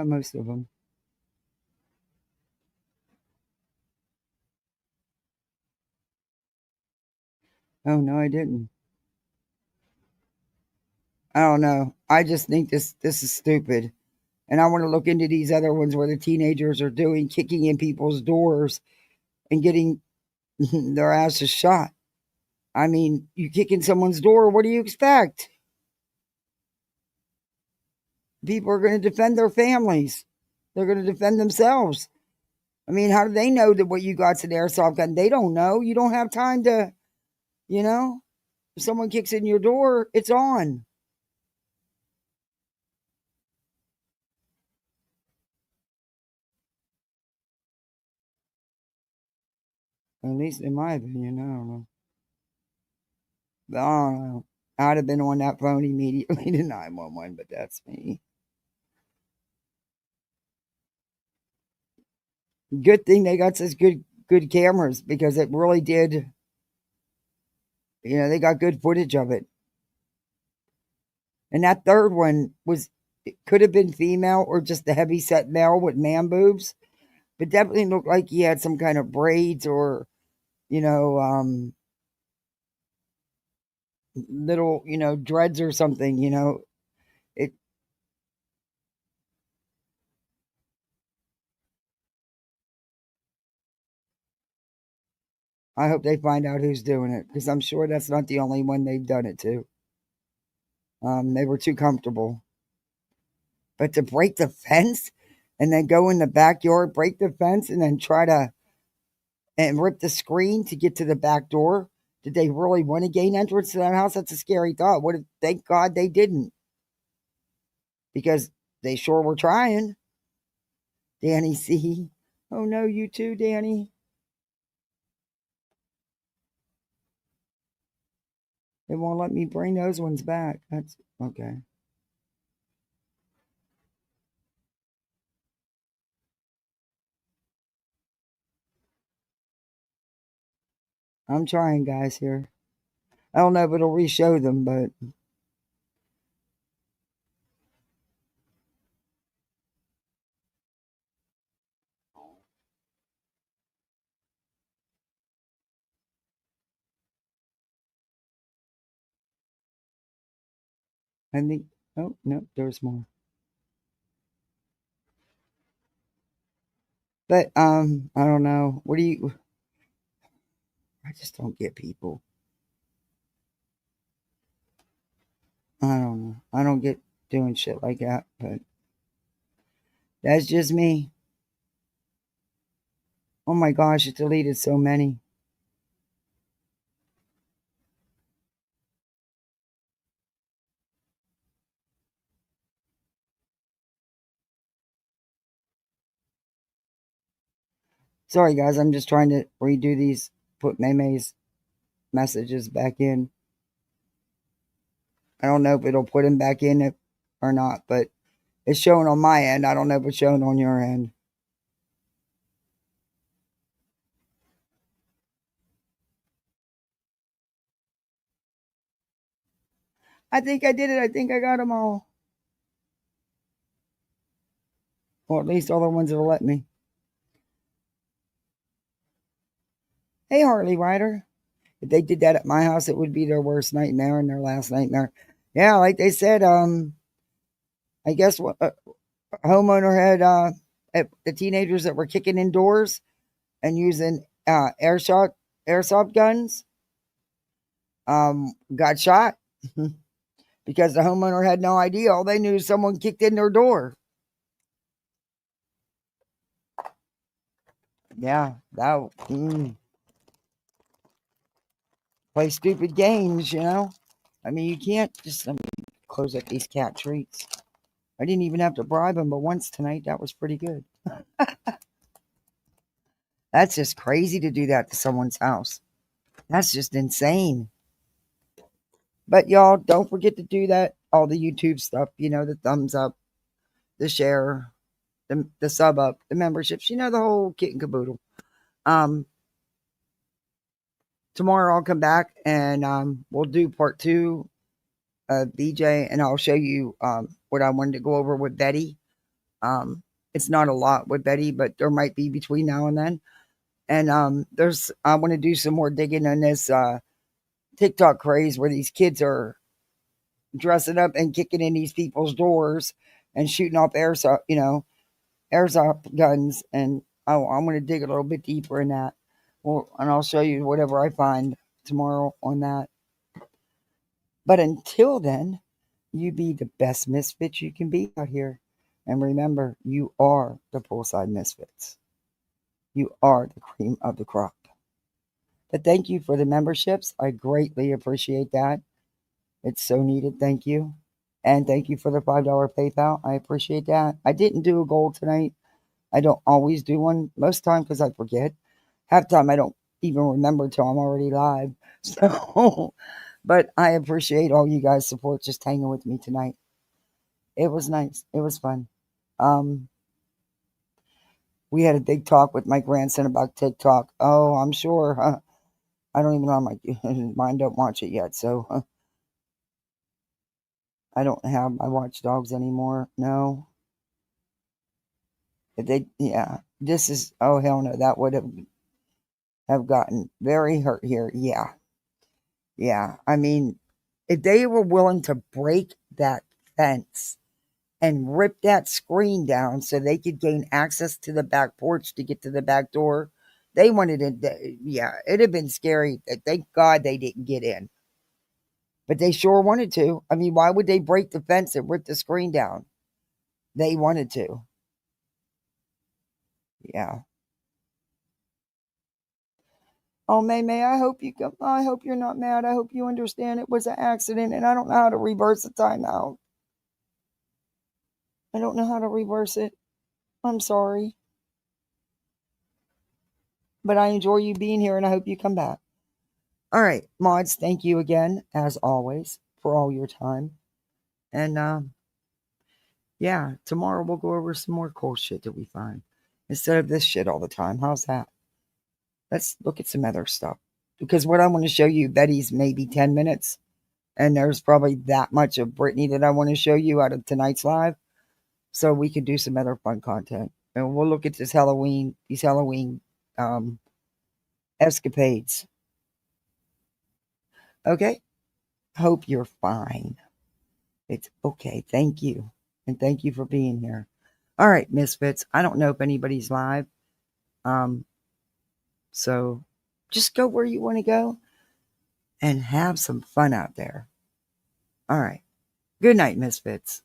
most of them. Oh, no, I didn't. I don't know. I just think this is stupid. And I want to look into these other ones where the teenagers are kicking in people's doors and getting their asses shot. I mean, you kick in someone's door, what do you expect? People are going to defend their families. They're going to defend themselves. I mean, how do they know that what you got's an airsoft gun? They don't know. You don't have time to, if someone kicks in your door, it's on. At least in my opinion, I don't know. But I don't know. I'd have been on that phone immediately to 911, but that's me. Good thing they got such good cameras because it really did. They got good footage of it. And that third one could have been female or just a heavy set male with man boobs, but definitely looked like he had some kind of braids or, little, dreads or something, it. I hope they find out who's doing it because I'm sure that's not the only one they've done it to. They were too comfortable. But to break the fence and then go in the backyard, break the fence, and then try to and rip the screen to get to the back door. Did they really want to gain entrance to that house? That's a scary thought. Thank God they didn't. Because they sure were trying. Danny C. Oh no, you too, Danny. They won't let me bring those ones back. That's okay. I'm trying, guys, here. I don't know if it'll re-show them, but I think, oh, no, there's more. But, I don't know. I just don't get people. I don't know. I don't get doing shit like that, but that's just me. Oh my gosh, it deleted so many. Sorry, guys. I'm just trying to redo these, put Maymay's messages back in. I don't know if it'll put him back in or not, but it's showing on my end. I don't know if it's showing on your end. I think I did it. I think I got them all. Or at least all the ones that'll let me. Hey, Harley Ryder. If they did that at my house, it would be their worst nightmare and their last nightmare. Yeah, like they said, I guess what a homeowner had the teenagers that were kicking in doors and using airsoft guns got shot because the homeowner had no idea. All they knew is someone kicked in their door. Yeah, that play stupid games, I mean, you can't just let me close up these cat treats. I didn't even have to bribe them, but once tonight, that was pretty good. That's just crazy to do that to someone's house. That's just insane. But y'all, don't forget to do that. All the YouTube stuff, the thumbs up, the share, the sub up, the memberships, the whole kit and caboodle. Tomorrow I'll come back and we'll do part 2 of BJ, and I'll show you what I wanted to go over with Betty. It's not a lot with Betty, but there might be between now and then. And I want to do some more digging on this TikTok craze where these kids are dressing up and kicking in these people's doors and shooting off airsoft guns. And I'm going to dig a little bit deeper in that. Well, and I'll show you whatever I find tomorrow on that. But until then, you be the best misfit you can be out here. And remember, you are the poolside misfits. You are the cream of the crop. But thank you for the memberships. I greatly appreciate that. It's so needed. Thank you. And thank you for the $5 PayPal. I appreciate that. I didn't do a goal tonight. I don't always do one most time because I forget. Half the time I don't even remember till I'm already live. So, but I appreciate all you guys' support just hanging with me tonight. It was nice. It was fun. We had a big talk with my grandson about TikTok. Oh, I'm sure. I don't even know my mind don't watch it yet. So I don't have my watchdogs anymore. No. This is, oh, hell no. That would have gotten very hurt here. Yeah. Yeah. I mean, if they were willing to break that fence and rip that screen down so they could gain access to the back porch to get to the back door, they wanted it. Yeah, it'd have been scary. Thank God they didn't get in. But they sure wanted to. I mean, why would they break the fence and rip the screen down? They wanted to. Yeah. Oh, May, I hope you're not mad. I hope you understand it was an accident and I don't know how to reverse the timeout. I don't know how to reverse it. I'm sorry. But I enjoy you being here and I hope you come back. All right, mods, thank you again, as always, for all your time. And yeah, tomorrow we'll go over some more cool shit that we find instead of this shit all the time. How's that? Let's look at some other stuff. Because what I want to show you, Betty's maybe 10 minutes. And there's probably that much of Brittany that I want to show you out of tonight's live. So we could do some other fun content. And we'll look at these Halloween escapades. Okay? Hope you're fine. It's okay. Thank you. And thank you for being here. All right, misfits. I don't know if anybody's live. So just go where you want to go and have some fun out there. All right. Good night, misfits.